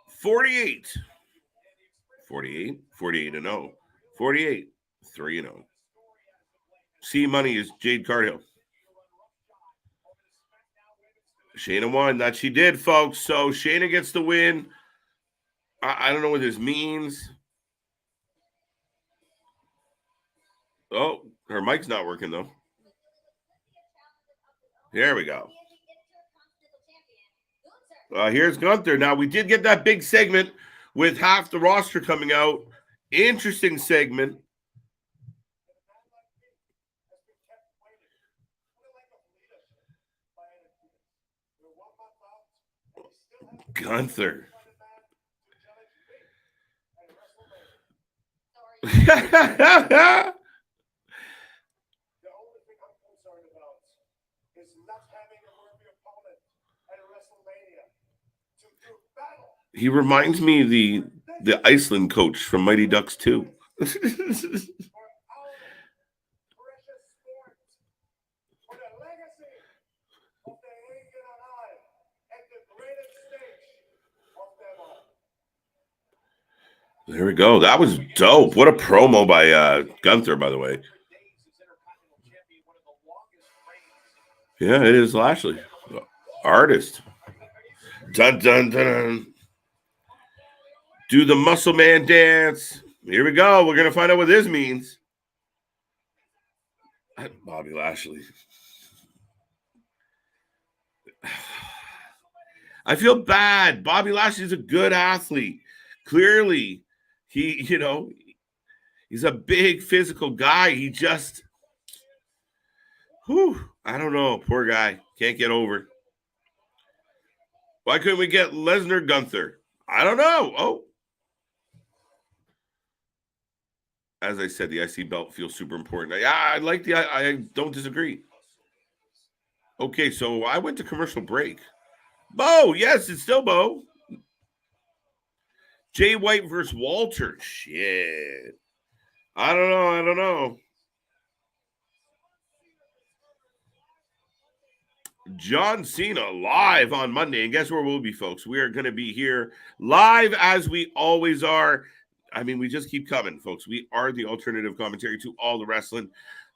48 and 0. 48, 3 and 0. C Money is Jade Cargill. Shayna won. That she did, folks. So Shayna gets the win. I don't know what this means. Oh, her mic's not working, though. There we go. Here's Gunther. Now, we did get that big segment with half the roster coming out. Interesting segment. Gunther. He reminds me of the Iceland coach from Mighty Ducks 2. There we go. That was dope. What a promo by Gunther, by the way. Yeah, it is Lashley. Artist. Dun, dun, dun. Do the muscle man dance. Here we go. We're going to find out what this means. Bobby Lashley. I feel bad. Bobby Lashley's a good athlete. Clearly, he's a big physical guy. He just, I don't know. Poor guy. Can't get over. Why couldn't we get Lesnar Gunther? I don't know. Oh. As I said, the IC belt feels super important. I like I don't disagree. Okay, so I went to commercial break. Bo, yes, it's still Bo. Jay White versus Walter. Shit. I don't know. John Cena live on Monday. And guess where we'll be, folks? We are going to be here live as we always are. I mean, we just keep coming, folks. We are the alternative commentary to all the wrestling.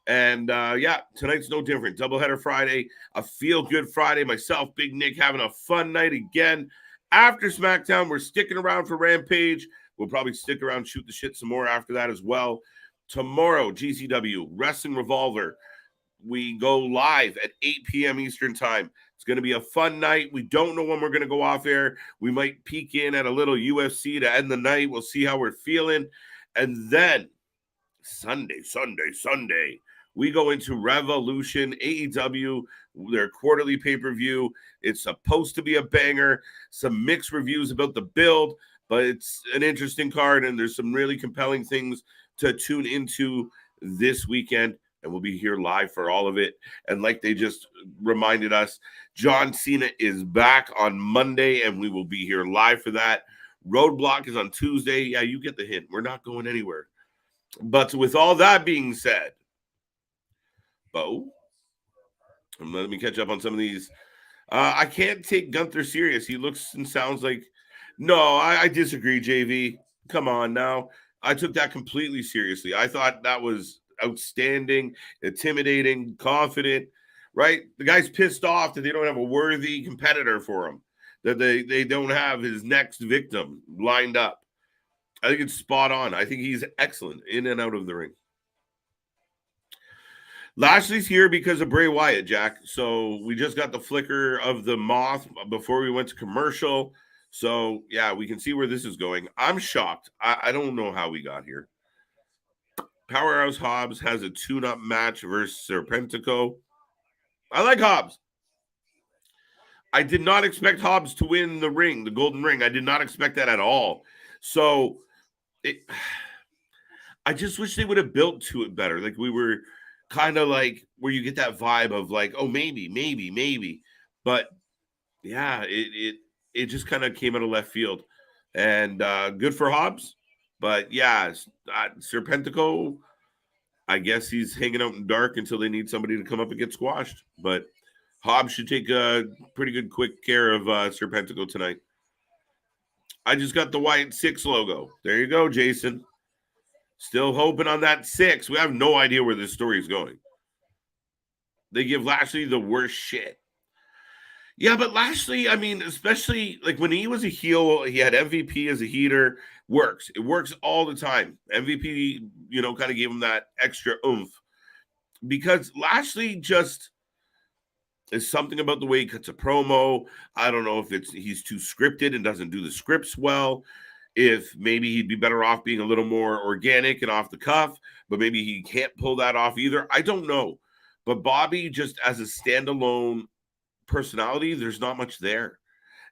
And, tonight's no different. Doubleheader Friday, a feel-good Friday. Myself, Big Nick, having a fun night again. After SmackDown, we're sticking around for Rampage. We'll probably stick around, shoot the shit some more after that as well. Tomorrow, GCW, Wrestling Revolver. We go live at 8 p.m. Eastern Time. It's going to be a fun night. We don't know when we're going to go off air. We might peek in at a little UFC to end the night. We'll see how we're feeling. And then Sunday, we go into Revolution AEW, their quarterly pay-per-view. It's supposed to be a banger. Some mixed reviews about the build, but it's an interesting card, and there's some really compelling things to tune into this weekend, and we'll be here live for all of it. And like they just reminded us, John Cena is back on Monday, and we will be here live for that. Roadblock is on Tuesday. Yeah, you get the hint. We're not going anywhere. But with all that being said, Bo, let me catch up on some of these. I can't take Gunther serious. He looks and sounds like... No, I disagree, JV. Come on now. I took that completely seriously. I thought that was outstanding, intimidating, confident, right? The guy's pissed off that they don't have a worthy competitor for him, that they don't have his next victim lined up. I think it's spot on. I think he's excellent in and out of the ring. Lashley's here because of Bray Wyatt, Jack. So we just got the flicker of the moth before we went to commercial. So, yeah, we can see where this is going. I'm shocked. I don't know how we got here. Powerhouse Hobbs has a tune-up match versus Serpentico. I like Hobbs. I did not expect Hobbs to win the ring, the golden ring. I did not expect that at all. So, I just wish they would have built to it better. Like, we were kind of like where you get that vibe of like, oh, maybe. But, yeah, it just kind of came out of left field. And good for Hobbs. But, yeah, Serpentico, I guess he's hanging out in dark until they need somebody to come up and get squashed. But Hobbs should take a pretty good quick care of Serpentico tonight. I just got the Wyatt 6 logo. There you go, Jason. Still hoping on that 6. We have no idea where this story is going. They give Lashley the worst shit. Yeah, but Lashley, I mean, especially like when he was a heel, he had MVP as a heater. Works. It works all the time. MVP, kind of gave him that extra oomph. Because Lashley just is something about the way he cuts a promo. I don't know if he's too scripted and doesn't do the scripts well. If maybe he'd be better off being a little more organic and off the cuff, but maybe he can't pull that off either. I don't know. But Bobby, just as a standalone personality, there's not much there.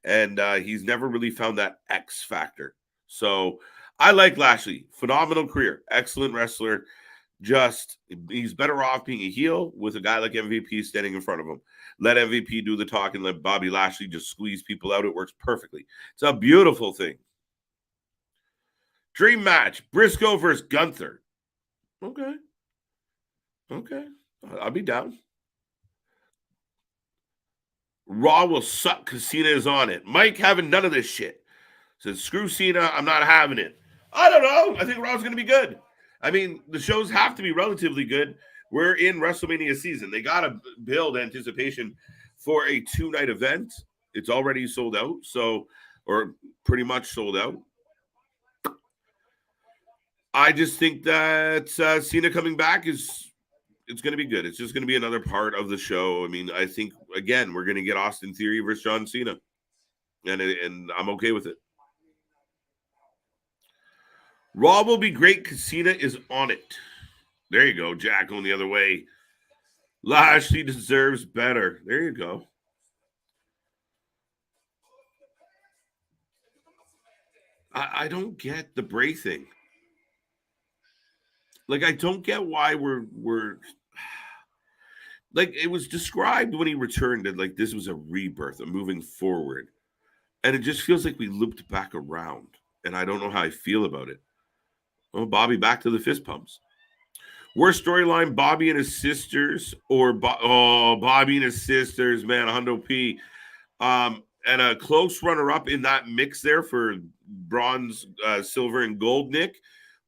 And he's never really found that X factor. So I like Lashley. Phenomenal career. Excellent wrestler. Just, he's better off being a heel with a guy like MVP standing in front of him. Let MVP do the talk and let Bobby Lashley just squeeze people out. It works perfectly. It's a beautiful thing. Dream match. Briscoe versus Gunther. Okay. I'll be down. Raw will suck because Cena is on it. Mike having none of this shit. Says, screw Cena, I'm not having it. I don't know. I think Raw's going to be good. I mean, the shows have to be relatively good. We're in WrestleMania season. They got to build anticipation for a 2-night event. It's already sold out, or pretty much sold out. I just think that Cena coming back it's going to be good. It's just going to be another part of the show. I mean, I think, again, we're going to get Austin Theory versus John Cena. And I'm okay with it. Raw will be great because Cena is on it. There you go, Jack going the other way. Lashley deserves better. There you go. I don't get the Bray thing. Like, I don't get why we're like, it was described when he returned that like this was a rebirth, a moving forward. And it just feels like we looped back around. And I don't know how I feel about it. Oh, Bobby back to the fist pumps. Worst storyline, Bobby and his sisters, or Bobby and his sisters, man, Hundo P. And a close runner-up in that mix there for bronze, silver, and gold, Nick,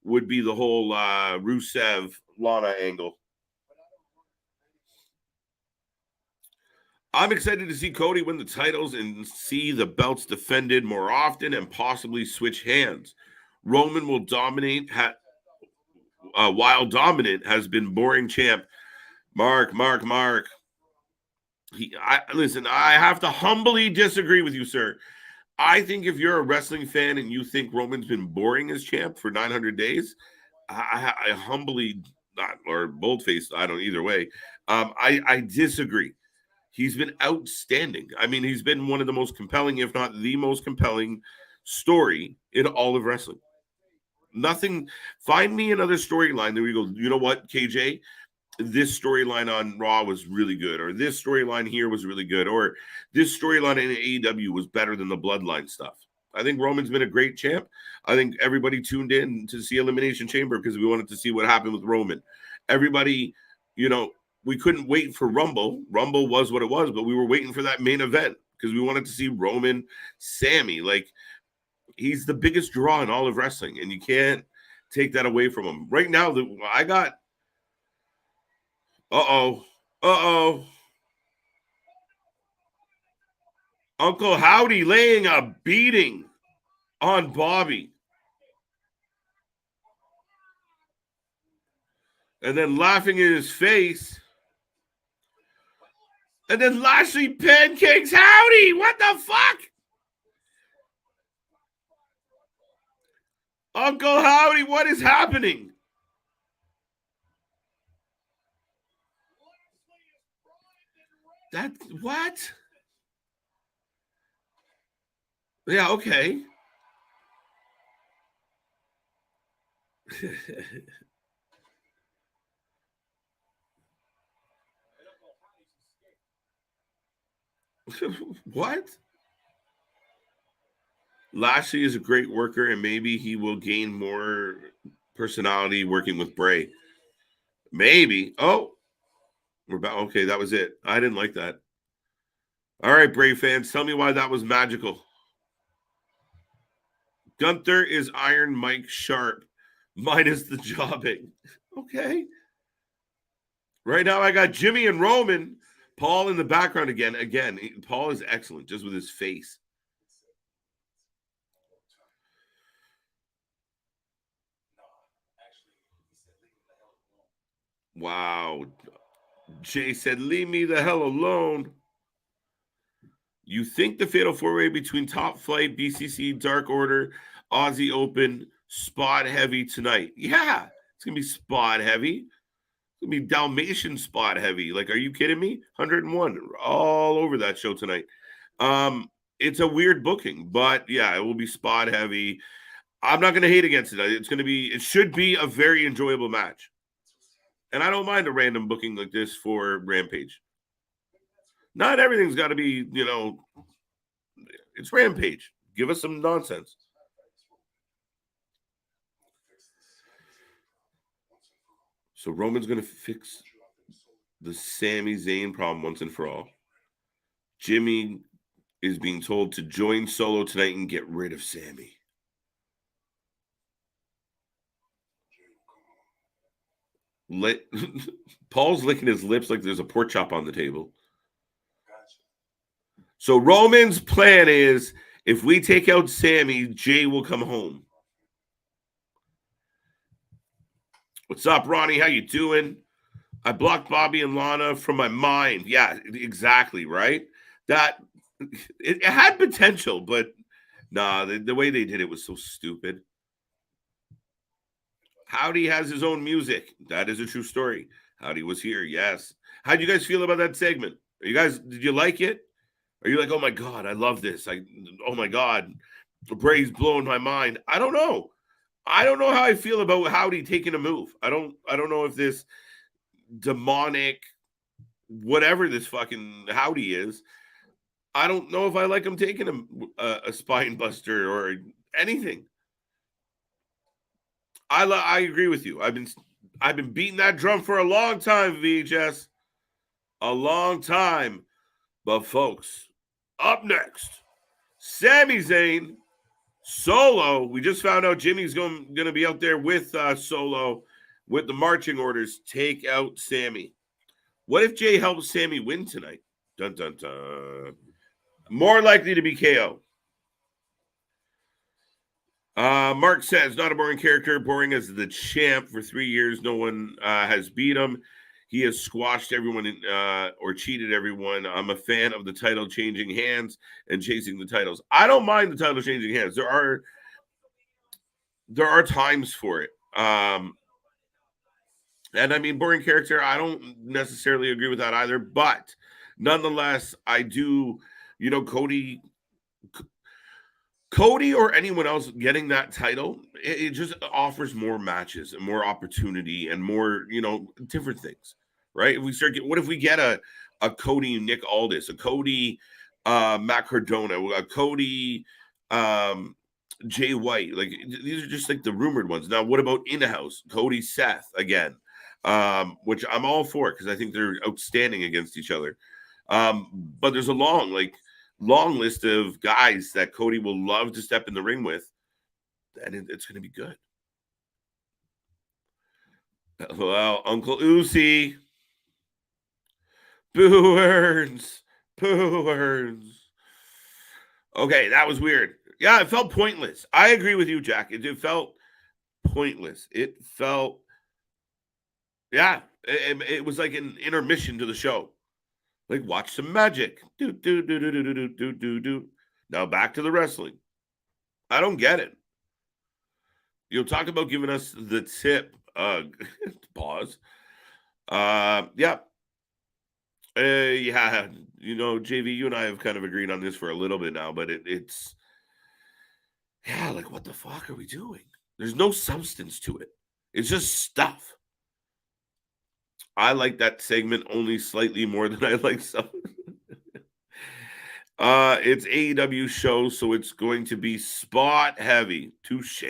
would be the whole Rusev Lana angle. I'm excited to see Cody win the titles and see the belts defended more often and possibly switch hands. Roman will dominate, while dominant has been boring champ. Mark. Listen, I have to humbly disagree with you, sir. I think if you're a wrestling fan and you think Roman's been boring as champ for 900 days, I humbly or boldface. I don't either way. I disagree. He's been outstanding. I mean, he's been one of the most compelling, if not the most compelling story in all of wrestling. Nothing. Find me another storyline that we go, you know what, KJ? This storyline on Raw was really good, or this storyline here was really good, or this storyline in AEW was better than the Bloodline stuff. I think Roman's been a great champ. I think everybody tuned in to see Elimination Chamber because we wanted to see what happened with Roman. Everybody, we couldn't wait for Rumble. Rumble was what it was, but we were waiting for that main event because we wanted to see Roman, Sammy. Like, he's the biggest draw in all of wrestling, and you can't take that away from him. Right now, I got Uncle Howdy laying a beating on Bobby. And then laughing in his face. And then Lashley pancakes Howdy. What the fuck? Uncle Howdy, what is happening? What? Yeah, okay. What? Lashley is a great worker, and maybe he will gain more personality working with Bray. Maybe. Oh, we're back. Okay, that was it. I didn't like that. All right, Bray fans, tell me why that was magical. Gunther is Iron Mike Sharp, minus the jobbing. Okay. Right now, I got Jimmy and Roman. Paul in the background again. Again, Paul is excellent just with his face. Wow. Jay said, leave me the hell alone. You think the Fatal 4-Way between Top Flight, BCC, Dark Order, Aussie Open, spot heavy tonight? Yeah, it's going to be spot heavy. It's going to be Dalmatian spot heavy. Like, are you kidding me? 101 all over that show tonight. It's a weird booking, but yeah, it will be spot heavy. I'm not going to hate against it. It should be a very enjoyable match. And I don't mind a random booking like this for Rampage. Not everything's got to be, it's Rampage. Give us some nonsense. So Roman's going to fix the Sami Zayn problem once and for all. Jimmy is being told to join Solo tonight and get rid of Sami. Paul's licking his lips like there's a pork chop on the table. So Roman's plan is, if we take out Sami, Jay will come home. What's up, Ronnie? How you doing? I blocked Bobby and Lana from my mind. Yeah, exactly, right? That it had potential, but nah, the way they did it was so stupid. Howdy has his own music. That is a true story. Howdy was here, yes. How'd you guys feel about that segment? Did you like it? Are you like, oh my God, I love this. Oh my God, Bray's blowing my mind. I don't know. I don't know how I feel about Howdy taking a move. I don't know if this demonic, whatever this fucking Howdy is, I don't know if I like him taking a spine buster or anything. I agree with you. I've been beating that drum for a long time, VHS. A long time. But folks, up next, Sami Zayn, Solo. We just found out Jimmy's going to be out there with Solo with the marching orders. Take out Sami. What if Jay helps Sami win tonight? Dun, dun, dun. More likely to be KO. Mark says, not a boring character, boring as the champ. For 3 years, no one has beat him. He has squashed everyone or cheated everyone. I'm a fan of the title changing hands and chasing the titles. I don't mind the title changing hands. There are times for it. And I mean, boring character, I don't necessarily agree with that either. But nonetheless, I do, Cody or anyone else getting that title, it just offers more matches and more opportunity and more, different things, right? If we what if we get a Cody Nick Aldis, a Cody Matt Cardona, a Cody Jay White? Like, these are just like the rumored ones. Now, what about in-house Cody Seth again? Which I'm all for because I think they're outstanding against each other. But there's a long list of guys that Cody will love to step in the ring with, and it's going to be good. Well, Uncle Uzi, Boo Earns. Okay, that was weird. Yeah, it felt pointless. I agree with you, Jack. It felt pointless. It felt, it was like an intermission to the show. Like, watch some magic. Do. Now back to the wrestling. I don't get it. You'll talk about giving us the tip. Pause. Yeah. JV, you and I have kind of agreed on this for a little bit now, but it's like, what the fuck are we doing? There's no substance to it. It's just stuff. I like that segment only slightly more than I like some. It's AEW show, so it's going to be spot heavy. Touche.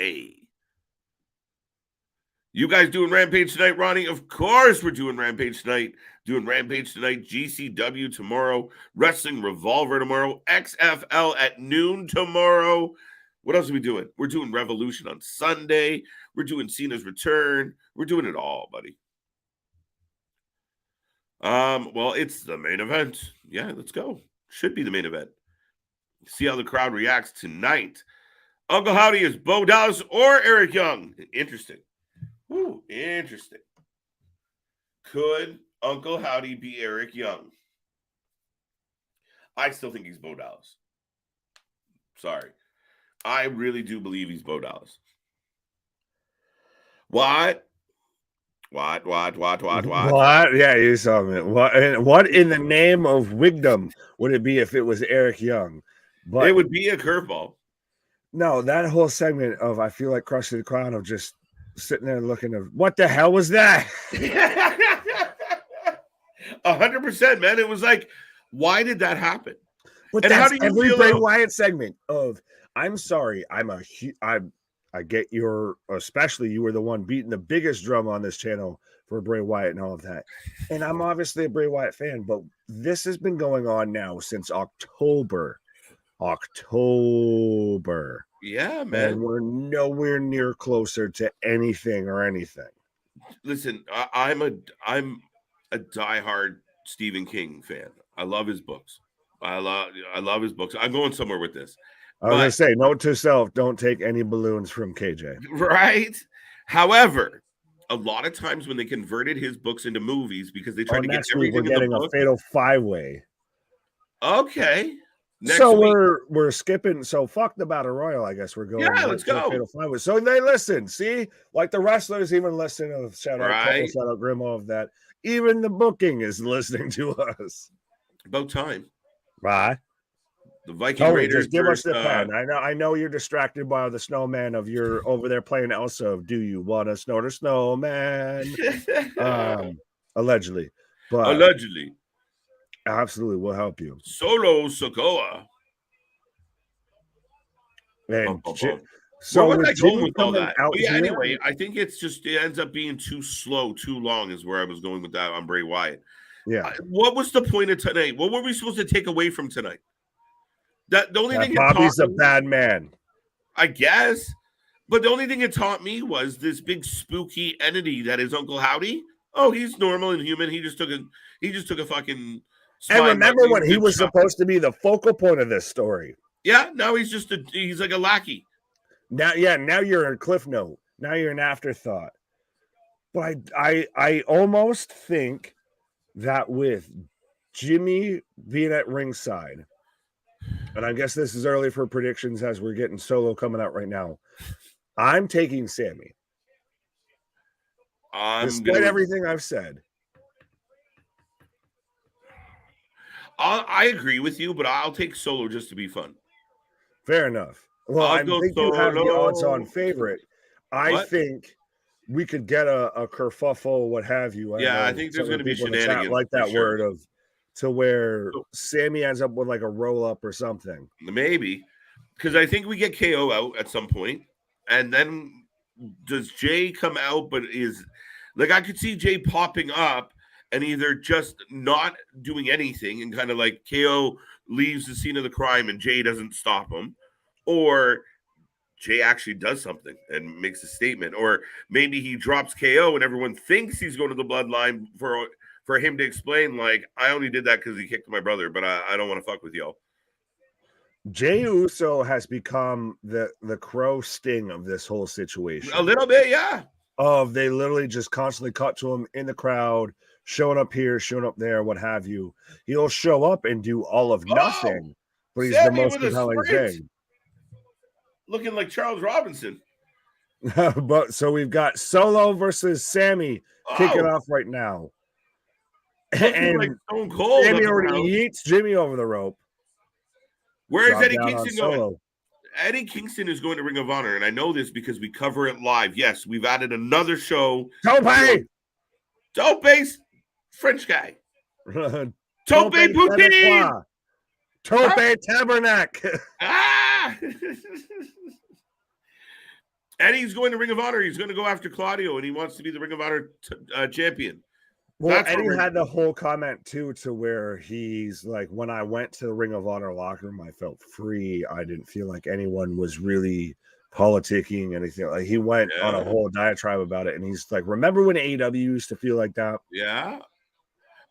You guys doing Rampage tonight, Ronnie? Of course we're doing Rampage tonight. Doing Rampage tonight, GCW tomorrow, Wrestling Revolver tomorrow, XFL at noon tomorrow. What else are we doing? We're doing Revolution on Sunday. We're doing Cena's Return. We're doing it all, buddy. Well, it's the main event. Yeah, let's go. Should be the main event. See how the crowd reacts tonight. Uncle Howdy is Bo Dallas or Eric Young. Interesting. Ooh, interesting. Could Uncle Howdy be Eric Young? I still think he's Bo Dallas. Sorry. I really do believe he's Bo Dallas. What? Yeah, you saw me. What in the name of wigdom would it be if it was Eric Young? But it would be a curveball. No, that whole segment of I feel like crushing the crown of just sitting there looking at what the hell was that? 100%, man. It was like, why did that happen? But and that's every Bray Wyatt segment of I'm sorry, I get especially you were the one beating the biggest drum on this channel for Bray Wyatt and all of that. And I'm obviously a Bray Wyatt fan, but this has been going on now since October. Yeah, man. And we're nowhere near closer to anything. Listen, I'm a diehard Stephen King fan. I love his books. I love his books. I'm going somewhere with this. I was going to say, note to self, don't take any balloons from KJ. Right? However, a lot of times when they converted his books into movies because they tried to get everything we're getting in the book. A fatal five-way. Okay. So we're skipping. So fuck the Battle Royal, I guess we're going. Yeah, let's go. Fatal five-way. So they listen. See? Like the wrestlers even listen to shout out right. Cole, shout out Grim, all of that. Even the booking is listening to us. About time. Right. The Viking Raiders. Just give us the pen. I know you're distracted by the snowman of you're over there playing Elsa. Do you want to snort a snowman? Allegedly. But allegedly. Absolutely, we'll help you. Solo Sokoa. And so where was I going with all that? Anyway, I think it ends up being too slow, too long is where I was going with that on Bray Wyatt. Yeah. What was the point of tonight? What were we supposed to take away from tonight? The only thing Bobby's a bad man. I guess. But the only thing it taught me was this big spooky entity that is Uncle Howdy. Oh, he's normal and human. He just took a fucking. And remember when he was supposed to be the focal point of this story? Yeah, now he's like a lackey. Now you're a cliff note. Now you're an afterthought. But I almost think that with Jimmy being at ringside, and I guess this is early for predictions as we're getting Solo coming out right now, I'm taking Sammy. Despite everything I've said. I agree with you, but I'll take Solo just to be fun. Fair enough. Well, I think you have the odds-on favorite. I think we could get a kerfuffle, what have you. I think there's going to be shenanigans like that word to where Sammy ends up with like a roll-up or something. Maybe. Because I think we get KO out at some point, and then does Jay come out? But is like I could see Jay popping up and either just not doing anything and kind of like KO leaves the scene of the crime and Jay doesn't stop him, or Jay actually does something and makes a statement, or maybe he drops KO and everyone thinks he's going to the bloodline for him to explain like I only did that because he kicked my brother, but I don't want to fuck with y'all. Jey Uso has become the Crow Sting of this whole situation. A little bit, yeah. They literally just constantly cut to him in the crowd, showing up here, showing up there, what have you. He'll show up and do all of nothing, but he's the most compelling thing. Looking like Charles Robinson. But so we've got Solo versus Sammy kicking off right now. And like Stone Cold. Sammy already yeets Jimmy over the rope. Where is Eddie Kingston going? Eddie Kingston is going to Ring of Honor, and I know this because we cover it live. Yes, we've added another show. Tope's French guy. Tope Poutine. Tope Tabernacle. Eddie's going to Ring of Honor. He's going to go after Claudio, and he wants to be the Ring of Honor champion. Well, Eddie had the whole comment too, to where he's like, when I went to the Ring of Honor locker room, I felt free. I didn't feel like anyone was really politicking anything. Like he went on a whole diatribe about it, and he's like, remember when AEW used to feel like that? Yeah.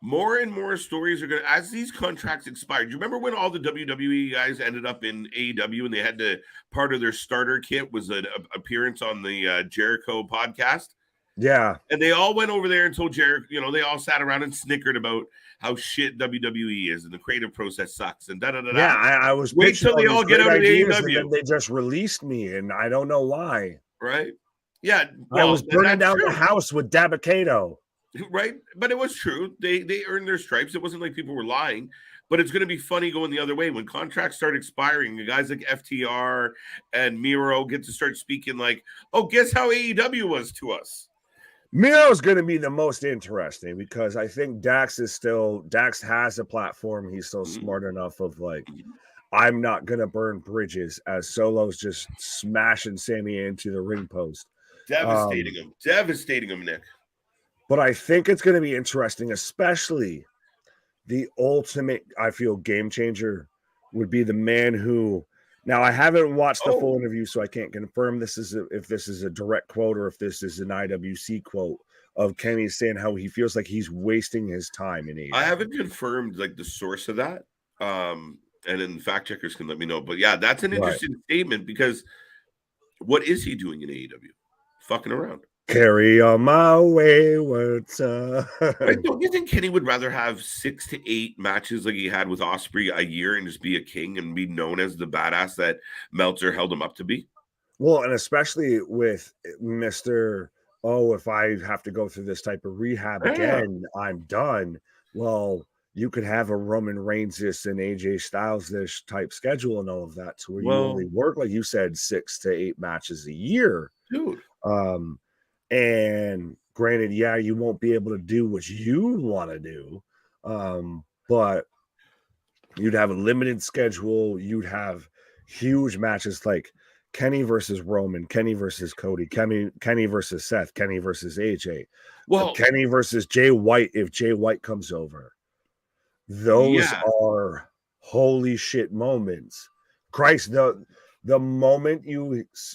More and more stories are going to, as these contracts expired. Do you remember when all the WWE guys ended up in AEW and they had to, part of their starter kit was an appearance on the Jericho podcast? Yeah. And they all went over there and told Jericho, they all sat around and snickered about how shit WWE is and the creative process sucks and da-da-da-da. Yeah, I was wait till they all get out of AEW. And they just released me, and I don't know why. Right? Yeah. Well, I was burning down the house with Dabba-Kato. Right? But it was true. They earned their stripes. It wasn't like people were lying. But it's going to be funny going the other way. When contracts start expiring, the guys like FTR and Miro get to start speaking like, oh, guess how AEW was to us. Miro's going to be the most interesting because I think Dax has a platform. He's still smart enough of like, I'm not going to burn bridges as Solo's just smashing Sammy into the ring post. Devastating him, Nick. But I think it's going to be interesting, especially the ultimate, I feel, game changer would be the man who, now I haven't watched the full interview, so I can't confirm if this is a direct quote or if this is an IWC quote of Kenny saying how he feels like he's wasting his time in AEW. I haven't confirmed like the source of that. And then fact checkers can let me know. But yeah, that's an interesting statement because what is he doing in AEW? Fucking around. Carry on my wayward son. Right, don't you think Kenny would rather have 6 to 8 matches like he had with Ospreay a year and just be a king and be known as the badass that Meltzer held him up to be? Well, and especially with Mr. If I have to go through this type of rehab again, I'm done. Well, you could have a Roman Reigns this and AJ Styles this type schedule and all of that to where you only work, like you said, 6 to 8 matches a year. Dude. And granted, you won't be able to do what you want to do, but you'd have a limited schedule. You'd have huge matches like Kenny versus Roman, Kenny versus Cody, Kenny versus Seth, Kenny versus AJ, Kenny versus Jay White if Jay White comes over. Those are holy shit moments. Christ, the moment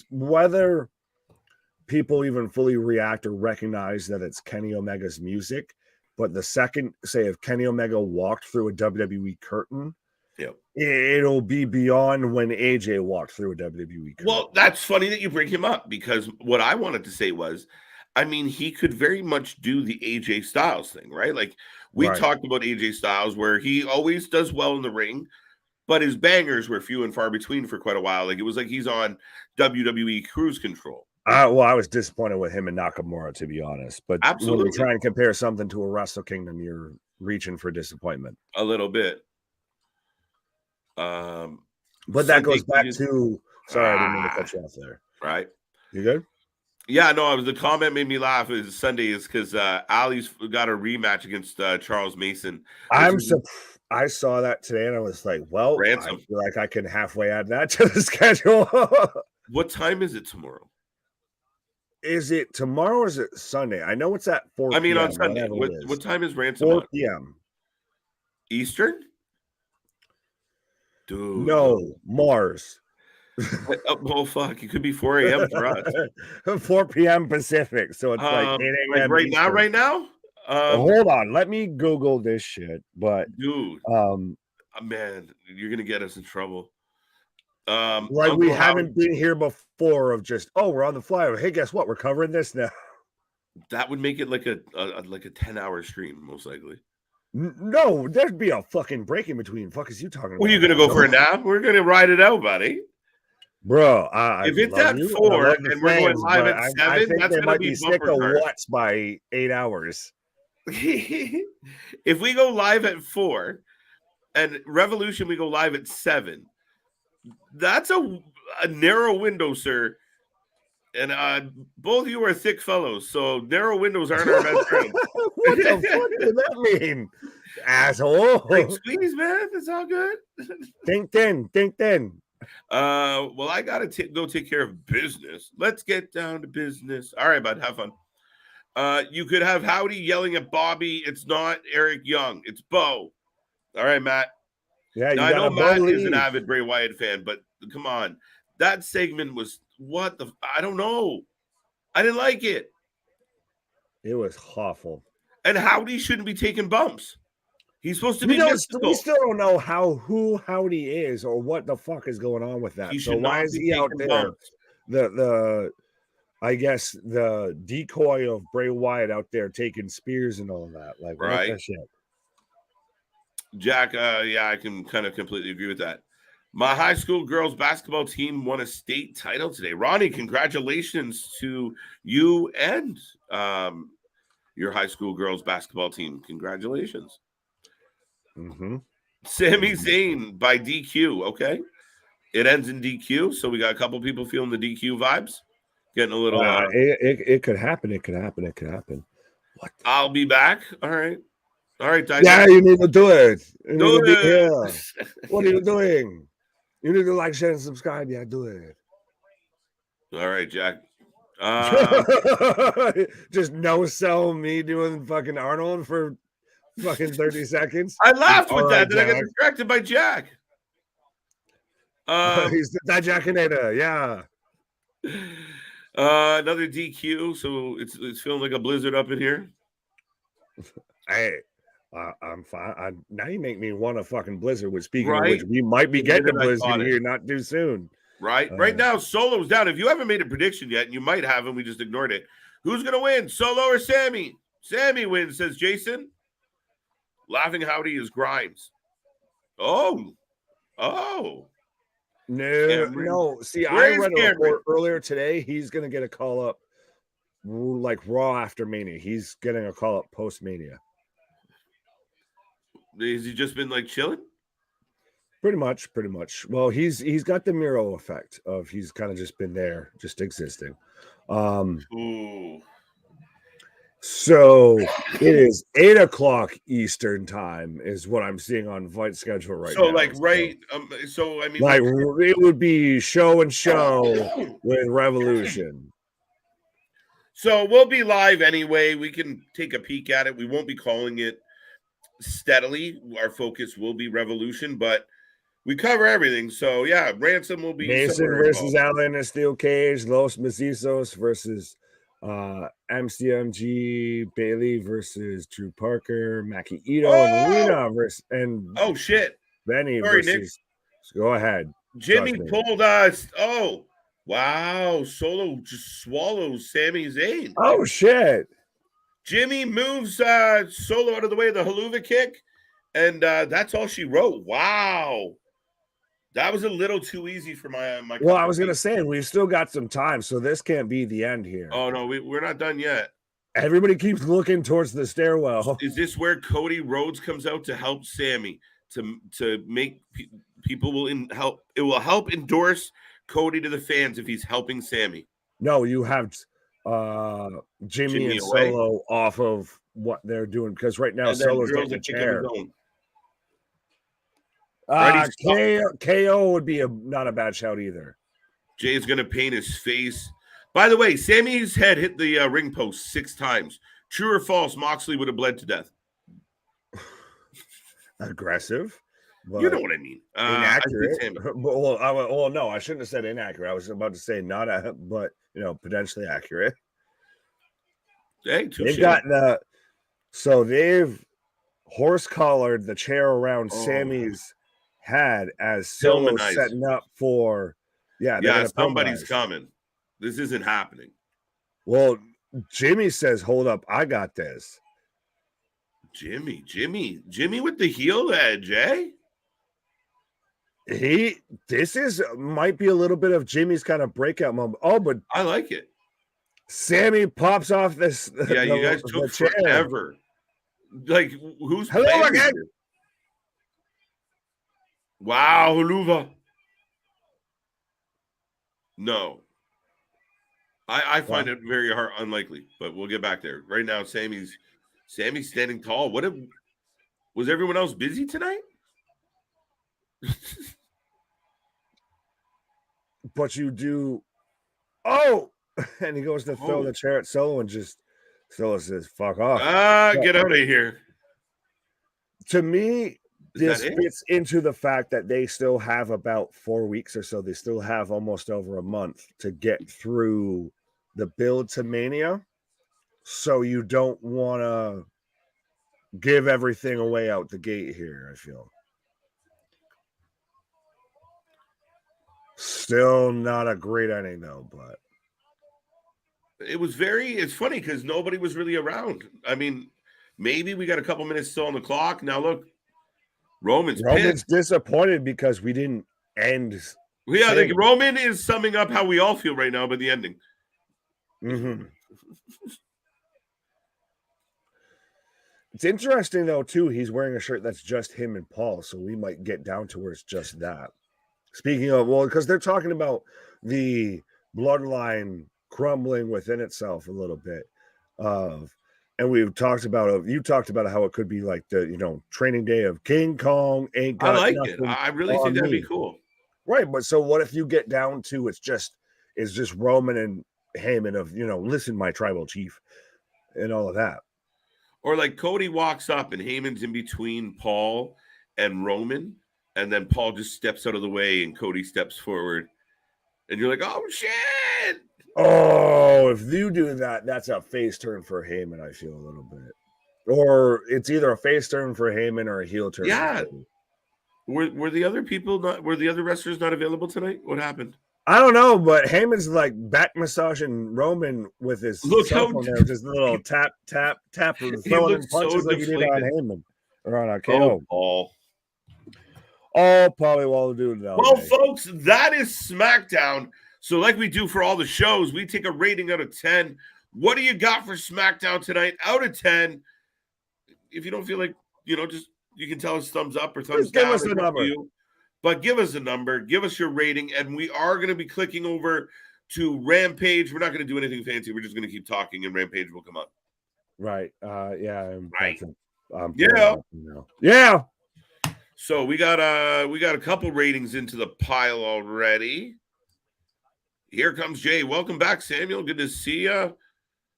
whether people even fully react or recognize that it's Kenny Omega's music, but the second, say, if Kenny Omega walked through a WWE curtain, it'll be beyond when AJ walked through a WWE curtain. Well, that's funny that you bring him up because what I wanted to say was, I mean, he could very much do the AJ Styles thing, right? Like we talked about AJ Styles where he always does well in the ring, but his bangers were few and far between for quite a while. Like it was like he's on WWE Cruise Control. I was disappointed with him and Nakamura, to be honest. But when you try and compare something to a Wrestle Kingdom, you're reaching for disappointment a little bit. But that goes back to. Sorry, I didn't mean to cut you off there. Right. You good? Yeah, no, the comment made me laugh. Is Sunday is because Ali's got a rematch against Charles Mason. I saw that today and I was like, well, Ransom. I feel like I can halfway add that to the schedule. What time is it tomorrow? Is it tomorrow or is it Sunday? I know it's at 4 I mean, PM, on Sunday. What time is Ransom 4 on? p.m. Eastern? Dude. No, Mars. Oh, fuck. It could be 4 a.m. for us. 4 p.m. Pacific. So it's like 8 a.m. Like Eastern. right now? Hold on. Let me Google this shit. But dude, man, you're going to get us in trouble. Like we haven't been here before of just, we're on the fly. Hey, guess what? We're covering this now. That would make it like a 10-hour stream, most likely. No, there'd be a fucking break in between. Fuck is you talking about? Well, you're gonna go for a nap? We're gonna ride it out, buddy. Bro, if it's at 4 and we're going live at 7, I think that's they gonna might be sick of bumper what's by 8 hours. If we go live at 4 and Revolution, we go live at 7. That's a narrow window, sir. And both of you are thick fellows, so narrow windows aren't our best friend. What the fuck does that mean, asshole? Like, squeeze, man. It's all good. Think then. Well, I gotta go take care of business. Let's get down to business. All right, bud. Have fun. You could have Howdy yelling at Bobby. It's not Eric Young. It's Bo. All right, Matt. Yeah, now, I know Matt is an avid Bray Wyatt fan, but come on. That segment was I don't know. I didn't like it. It was awful. And Howdy shouldn't be taking bumps. He's supposed to be mystical. We still don't know who Howdy is or what the fuck is going on with that. So why is he out there? Bumps. The I guess the decoy of Bray Wyatt out there taking spears and all that. Like, right. What the shit? Jack, yeah, I can kind of completely agree with that. My high school girls basketball team won a state title today. Ronnie, congratulations to you and your high school girls basketball team. Congratulations. Mm-hmm. Sami Zayn by DQ. Okay. It ends in DQ. So we got a couple people feeling the DQ vibes. Getting a little. It could happen. It could happen. What? I'll be back. All right. Yeah, you need to do it. You do need to it. Be here. What are you doing? You need to like, share, and subscribe. Yeah, do it. All right, Jack. Just no sell me doing fucking Arnold for fucking 30 seconds. I laughed with that. Then I got distracted by Jack. He's that Jackinata, yeah. Another DQ. So it's feeling like a blizzard up in here. Hey. I'm fine. Now you make me want a fucking blizzard. Which, speaking of which, we might be getting a blizzard here not too soon. Right. Right now, Solo's down. If you haven't made a prediction yet, and you might have, and we just ignored it. Who's going to win, Solo or Sammy? Sammy wins, says Jason. Laughing Howdy is Grimes. Oh. No. See, I read a report earlier today. He's going to get a call up like Raw after Mania. He's getting a call up post Mania. Has he just been like chilling? Pretty much. Well, he's got the Miro effect of he's kind of just been there, just existing. Ooh. So it is 8:00 Eastern time is what I'm seeing on Fight schedule right now. So like right. So I mean, like it would be show with Revolution. So we'll be live anyway. We can take a peek at it. We won't be calling it steadily. Our focus will be Revolution, but we cover everything. So yeah, Ransom will be Mason versus Allen in a steel cage, Los Macizos versus MCMG, Bailey versus Drew Parker, Maki Ito and Rena versus oh shit, Benny sorry, versus Nick. Go ahead. Jimmy pulled us. Oh wow, Solo just swallows Sami Zayn. Oh shit. Jimmy moves Solo out of the way of the haluva kick, and that's all she wrote. Wow. That was a little too easy for my. Well, I was gonna say we've still got some time, so this can't be the end here. Oh no, we're not done yet. Everybody keeps looking towards the stairwell. Is this where Cody Rhodes comes out to help Sammy to make people will help? It will help endorse Cody to the fans if he's helping Sammy. No, you have Jimmy and away. Solo off of what they're doing because right now Solo's getting a chair. KO would be not a bad shout either. Jay's gonna paint his face. By the way, Sammy's head hit the ring post 6 times. True or false? Moxley would have bled to death. Aggressive. You know what I mean. Inaccurate. Well, no, I shouldn't have said inaccurate. I was about to say not, but potentially accurate. Hey, they've horse collared the chair around Sammy's head as Solo setting up for. Yeah, somebody's coming. This isn't happening. Well, Jimmy says, "Hold up, I got this." Jimmy with the heel edge, eh? This might be a little bit of Jimmy's kind of breakout moment. Oh, but I like it. Sammy pops off this. Yeah, you guys took forever. Like, who's hello again? Here? Wow, Huluva. No. I find it very unlikely, but we'll get back there. Right now, Sammy's standing tall. Was everyone else busy tonight? But you do. Oh, and he goes to throw the chair at Solo, and Solo says, "Fuck off." Get out of here. To me, this fits into the fact that they still have about 4 weeks or so. They still have almost over a month to get through the build to Mania. So you don't want to give everything away out the gate here, I feel. Still not a great ending, though, but it's funny because nobody was really around. I mean, maybe we got a couple minutes still on the clock. Now, look, Roman's disappointed because we didn't end. Yeah, like Roman is summing up how we all feel right now by the ending. Mm-hmm. It's interesting, though, too. He's wearing a shirt that's just him and Paul, so we might get down to where it's just that. Speaking of, because they're talking about the bloodline crumbling within itself a little bit. And you talked about how it could be like the, training day of King Kong ain't got I like it. I really think that'd be cool. Right. But so what if you get down to it's just Roman and Heyman of, listen, my tribal chief and all of that. Or like Cody walks up and Heyman's in between Paul and Roman. And then Paul just steps out of the way and Cody steps forward. And you're like, oh, shit. Oh, if you do that, that's a face turn for Heyman, I feel a little bit. Or it's either a face turn for Heyman or a heel turn. Yeah. Were the other wrestlers not available tonight? What happened? I don't know, but Heyman's like back massaging Roman with his cell phone there, just a little tap, tap, tap, throwing in punches like he did on Heyman or on a KO. All probably while doing that. Well, folks, that is SmackDown. So like we do for all the shows, we take a rating out of 10. What do you got for SmackDown tonight out of 10? If you don't feel like, just you can tell us thumbs up or thumbs down. Give us a number. But give us a number. Give us your rating. And we are going to be clicking over to Rampage. We're not going to do anything fancy. We're just going to keep talking and Rampage will come up. Right. Yeah. Right. Yeah. So we got a couple ratings into the pile already. Here comes Jay. Welcome back, Samuel. Good to see you.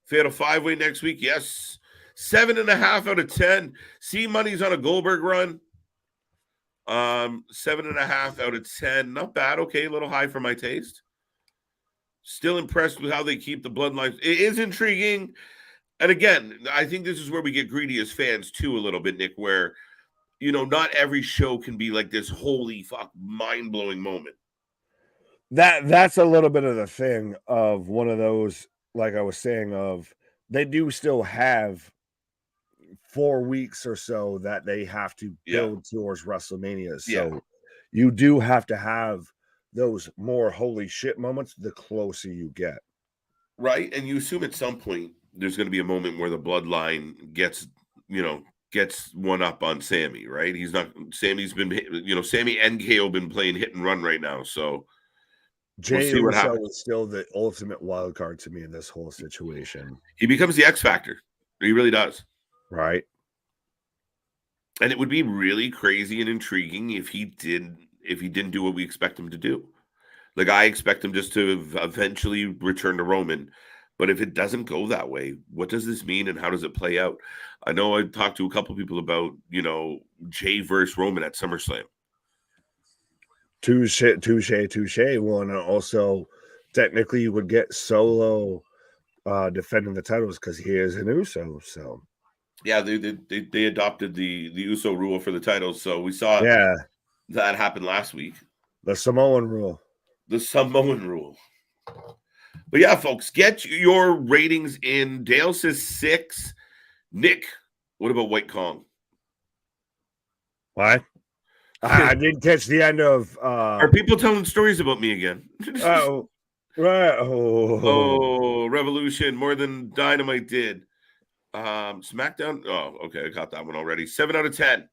Fatal 5-way next week. Yes. 7.5 out of 10. C Money's on a Goldberg run. 7.5 out of 10. Not bad. Okay, a little high for my taste. Still impressed with how they keep the bloodlines. It is intriguing. And again, I think this is where we get greedy as fans too a little bit, Nick, where not every show can be like this holy fuck mind-blowing moment. That's a little bit of the thing of one of those, like I was saying, of they do still have 4 weeks or so that they have to build towards WrestleMania. So you do have to have those more holy shit moments the closer you get. Right. And you assume at some point there's going to be a moment where the bloodline gets one up on Sammy, right? Sammy's been, Sammy and KO been playing hit and run right now. So we'll Jey see what Uso happens. is still the ultimate wild card to me in this whole situation. He becomes the X Factor. He really does. Right. And it would be really crazy and intriguing if he didn't do what we expect him to do. Like, I expect him just to eventually return to Roman. But if it doesn't go that way, what does this mean and how does it play out? I know I talked to a couple people about, Jey versus Roman at SummerSlam. Touche. One, and also technically you would get Solo defending the titles because he is an Uso. So yeah, they adopted the Uso rule for the titles. So we saw that happen last week. The Samoan rule. The Samoan rule. But yeah, folks, get your ratings in. Dale says 6. Nick, what about White Kong? What? I didn't catch the end of. Are people telling stories about me again? Oh, right. Oh, Revolution more than Dynamite did. SmackDown. Oh, okay, I got that one already. 7 out of 10.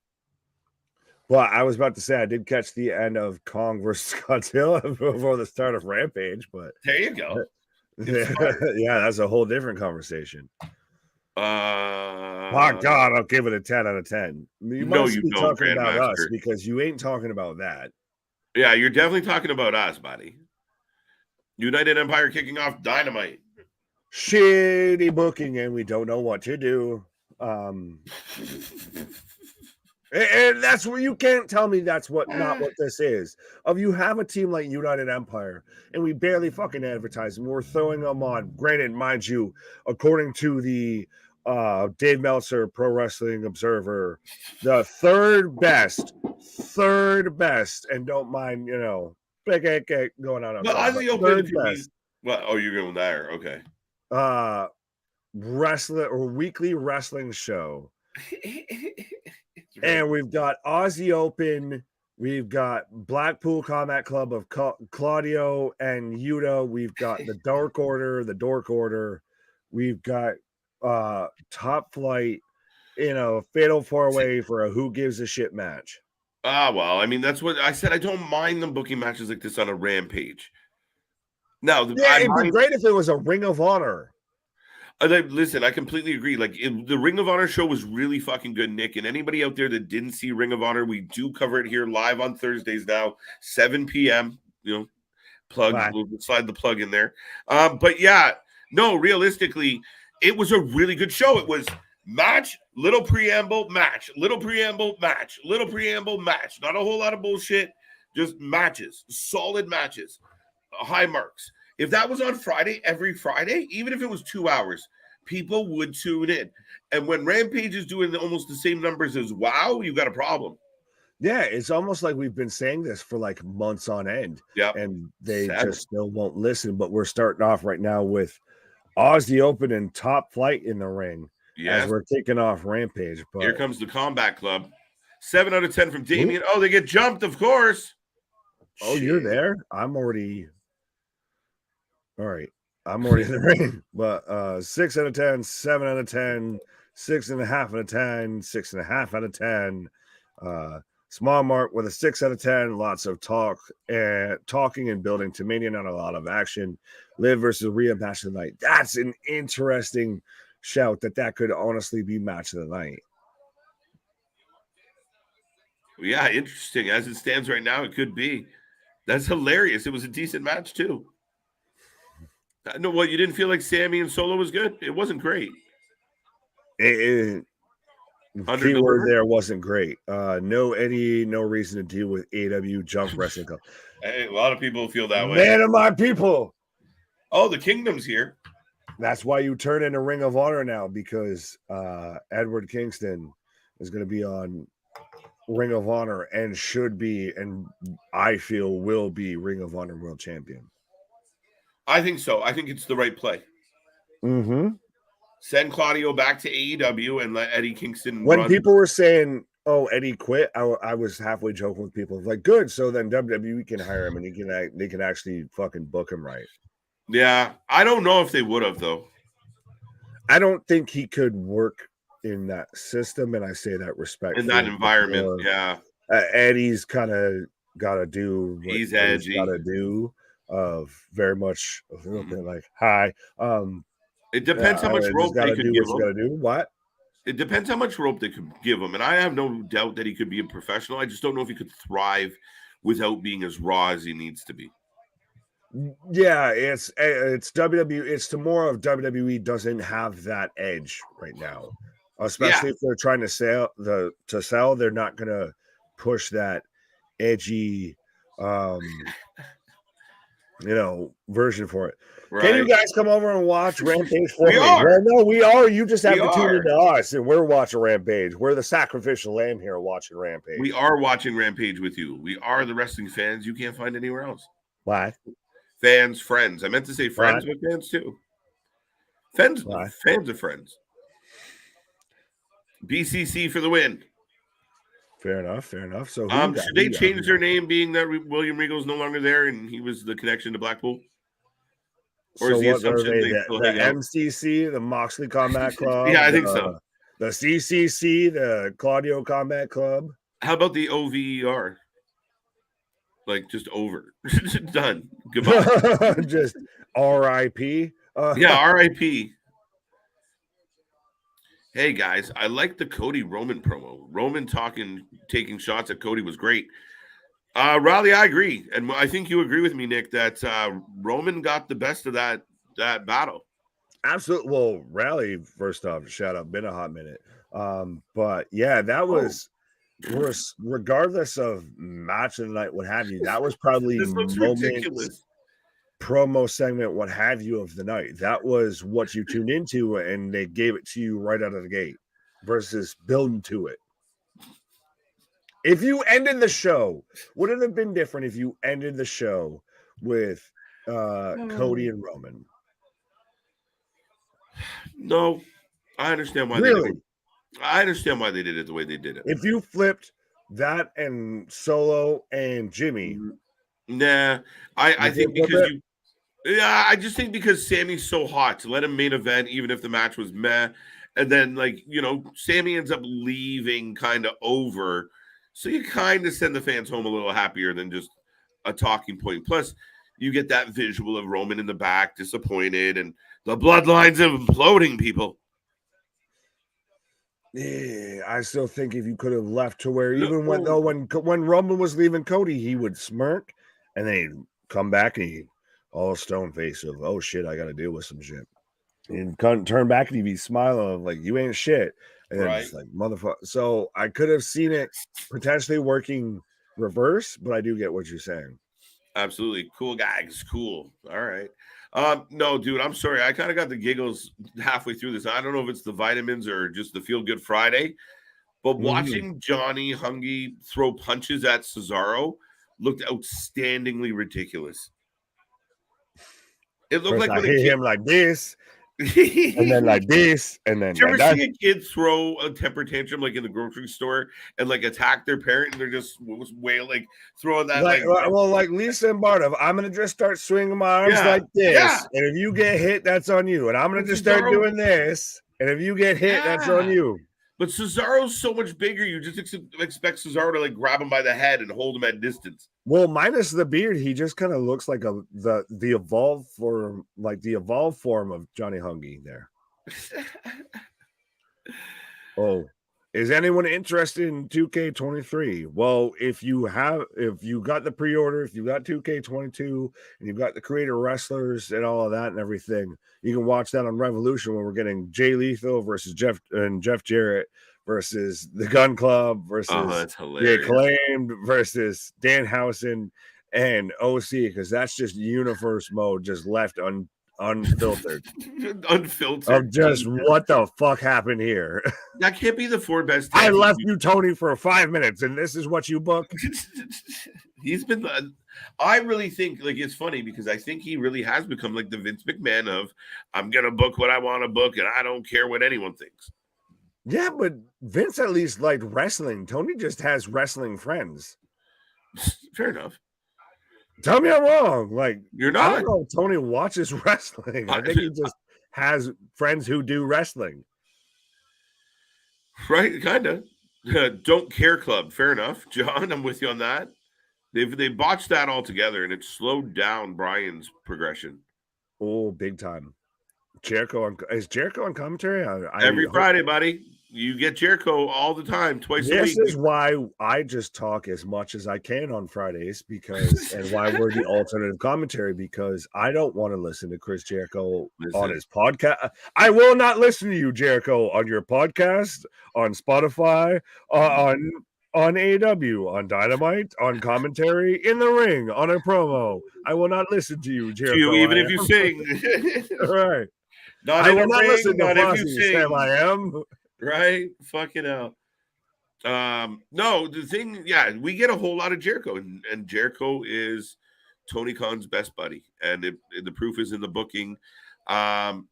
Well, I was about to say I did catch the end of Kong versus Godzilla before the start of Rampage, but there you go. Yeah, that's a whole different conversation. My God, I'll give it a 10 out of 10. You must be talking about us because you ain't talking about that. Yeah, you're definitely talking about us, buddy. United Empire kicking off Dynamite. Shitty booking, and we don't know what to do. And that's where you can't tell me that's not what this is. You have a team like United Empire, and we barely fucking advertise them. We're throwing them on. Granted, mind you, according to the Dave Meltzer Pro Wrestling Observer, the third best, and don't mind, going on. Well, I think third best. Well, oh, you're going there. Okay. Wrestling or weekly wrestling show. And we've got Aussie Open, we've got Blackpool Combat Club of Claudio and Yuta, we've got the Dork Order, we've got Top Flight, Fatal 4-Way for a who gives a shit match. Well, I mean, that's what I said. I don't mind them booking matches like this on a Rampage. Now, it'd be great if it was a Ring of Honor. Listen, I completely agree. Like, the Ring of Honor show was really fucking good, Nick. And anybody out there that didn't see Ring of Honor, we do cover it here live on Thursdays now, 7 p.m. Plug. Bye. We'll slide the plug in there. But yeah, no, realistically, it was a really good show. It was match, little preamble, match, little preamble, match, little preamble, match. Not a whole lot of bullshit, just matches, solid matches, high marks. If that was on Friday, every Friday, even if it was 2 hours, people would tune in. And when Rampage is doing almost the same numbers as WoW, you've got a problem. Yeah, it's almost like we've been saying this for like months on end. Yeah, and they just still won't listen. But we're starting off right now with Aussie Open and Top Flight in the ring as we're kicking off Rampage. But here comes the Combat Club. 7 out of 10 from Damien. Oh, they get jumped, of course. Oh, shit. You're there? I'm already... All right. I'm already in the ring. But 6 out of 10, 7 out of 10, 6.5 out of 10, 6.5 out of 10. Small mark with a 6 out of 10. Lots of talking and building to Mania, not a lot of action. Liv versus Rhea match of the night. That's an interesting shout that could honestly be match of the night. Yeah, interesting. As it stands right now, it could be. That's hilarious. It was a decent match, too. No, well, you didn't feel like Sammy and Solo was good? It wasn't great. Keyword there wasn't great. No Eddie, no reason to deal with AW Junk Wrestling Club. Hey, a lot of people feel that way. Man of my people. Oh, the Kingdom's here. That's why you turn into Ring of Honor now, because Edward Kingston is going to be on Ring of Honor and should be, and I feel will be, Ring of Honor World Champion. I think so. I think it's the right play. Mm-hmm. Send Claudio back to AEW and let Eddie Kingston run. People were saying oh, Eddie quit, I was halfway joking with people like, good, so then WWE can hire him and they can actually fucking book him right. Yeah, I don't know if they would have though. I don't think he could work in that system, and I say that respectfully. In that environment, yeah. Eddie's kind of got to do what He's Eddie's edgy. got to do, of very much a little bit like hi. It depends how much rope they could give him. Got to do what? It depends how much rope they could give him, and I have no doubt that he could be a professional. I just don't know if he could thrive without being as raw as he needs to be. Yeah, it's WWE. It's more of WWE doesn't have that edge right now, especially if they're trying to sell. They're not gonna push that edgy, version for it. Right. Can you guys come over and watch Rampage for me? Well, no, we are. You just have to tune into us, and we're watching Rampage. We're the sacrificial lamb here watching Rampage. We are watching Rampage with you. We are the wrestling fans you can't find anywhere else. Why? Fans, friends. I meant to say friends, but fans too. Fans of friends. BCC for the win. Fair enough. So, should they change their name, being that William Regal's no longer there and he was the connection to Blackpool? Or so is the assumption the MCC, the Moxley Combat Club? Yeah, I think so. The CCC, the Claudio Combat Club. How about the OVER? Like just over, done. Goodbye. Just RIP. Yeah, RIP. Hey guys, I like the Cody Roman promo. Roman taking shots at Cody was great. Riley, I agree, and I think you agree with me, Nick, that Roman got the best of that battle. Absolutely. Well, Riley, first off, shout out, been a hot minute. But yeah, that was. Regardless of match of the night, what have you, that was probably ridiculous promo segment, what have you, of the night. That was what you tuned into, and they gave it to you right out of the gate versus building to it. If you ended the show, would it have been different if you ended the show with Cody and Roman? No, I understand why. Really? I understand why they did it the way they did it. If you flipped that and Solo and Jimmy, nah, I think because I just think because Sammy's so hot to let him main event, even if the match was meh, and then Sammy ends up leaving kind of over, so you kind of send the fans home a little happier than just a talking point. Plus, you get that visual of Roman in the back, disappointed, and the bloodlines of imploding people. Yeah, I still think if you could have left to where even when Roman was leaving Cody, he would smirk and then he'd come back and he all stone face of, oh shit, I got to deal with some shit. And turn back and he'd be smiling of like, you ain't shit. And then it's like, motherfucker. So I could have seen it potentially working reverse, but I do get what you're saying. Absolutely. Cool guys. Cool. All right. No, dude, I'm sorry. I kind of got the giggles halfway through this. I don't know if it's the vitamins or just the Feel Good Friday, but watching Johnny Hungy throw punches at Cesaro looked outstandingly ridiculous. It looked like I hit him like this, and then like this, and then. Did you ever see a kid throw a temper tantrum like in the grocery store and like attack their parent, and they're just wailing, throwing that like Lisa and Barta, I'm gonna just start swinging my arms like this, and if you get hit, that's on you, and I'm gonna just start doing this, and if you get hit, that's on you. But Cesaro's so much bigger, you just expect Cesaro to like grab him by the head and hold him at distance. Well, minus the beard, he just kind of looks like the evolved form, like the evolved form of Johnny Hungy there. Oh, is anyone interested in 2K23? Well, if you got the pre-order, if you got 2K22, and you've got the creator wrestlers and all of that and everything, you can watch that on Revolution when we're getting Jay Lethal versus Jeff Jarrett versus the Gun Club versus the Acclaimed versus Danhausen and OC, because that's just universe mode, just left unfiltered. Of just what the fuck happened here. That can't be the four best. I left you, Tony, for 5 minutes, and this is what you booked. He's been. I really think like it's funny because I think he really has become like the Vince McMahon of I'm gonna book what I want to book, and I don't care what anyone thinks. Yeah, but Vince at least liked wrestling. Tony just has wrestling friends. Fair enough. Tell me I'm wrong. Like, You're I not. don't know if Tony watches wrestling. I think he just has friends who do wrestling. Right, kind of. Don't care club. Fair enough, John. I'm with you on that. They botched that altogether, and it slowed down Brian's progression. Oh, big time. Is Jericho on commentary? Every Friday, buddy. You get Jericho all the time, twice a week. This is why I just talk as much as I can on Fridays and why we're the alternative commentary, because I don't want to listen to Chris Jericho on his podcast. I will not listen to you, Jericho, on your podcast, on Spotify, on AEW, on Dynamite, on commentary, in the ring, on a promo. I will not listen to you, Jericho. Even if you sing. Right. I will not listen to if you sing. Sam I am. Right? Fucking hell. No, the thing, we get a whole lot of Jericho, and Jericho is Tony Khan's best buddy, and the proof is in the booking. And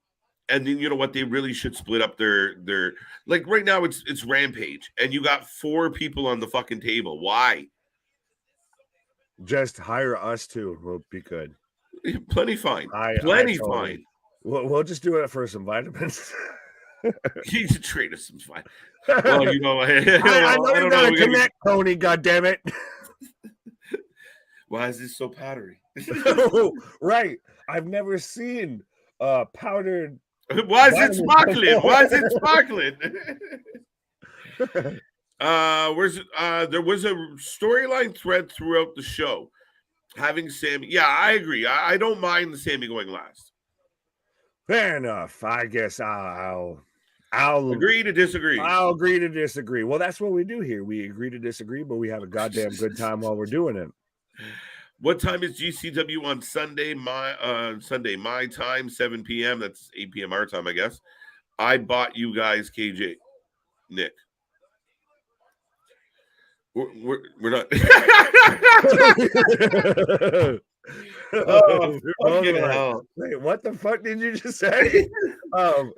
then you know what? They really should split up their like right now it's Rampage, and you got 4 people on the fucking table. Why? Just hire us too. We'll be good. Plenty fine. Plenty fine. We'll just do it for some vitamins. You should trade us some fine. Well, you know, I know you gotta connect, Tony. God damn it! Why is this so powdery? Right. I've never seen powdered. Why is it sparkling? Why is it sparkling? There was a storyline thread throughout the show having Sammy. Yeah, I agree. I don't mind the Sammy going last. Fair enough. I guess I'll agree to disagree. I'll agree to disagree. Well, that's what we do here. We agree to disagree, but we have a goddamn good time while we're doing it. What time is GCW on Sunday? My time, 7 p.m. That's 8 p.m. our time, I guess. I bought you guys KJ. Nick. We're not. Wait, what the fuck did you just say?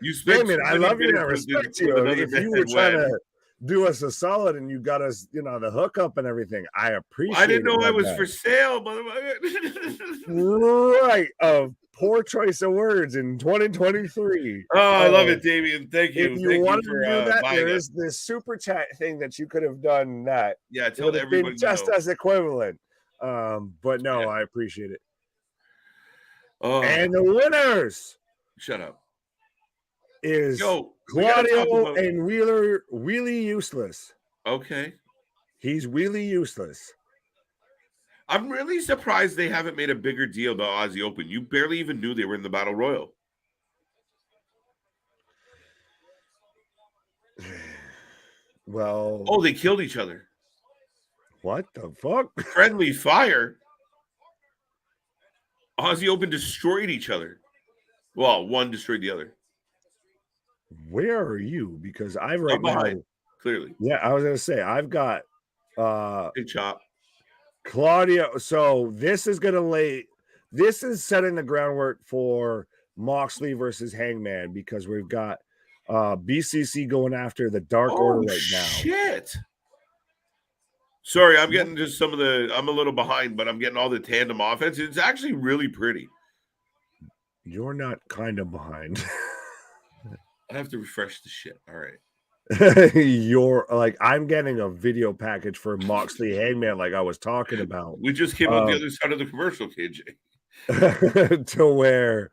You spent I love you and I respect you. If you were trying to do us a solid and you got us, the hookup and everything, I appreciate it. I didn't know I was for sale, motherfucker. Right. Poor choice of words in 2023. Oh, I love it, Damien. Thank you. If you wanted to do that, there is this super chat thing that you could have done that. Yeah, tell everybody just as equivalent. But no, I appreciate it. Oh. And the winners. Shut up. Is Claudio and Wheeler really useless. Okay. He's really useless. I'm really surprised they haven't made a bigger deal about Aussie Open. You barely even knew they were in the Battle Royal. Well. Oh, they killed each other. What the fuck? Friendly fire. Aussie Open destroyed each other. Well, one destroyed the other. Where are you? Because I've clearly. Yeah, I was gonna say I've got Big chop. Claudio. So this is setting the groundwork for Moxley versus Hangman, because we've got BCC going after the Dark Order right now. Shit. Sorry, I'm getting just I'm a little behind, but I'm getting all the tandem offense. It's actually really pretty. You're not kind of behind. I have to refresh the shit. All right. You're like, I'm getting a video package for Moxley Hangman, like I was talking about. We just came out the other side of the commercial, KJ. To where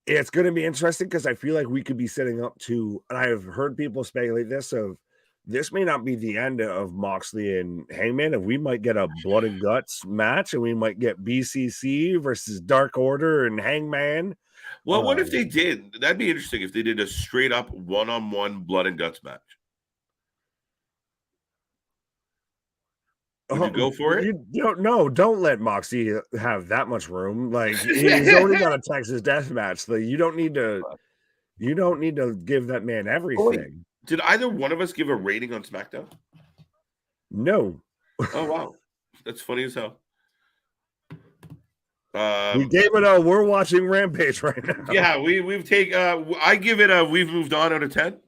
it's going to be interesting, because I feel like we could be setting up to, and I've heard people speculate this may not be the end of Moxley and Hangman, and we might get a blood and guts match, and we might get BCC versus Dark Order and Hangman. Well, what if they did? That'd be interesting if they did a straight up one-on-one blood and guts match. Would you go for it? Don't let Moxie have that much room. Like, he's already got a Texas death match. Like, you don't need to give that man everything. Did either one of us give a rating on SmackDown? No. Oh wow, that's funny as hell. We gave it we're watching Rampage right now. Yeah, we've taken. I give it we've moved on out of 10.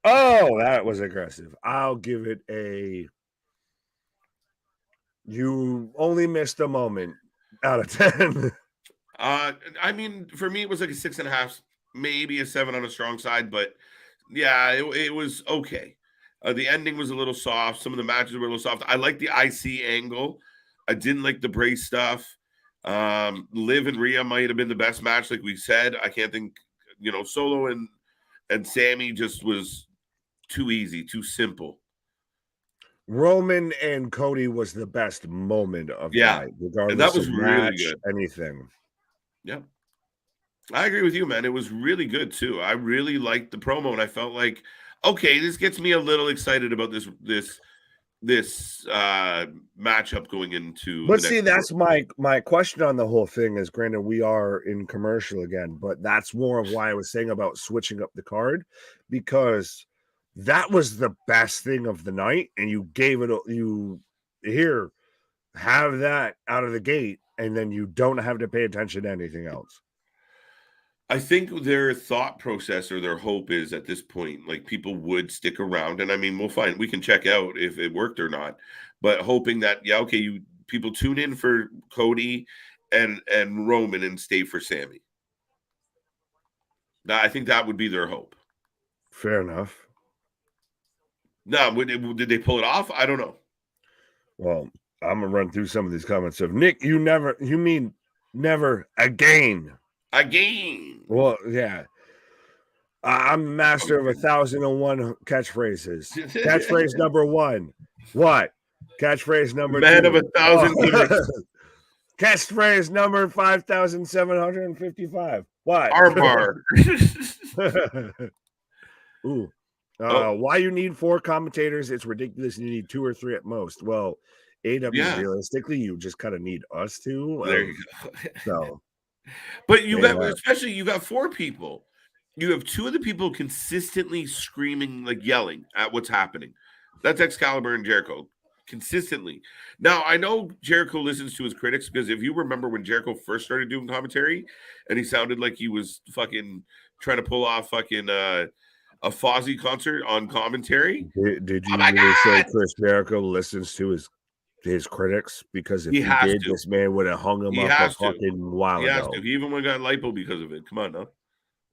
Oh, that was aggressive. I'll give it a. You only missed a moment out of 10. I mean, for me, it was like a 6.5, maybe a 7 on a strong side, but yeah, it was okay. The ending was a little soft. Some of the matches were a little soft. I like the IC angle. I didn't like the brace stuff. Liv and Rhea might have been the best match, like we said. I can't think, Solo and Sammy just was too easy, too simple. Roman and Cody was the best moment of the night, regardless that was of really match, good. anything. Yeah. I agree with you, man. It was really good too. I really liked the promo, and I felt like, okay, this gets me a little excited about this matchup going into. But see, that's my question on the whole thing is, granted, we are in commercial again, but that's more of why I was saying about switching up the card, because that was the best thing of the night, and you gave it here, have that out of the gate, and then you don't have to pay attention to anything else. I think their thought process or their hope is at this point, like, people would stick around. And I mean, we can check out if it worked or not, but hoping that, people tune in for Cody and Roman and stay for Sammy. Now, I think that would be their hope. Fair enough. Now, did they pull it off? I don't know. Well, I'm gonna run through some of these comments of Nick. You mean never again? Again. Well, yeah. I'm master of 1,001 catchphrases. Catchphrase number 1. What? Catchphrase number 2. Man of 1,000 gimmicks. Catchphrase number 5,755. What? Armbar. Ooh. Why you need 4 commentators? It's ridiculous. You need 2 or 3 at most. Well, AW, realistically, you just kind of need us to. There you go. So, but you got 4 people. You have 2 of the people consistently screaming, like yelling at what's happening. That's Excalibur and Jericho. Consistently. Now, I know Jericho listens to his critics, because if you remember when Jericho first started doing commentary and he sounded like he was fucking trying to pull off fucking a Fozzy concert on commentary. Did you really say Chris Jericho listens to his critics? Because if he did, this man would have hung him up a fucking while ago. He even would have got lipo because of it. Come on now.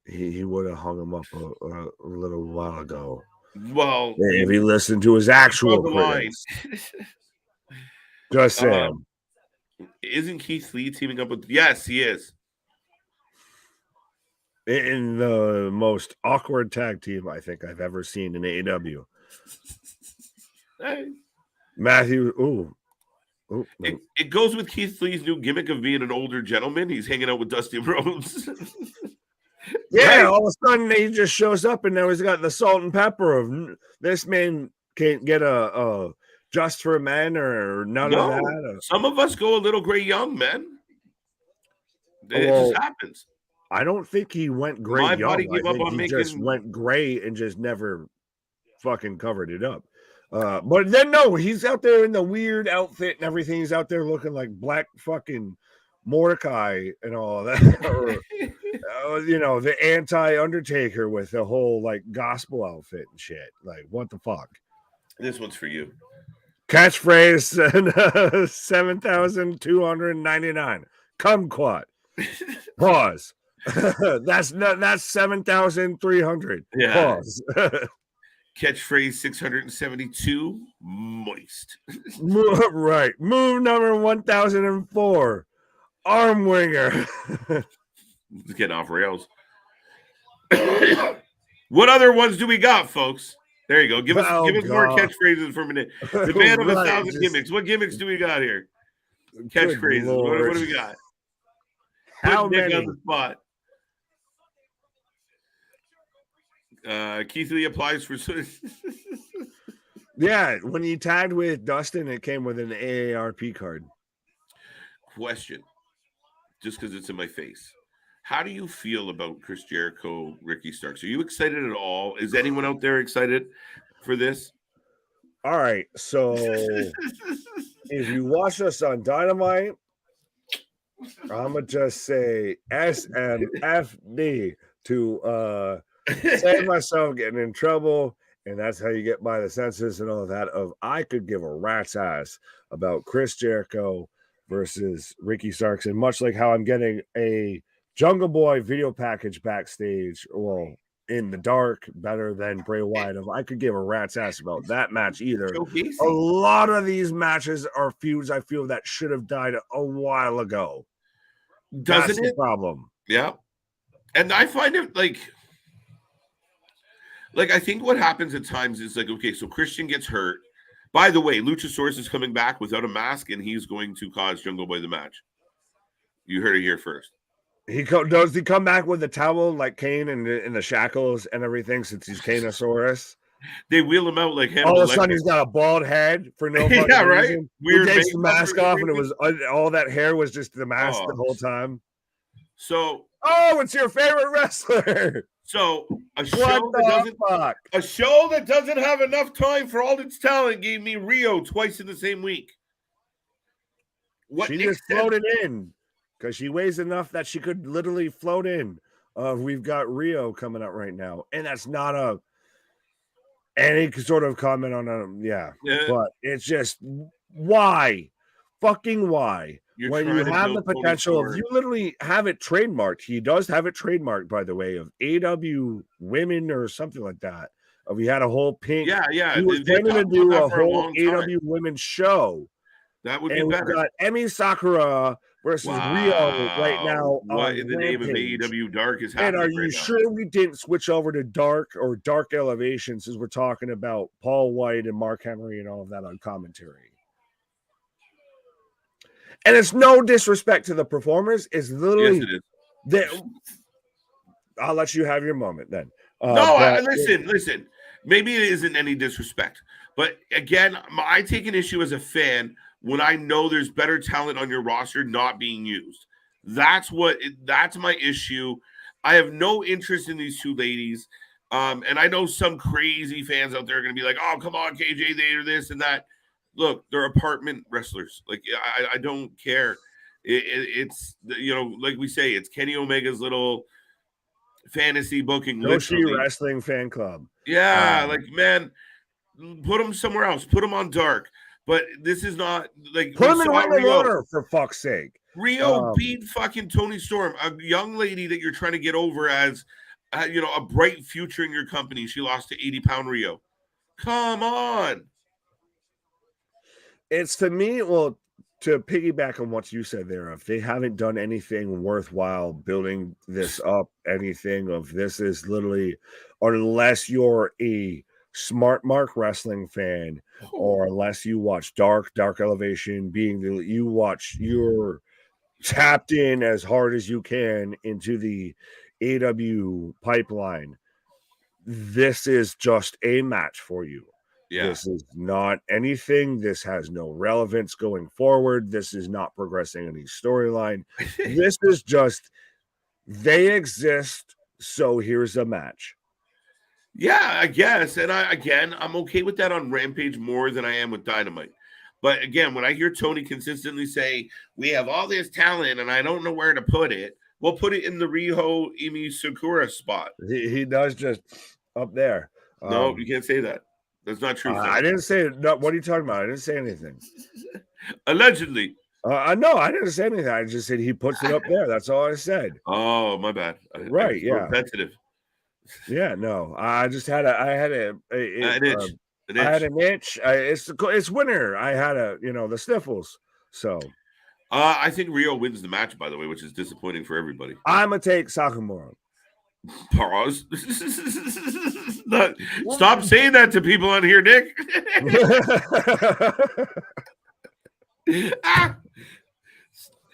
He would have hung him up a little while ago. Well, if he listened to his actual critics. Just saying. Isn't Keith Lee teaming up with? Yes, he is. In the most awkward tag team I think I've ever seen in AEW. Hey. Matthew, no. It goes with Keith Lee's new gimmick of being an older gentleman. He's hanging out with Dusty Rhodes. Yeah, right? All of a sudden he just shows up, and now he's got the salt and pepper of this man can't get a just for men or none of that. Some of us go a little gray young, man. It just happens. I don't think he went gray young. I think he just went gray and just never fucking covered it up. But then no, he's out there in the weird outfit and everything. He's out there looking like black fucking Mordecai and all that. Or, the anti-Undertaker with the whole like gospel outfit and shit. Like, what the fuck? This one's for you. Catchphrase 7,299. Kumquat. Pause. That's 7,300. Yeah. Pause. Catchphrase 672. Moist. Right. Move number 1,004. Arm winger. It's getting off rails. What other ones do we got, folks? There you go. Give us more catchphrases for a minute. The man of 1,000 gimmicks. What gimmicks do we got here? Catchphrases. What do we got? How many? On the spot. Keith Lee applies for. Yeah, when he tagged with Dustin, it came with an AARP card. Question, just because it's in my face. How do you feel about Chris Jericho, Ricky Starks? Are you excited at all? Is anyone out there excited for this? All right, so if you watch us on Dynamite, I'm gonna just say SMFD to save myself getting in trouble And that's how you get by the census and all of that. Of I could give a rat's ass about Chris Jericho versus Ricky Starks, and much like how I'm getting a Jungle Boy video package backstage, well, in the dark, better than Bray Wyatt. If I could give a rat's ass about that match either. A lot of these matches are feuds I feel that should have died a while ago. Doesn't That's the problem? Yeah, and I find it like I think what happens at times is like, okay, so Christian gets hurt. By the way, Luchasaurus is coming back without a mask, and he's going to cause Jungle Boy the match. You heard it here first. Does he come back with the towel like Kane and the shackles and everything since he's Kanosaurus? They wheel him out like him. All of a sudden, he's got a bald head for no fucking yeah, right. reason. Weird. He takes the mask off, and it was all that hair was just the mask the whole time. So, it's your favorite wrestler. So a show that doesn't have enough time for all its talent gave me Rio twice in the same week. She just floated in because she weighs enough that she could literally float in. We've got Rio coming up right now, and that's not any sort of comment on but it's just why, fucking why. When you have the potential of, you literally have it trademarked. He does have it trademarked, by the way, of AW women or something like that. We had a whole pink. Yeah. He was planning to do a whole AW women's show. That would be better. We've got Emi Sakura versus Rio right now. What in the name of AEW Dark is happening? And are you sure we didn't switch over to Dark or Dark Elevation since we're talking about Paul White and Mark Henry and all of that on commentary? And it's no disrespect to the performers. It's literally, yes, it is. I'll let you have your moment then. Listen. Maybe it isn't any disrespect, but again, I take an issue as a fan when I know there's better talent on your roster not being used. That's my issue. I have no interest in these two ladies, and I know some crazy fans out there are going to be like, "Oh, come on, KJ, they are this and that." Look, they're apartment wrestlers. Like, I don't care. It's, like we say, it's Kenny Omega's little fantasy booking. Yoshi Wrestling Fan Club. Yeah, man, put them somewhere else. Put them on Dark. But this is not like, put them in Ring of Honor, for fuck's sake. Rio beat fucking Toni Storm, a young lady that you're trying to get over as, a bright future in your company. She lost to 80-pound Rio. Come on. It's, to me, well, to piggyback on what you said there, if they haven't done anything worthwhile building this up, anything of this is literally, unless you're a Smart Mark wrestling fan, or unless you watch Dark Elevation, you're tapped in as hard as you can into the AW pipeline, this is just a match for you. Yeah. This is not anything. This has no relevance going forward. This is not progressing any storyline. This is just, they exist, so here's a match. Yeah, I guess. And I'm okay with that on Rampage more than I am with Dynamite. But again, when I hear Tony consistently say, we have all this talent and I don't know where to put it, we'll put it in the Riho Emi Sakura spot. He does, just up there. No, you can't say that. That's not true. I didn't say it. No, what are you talking about? I didn't say anything. Allegedly. No, I didn't say anything. I just said he puts it up there. That's all I said. Oh, my bad. Right, yeah. Repetitive. Yeah, no. I just had an itch. I had an itch. It's winter. I had the sniffles. So I think Rio wins the match, by the way, which is disappointing for everybody. I'm gonna take Sakamura. Pause. Stop saying that to people on here, Nick.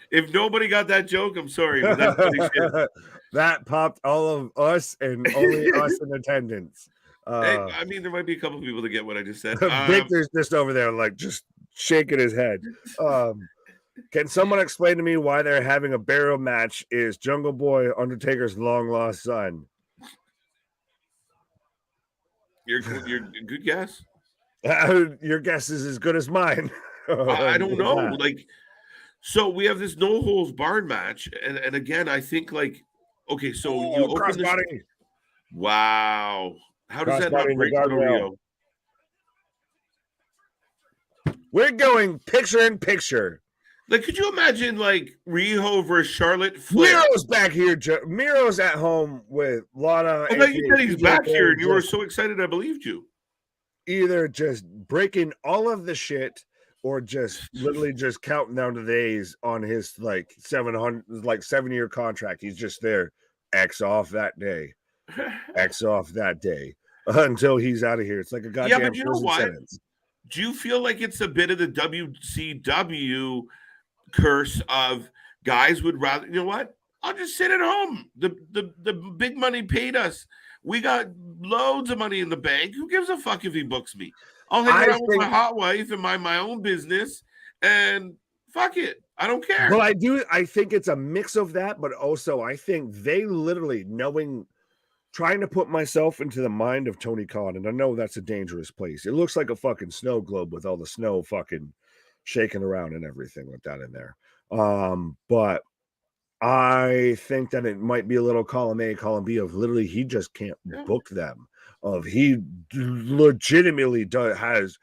If nobody got that joke, I'm sorry, but that's funny shit. That popped all of us and only us in attendance. I mean, there might be a couple of people that get what I just said. Victor's just over there, like, just shaking his head. Can someone explain to me why they're having a burial match? Is Jungle Boy Undertaker's long lost son? Your good guess. Your guess is as good as mine. I don't know. Like, so we have this no holds barred match, and again, I think, like, okay, so you open this. Crossbody. Wow. How does that not Crossbody in the break Little guardrail. Rio? We're going picture in picture. Like, could you imagine like Riho versus Charlotte Flair? Miro's back here. Miro's at home with Lana. I thought you said he's back here, and you were just so excited I believed you. either just breaking all of the shit or just literally just counting down the days on his like 7-year contract. He's just there. X off that day. X off that day until he's out of here. It's like a goddamn but you know prison what? sentence. Do you feel like it's a bit of the WCW curse of guys would rather, you know what? I'll just sit at home. The big money paid us. We got loads of money in the bank. Who gives a fuck if he books me? I'll hang around with my hot wife and mind my own business, and fuck it. I don't care. Well, I think it's a mix of that, but also I think they literally trying to put myself into the mind of Tony Khan, and I know that's a dangerous place. It looks like a fucking snow globe with all the snow fucking shaking around and everything like that in there. But I think that it might be a little column A, column B of literally he just can't book them. Of he legitimately has.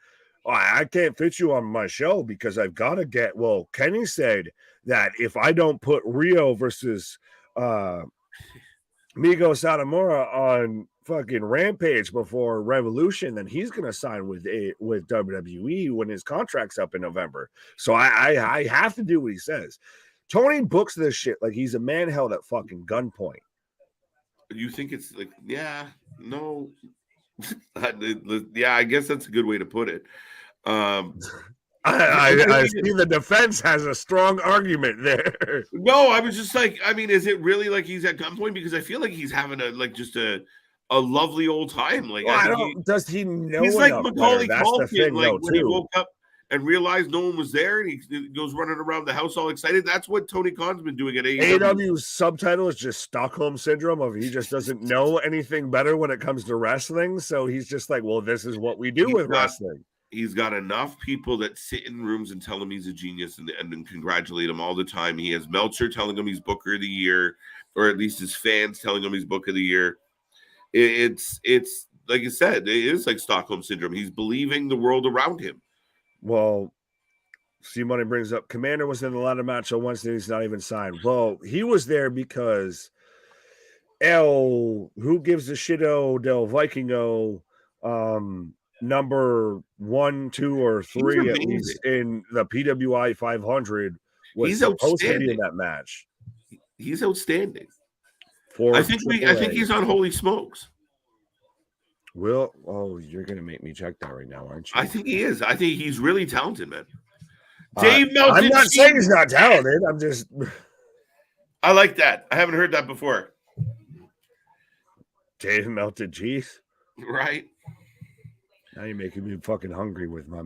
I can't fit you on my show because I've got to get. Well, Kenny said that if I don't put Rio versus Migo Satomura on fucking Rampage before Revolution, then he's gonna sign with WWE when his contract's up in November. So I have to do what he says. Tony books this shit like he's a man held at fucking gunpoint. You think it's like, yeah, no, yeah, I guess that's a good way to put it. I see the defense has a strong argument there. No, I was just like, I mean, is it really like he's at gunpoint? Because I feel like he's having a lovely old time. Like, well, does he know? He's like Macaulay Culkin, like when he too. woke up and realized no one was there, and he goes running around the house all excited. That's what Tony Khan's been doing at AEW. AEW's subtitle is just Stockholm Syndrome of he just doesn't know anything better when it comes to wrestling. So he's just like, well, this is what we do with wrestling. He's got enough people that sit in rooms and tell him he's a genius and congratulate him all the time. He has Meltzer telling him he's Booker of the Year, or at least his fans telling him he's Book of the Year. It's like you said, it is like Stockholm Syndrome. He's believing the world around him. Well, C-Money brings up Commander was in the ladder match on Wednesday. He's not even signed. Well, he was there because who gives a shito del Vikingo, number 1, 2, or 3 at least in the PWI 500 was supposed to be in that match. He's outstanding. I think he's on Holy Smokes. You're gonna make me check that right now, aren't you? I think he is. I think he's really talented, man. Dave Melton. I'm not saying he's not talented. I'm just. I like that. I haven't heard that before. Dave melted cheese. Right. Now you're making me fucking hungry with my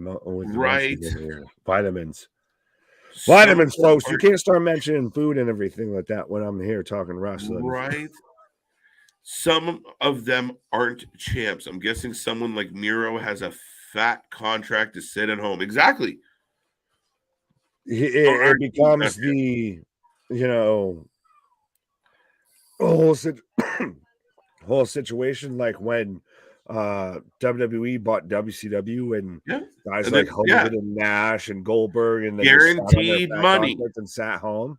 vitamins. Vitamins, folks. You can't start mentioning food and everything like that when I'm here talking wrestling. Right. Some of them aren't champs. I'm guessing someone like Miro has a fat contract to sit at home. Exactly. It becomes the, whole situation like when WWE bought WCW and guys like Hogan and Nash and Goldberg and they guaranteed money and sat home.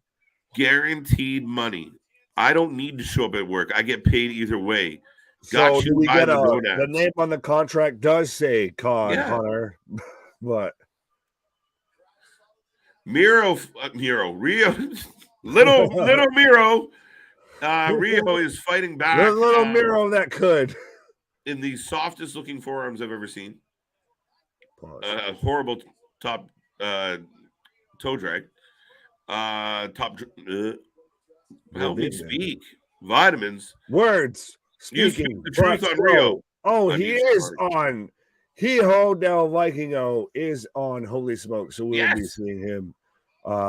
Guaranteed money. I don't need to show up at work. I get paid either way. So do we get the name on the contract does say Hunter, but Rio, little Miro. Rio is fighting back. Little Miro that could. In the softest looking forearms I've ever seen. Horrible top toe drag. Help me speak. Vitamins. Words. You speak the truth on Rio. Oh, he is on. Hijo del Vikingo is on Holy Smoke. So we'll be seeing him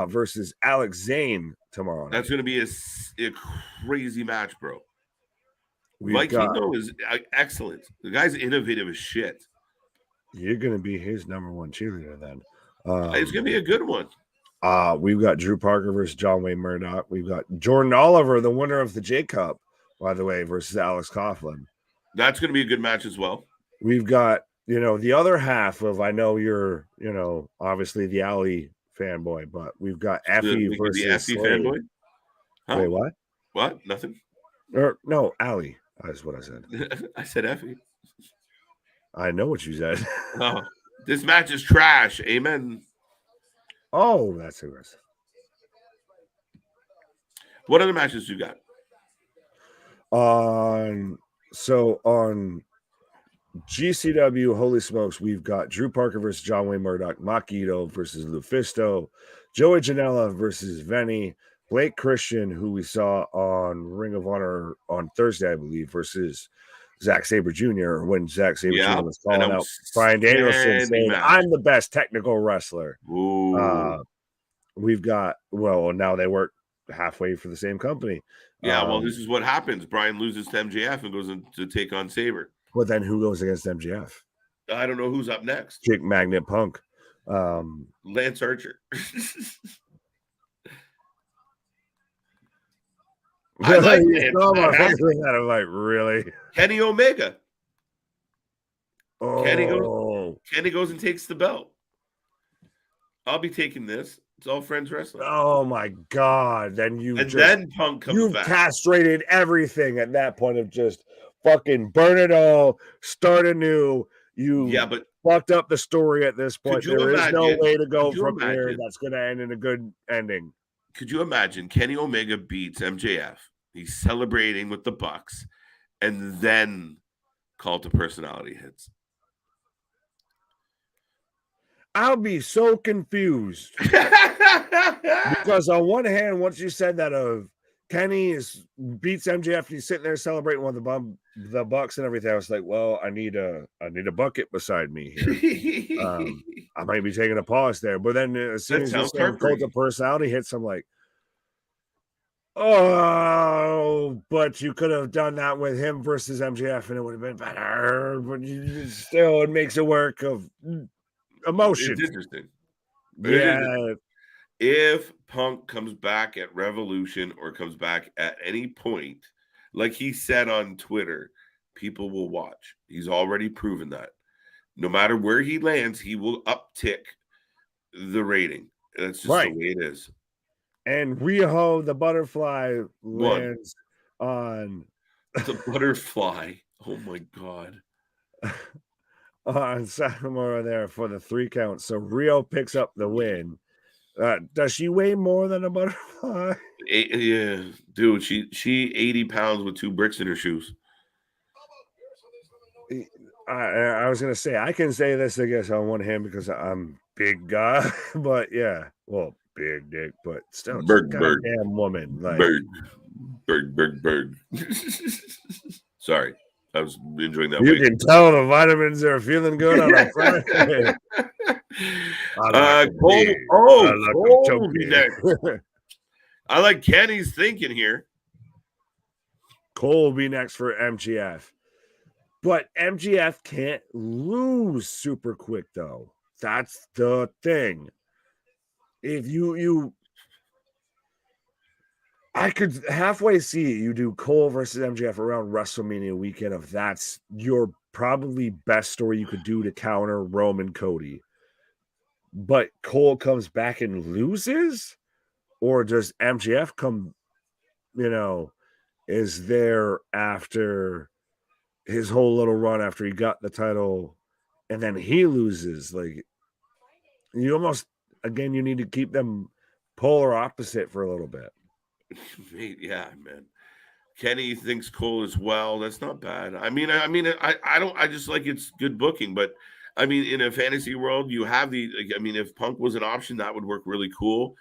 versus Alex Zane tomorrow night. That's going to be a crazy match, bro. Vikingo is excellent. The guy's innovative as shit. You're going to be his number one cheerleader then. It's going to be a good one. We've got Drew Parker versus John Wayne Murdoch. We've got Jordan Oliver, the winner of the J Cup, by the way, versus Alex Coughlin. That's going to be a good match as well. We've got, the other half of, I know you're, obviously the Alley fanboy, but we've got Effie versus the Effie Slade. fanboy. Huh? Wait, what? What? Nothing. Or no, Alley. That's what I said. I said Effie. I know what you said. Oh, this match is trash. Amen. Oh, that's aggressive. What other matches you got? On GCW, holy smokes, we've got Drew Parker versus John Wayne Murdoch, Makito versus Lufisto, Joey Janela versus Venny, Blake Christian, who we saw on Ring of Honor on Thursday, I believe, versus Zack Sabre Jr. when Zack Sabre Jr. was calling out Bryan Danielson saying, I'm the best technical wrestler. We've got, now they work halfway for the same company. Yeah, this is what happens. Bryan loses to MJF and goes to take on Sabre. But then who goes against MJF? I don't know who's up next. Jake Magnet Punk. Lance Archer. I like it. I'm like, really? Kenny Omega. Oh. Kenny goes and takes the belt. I'll be taking this. It's all friends wrestling. Oh my God! Then then Punk comes back. You've castrated everything at that point of just fucking burn it all, start anew. But fucked up the story at this point. There is no way to go from here that's going to end in a good ending. Could you imagine Kenny Omega beats MJF? He's celebrating with the Bucks, and then Cult of Personality hits. I'll be so confused because on one hand, once you said that Kenny beats MJF, he's sitting there celebrating with the Bucks and everything. I was like, well, I need a bucket beside me here. I might be taking a pause there, but then as soon as you said Cult of Personality hits, I'm like, oh, but you could have done that with him versus MJF, and it would have been better. But it makes it work of emotion. It's interesting. Yeah. If Punk comes back at Revolution or comes back at any point, like he said on Twitter, people will watch. He's already proven that. No matter where he lands, he will uptick the rating. That's just the way it is. And Riho, the butterfly, lands on the butterfly. Oh my God. On Sakamura there for the 3 count. So Rio picks up the win. Does she weigh more than a butterfly? Yeah, dude. She 80 pounds with 2 bricks in her shoes. I was gonna say I can say this, I guess, on one hand because I'm big guy, but yeah, well, big dick, but still, goddamn woman, like bird. Sorry. I was enjoying that. You can tell the vitamins are feeling good on a Friday. Cole be next. I like Kenny's thinking here. Cole will be next for MGF. But MGF can't lose super quick, though. That's the thing. If I could halfway see you do Cole versus MJF around WrestleMania weekend if that's your probably best story you could do to counter Roman Cody. But Cole comes back and loses? Or does MJF come, is there after his whole little run after he got the title and then he loses? Like, you almost, again, you need to keep them polar opposite for a little bit. Yeah, man. Kenny thinks Cole as well. That's not bad. I just like it's good booking, but I mean, in a fantasy world, you have if Punk was an option, that would work really cool.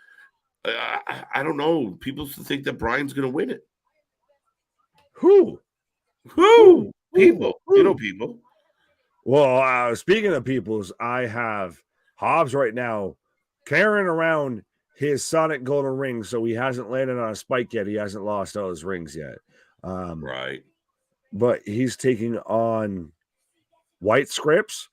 I don't know. People think that Bryan's going to win it. Who? People. You know people. Well, speaking of peoples, I have Hobbs right now carrying around his Sonic Golden Ring, so he hasn't landed on a spike yet. He hasn't lost all his rings yet. Right. But he's taking on White Scripps.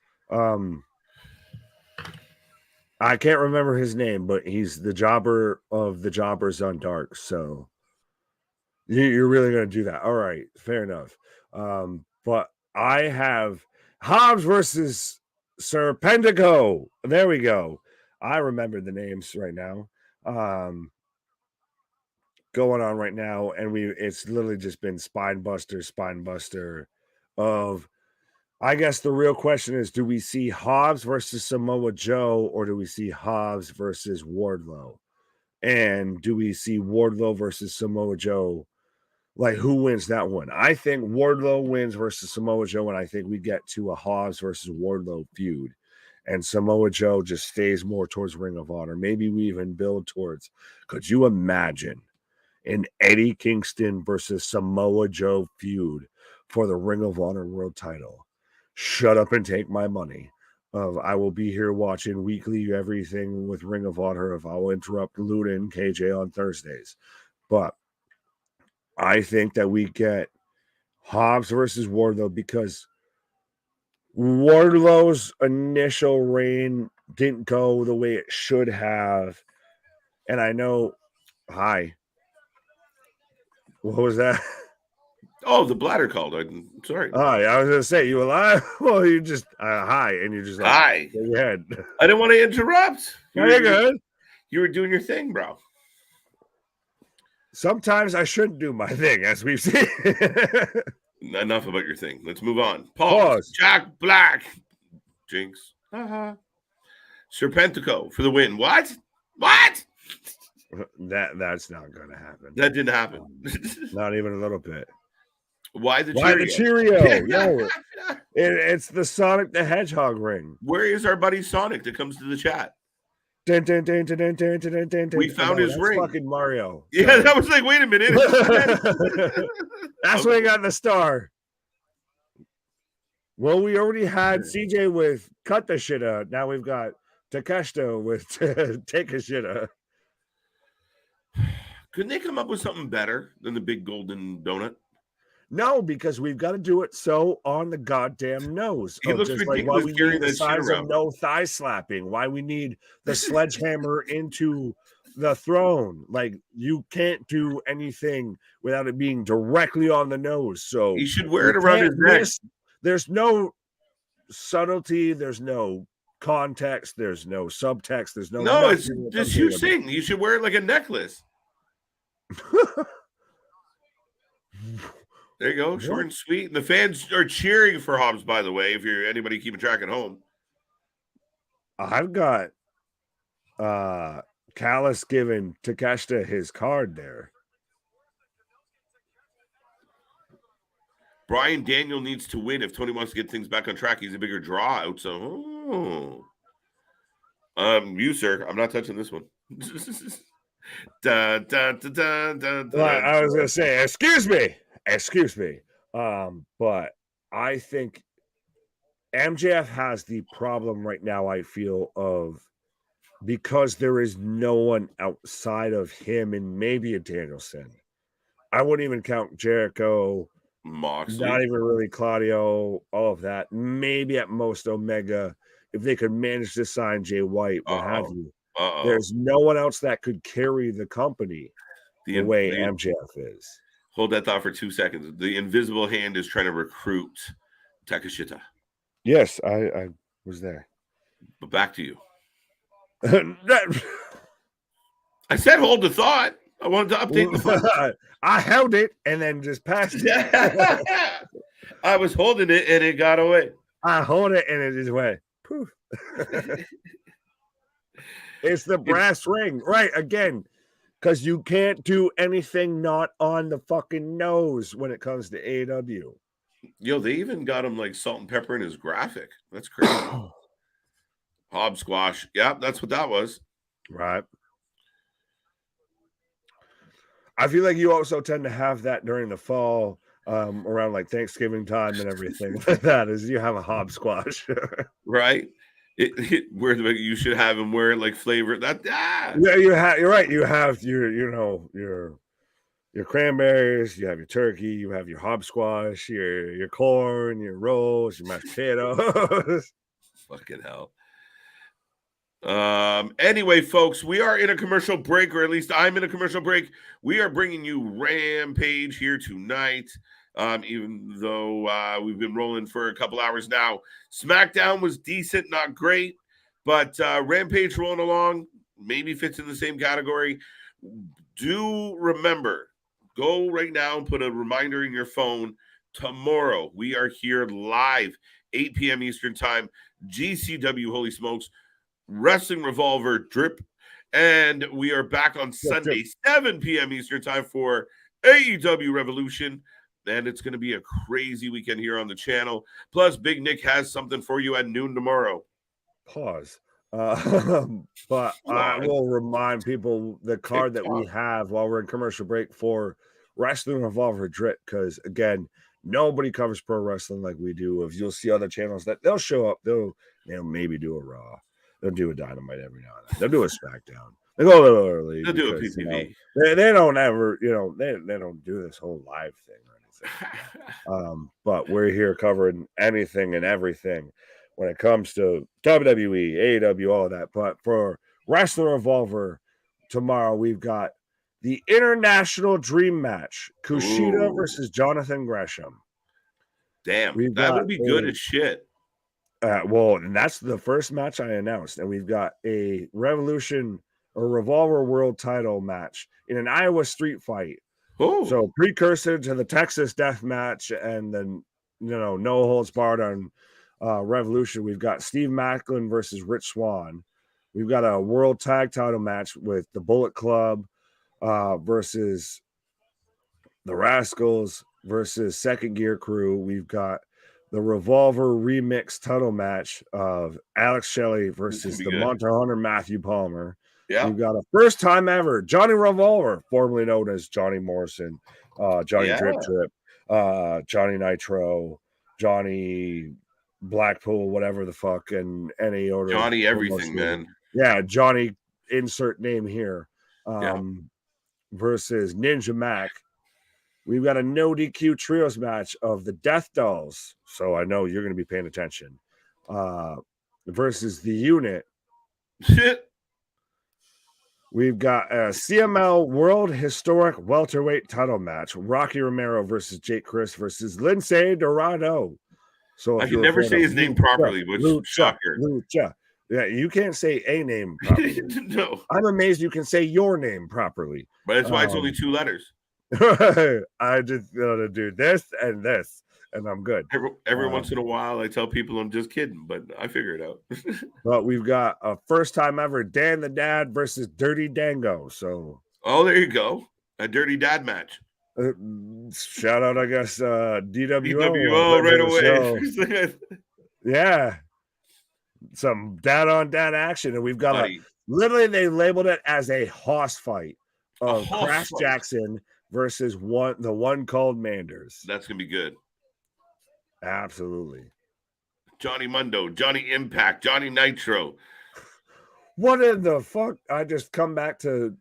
I can't remember his name, but he's the jobber of the Jobbers on Dark. So you're really going to do that. All right. Fair enough. But I have Hobbs versus Serpentico. There we go. I remember the names right now. Going on right now, and it's literally just been spine buster of. I guess the real question is, do we see Hobbs versus Samoa Joe, or do we see Hobbs versus Wardlow? And do we see Wardlow versus Samoa Joe? Like, who wins that one? I think Wardlow wins versus Samoa Joe, and I think we get to a Hobbs versus Wardlow feud. And Samoa Joe just stays more towards Ring of Honor. Maybe we even build towards. Could you imagine an Eddie Kingston versus Samoa Joe feud for the Ring of Honor World title? Shut up and take my money. I will be here watching weekly everything with Ring of Honor. If I will interrupt Luna and KJ on Thursdays. But I think that we get Hobbs versus Wardlow because Wardlow's initial reign didn't go the way it should have. And I know, hi. What was that? Oh, the bladder called. I'm sorry. Oh, yeah, I was going to say, you alive? Well, you just, hi. And you just like, hi. Go ahead. I didn't want to interrupt. You're good. You were doing your thing, bro. Sometimes I shouldn't do my thing, as we've seen. Enough about your thing. Let's move on. Pause. Jack Black. Jinx. Serpentico for the win. What? That's not going to happen. That didn't happen. Not even a little bit. Why the Cheerio? No, it's the Sonic the Hedgehog ring. Where is our buddy Sonic that comes to the chat? We found his ring. Fucking Mario. Yeah, that was like, wait a minute. That's when he got the star. Well, we already had CJ with cut the shitta. Now we've got Takeshita with take a shitta. Couldn't they come up with something better than the big golden donut? No, because we've got to do it so on the goddamn nose. He looks just ridiculous. Like why we need the signs of no thigh slapping. Why we need the sledgehammer into the throne. Like, you can't do anything without it being directly on the nose. So he should wear it around his neck. There's no there's no context, there's no subtext, there's no. It's just you sing. You should wear it like a necklace. There you go, short and sweet. And the fans are cheering for Hobbs, by the way, if you're anybody keeping track at home. I've got Callis giving Takeshita his card there. Brian Daniel needs to win if Tony wants to get things back on track. He's a bigger draw out. So, you, sir, I'm not touching this one. I was going to say, excuse me. But I think MJF has the problem right now, I feel, of because there is no one outside of him and maybe a Danielson. I wouldn't even count Jericho, Moxley, not even really Claudio, all of that. Maybe at most Omega, if they could manage to sign Jay White, what have you. There's no one else that could carry the company the way MJF is. Hold that thought for 2 seconds. The invisible hand is trying to recruit Takeshita. Yes, I was there. But back to you. I said hold the thought. I wanted to update the thought. I held it and then just passed it. I was holding it and it got away. I hold it and it just went poof. It's the brass ring. Right, again. Because you can't do anything not on the fucking nose when it comes to AEW. Yo, they even got him like salt and pepper in his graphic. That's crazy. Hob squash. Yeah, that's what that was. Right. I feel like you also tend to have that during the fall, around like Thanksgiving time and everything like that, is you have a hob squash. Right. Where you should have him wear like flavor that. Yeah, you're right. You have your cranberries, you have your turkey, you have your hopsquash, your corn, your rolls, your mashed potatoes. Fucking hell. Anyway, folks, we are in a commercial break, or at least I'm in a commercial break. We are bringing you Rampage here tonight. even though we've been rolling for a couple hours now. SmackDown was decent, not great, but Rampage rolling along, maybe fits in the same category. Do remember, go right now and put a reminder in your phone. Tomorrow, we are here live, 8 p.m. Eastern Time, GCW, holy smokes, Wrestling Revolver Drip. And we are back on Sunday, 7 p.m. Eastern Time for AEW Revolution. And it's going to be a crazy weekend here on the channel. Plus, Big Nick has something for you at noon tomorrow. Pause. But I will remind people the card that we have while we're in commercial break for Wrestling Revolver Drip, because again, nobody covers pro wrestling like we do. If you'll see other channels that they'll show up, they'll maybe do a Raw, they'll do a Dynamite every now and then, they'll do a SmackDown. They go a little early. They'll do a PPV. They don't ever, they don't do this whole live thing or anything. But we're here covering anything and everything when it comes to WWE, AEW, all of that. But for Wrestling Revolver tomorrow, we've got the International Dream Match, Kushida versus Jonathan Gresham. Damn, that would be good as shit. Well, and that's the first match I announced. And we've got a Revolution or Revolver World title match in an Iowa street fight. Oh. So precursor to the Texas death match, and then, no holds barred on Revolution. We've got Steve Macklin versus Rich Swann. We've got a world tag title match with the Bullet Club versus the Rascals versus Second Gear Crew. We've got the Revolver remix title match of Alex Shelley versus the Monster Hunter Matthew Palmer. Yeah. We've got a first time ever Johnny Revolver, formerly known as Johnny Morrison, Johnny Drip Drip, Johnny Nitro, Johnny Blackpool, whatever the fuck, and any order. Johnny everything, man. Yeah, Johnny, insert name here. Versus Ninja Mac. We've got a no DQ trios match of the Death Dolls, so I know you're going to be paying attention. Versus the Unit. Shit. We've got a CML World Historic Welterweight title match. Rocky Romero versus Jake Chris versus Lindsay Dorado. So I can never say his name properly, which is shocker. Lucha. Yeah, you can't say a name properly. No. I'm amazed you can say your name properly. But that's why it's only 2 letters. I just gotta do this, and I'm good. Every once in a while, I tell people I'm just kidding, but I figure it out. But we've got a first time ever Dan the Dad versus Dirty Dango. So, there you go, a Dirty Dad match. Shout out, I guess, DWO right away. Yeah, some dad on dad action, and we've got literally they labeled it as a hoss fight of Crash Jackson versus the one called Manders. That's gonna be good. Absolutely. Johnny Mundo, Johnny Impact, Johnny Nitro. What in the fuck? I just come back to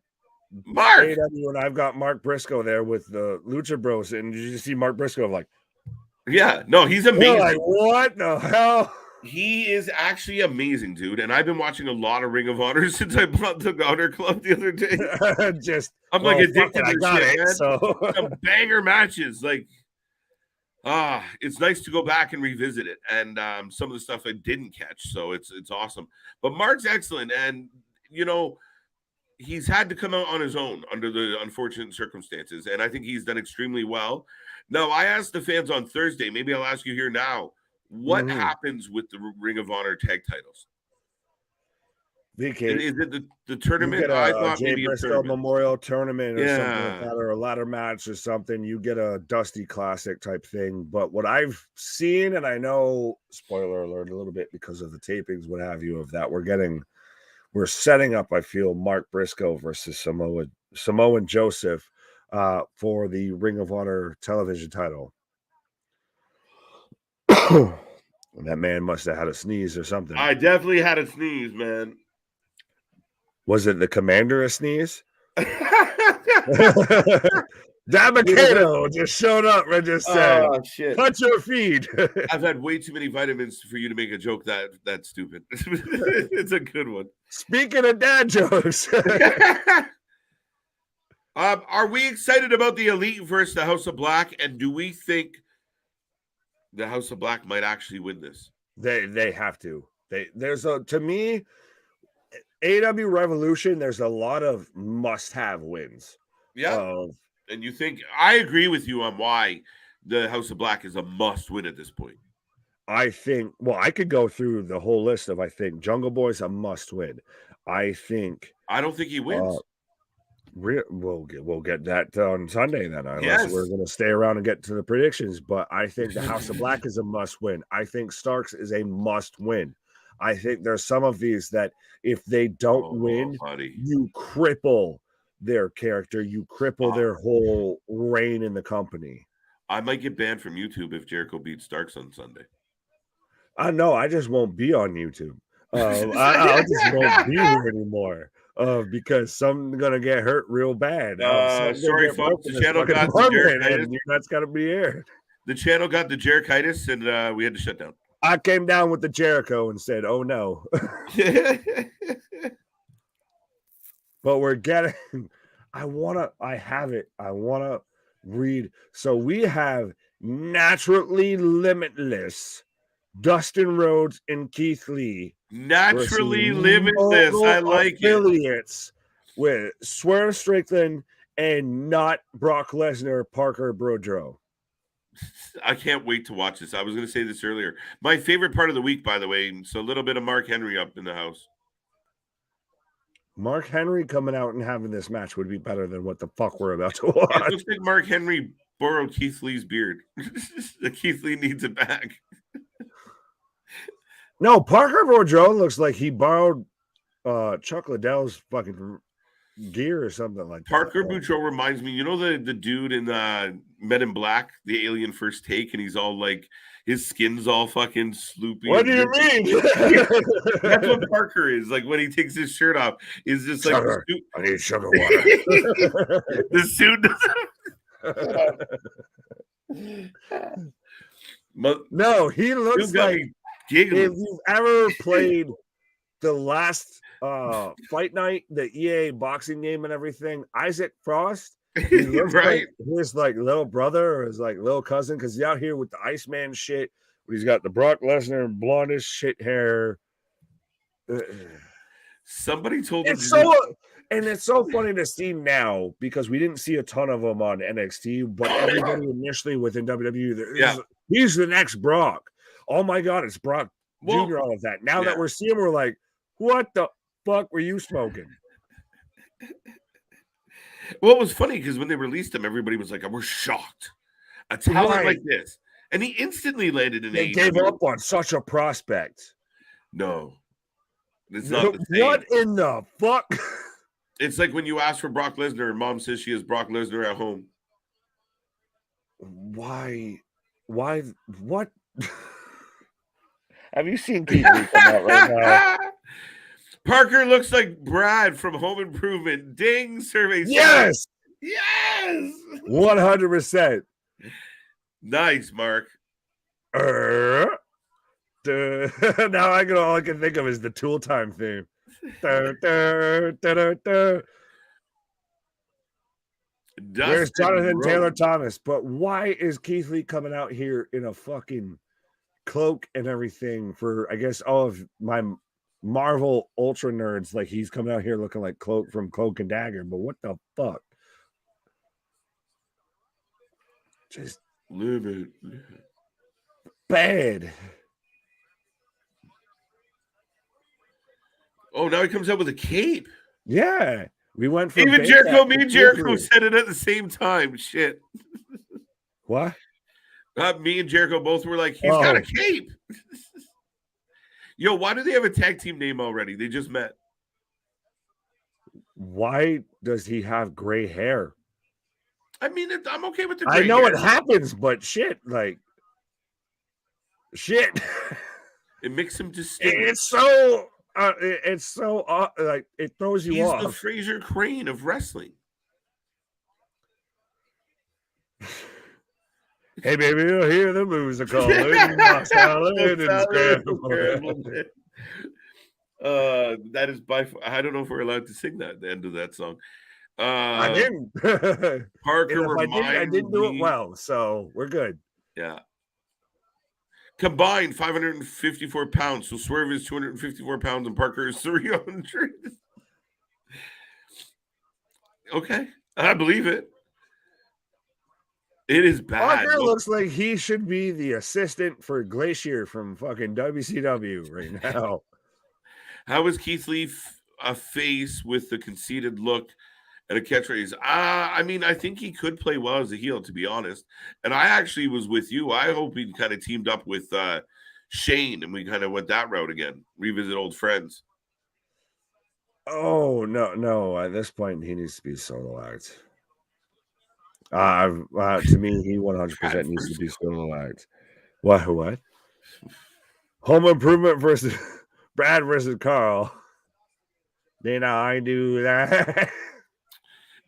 Mark, and I've got Mark Briscoe there with the Lucha Bros, and you see Mark Briscoe like, yeah, no, he's amazing. Like, what the hell? He is actually amazing, dude. And I've been watching a lot of Ring of Honor since I bought the Honor Club the other day. I'm like addicted to shit, man. So. Some banger matches, like it's nice to go back and revisit it, and some of the stuff I didn't catch. So it's awesome. But Mark's excellent, and he's had to come out on his own under the unfortunate circumstances, and I think he's done extremely well. Now, I asked the fans on Thursday, maybe I'll ask you here now, what happens with the Ring of Honor tag titles? BK, is it the tournament? I thought maybe a tournament. Memorial tournament or something like that, or a ladder match or something. You get a Dusty Classic type thing. But what I've seen, and I know, spoiler alert, a little bit because of the tapings, what have you, of that, we're setting up, I feel, Mark Briscoe versus Samoan Joseph for the Ring of Honor television title. That man must have had a sneeze or something. I definitely had a sneeze, man. Was it the commander a sneeze? Dabakato just showed up and just said, shit. Touch your feet. I've had way too many vitamins for you to make a joke that's stupid. It's a good one. Speaking of dad jokes. Are we excited about the Elite versus the House of Black? And do we think the House of Black might actually win this? They have to. To me, AEW Revolution, there's a lot of must-have wins. Yeah. And you think I agree with you on why the House of Black is a must-win at this point. I think, well, I could go through the whole list of, I think Jungle Boy's a must-win. I don't think he wins. We'll get that on Sunday then, unless we're going to stay around and get to the predictions. But I think the House of Black is a must-win. I think Starks is a must-win. I think there's some of these that if they don't win, you cripple their character, you cripple their whole reign in the company. I might get banned from YouTube if Jericho beats Starks on Sunday. I know. I just won't be on YouTube. I just won't be here anymore. Because some gonna get hurt real bad. Sorry, folks. The channel got the that's got to be aired. The channel got the Jerichitis, and we had to shut down. I came down with the Jericho and said, "Oh no." But we're getting. I have it. I wanna read. So we have Naturally Limitless, Dustin Rhodes and Keith Lee. Naturally Limitless. I like affiliates with Swerve Strickland and not Brock Lesnar, Parker Boudreaux. I can't wait to watch this. I was going to say this earlier. My favorite part of the week, by the way. So a little bit of Mark Henry up in the house. Mark Henry coming out and having this match would be better than what the fuck we're about to watch. It looks like Mark Henry borrowed Keith Lee's beard. Keith Lee needs it back. No, Parker Boudreaux looks like he borrowed Chuck Liddell's fucking gear or something like that. Parker Boudreaux reminds me, you know the dude in Men in Black, the Alien First Take, and he's all like, his skin's all fucking sloopy. What do you mean? That's what Parker is. Like when he takes his shirt off, is just like sugar. I need sugar water. The suit doesn't. No, he looks like giggling. If you've ever played the last fight night, the EA boxing game and everything, Isaac Frost, he looks right. like his like little brother or his like little cousin, because he's out here with the Iceman shit. He's got the Brock Lesnar blondish shit hair. Somebody told him and it's so funny to see now because we didn't see a ton of them on NXT, but everybody initially within WWE, he's the next Brock. Oh my God, it's Brock Jr. All of that. Now that we're seeing, we're like, what the fuck were you smoking? Well, it was funny because when they released him, everybody was like, we're shocked. A talent like this. And he instantly landed in They gave up on such a prospect. No. It's not the same. What in the fuck? It's like when you ask for Brock Lesnar and mom says she has Brock Lesnar at home. Why? What? Have you seen Keith Lee come out right now? Parker looks like Brad from Home Improvement. Ding, survey. Yes. Yes. 100%. Nice, Mark. Now all I can think of is the Tool Time theme. There's Jonathan Taylor Thomas, but why is Keith Lee coming out here in a fucking cloak and everything for, I guess, all of my Marvel ultra nerds? Like he's coming out here looking like Cloak from Cloak and Dagger, but what the fuck? Just live it. Bad. Oh, now he comes out with a cape. Yeah. We went from even Jericho, me and Jericho said it at the same time. Shit. What? Me and Jericho both were like, he's got a cape. Yo, why do they have a tag team name already? They just met. Why does he have gray hair? I mean, I'm okay with the gray hair. I know it happens, but shit. It makes him distinct. It's so like it throws you off. He's the Fraser Crane of wrestling. Hey, baby, you'll hear the moves are calling. That is by far, I don't know if we're allowed to sing that at the end of that song. I didn't. Parker, if I didn't do it well, so we're good. Yeah. Combined 554 pounds. So Swerve is 254 pounds and Parker is 300. Okay. I believe it. It is bad. Parker looks like he should be the assistant for Glacier from fucking WCW right now. How is Keith Lee a face with the conceited look and a catchphrase? I mean, I think he could play well as a heel, to be honest. And I actually was with you. I hope he kind of teamed up with Shane and we kind of went that route again, revisit old friends. Oh, no. At this point, he needs to be solo act. To me, he 100% needs to be solo act. What? Home Improvement versus Brad versus Carl. Did I do that?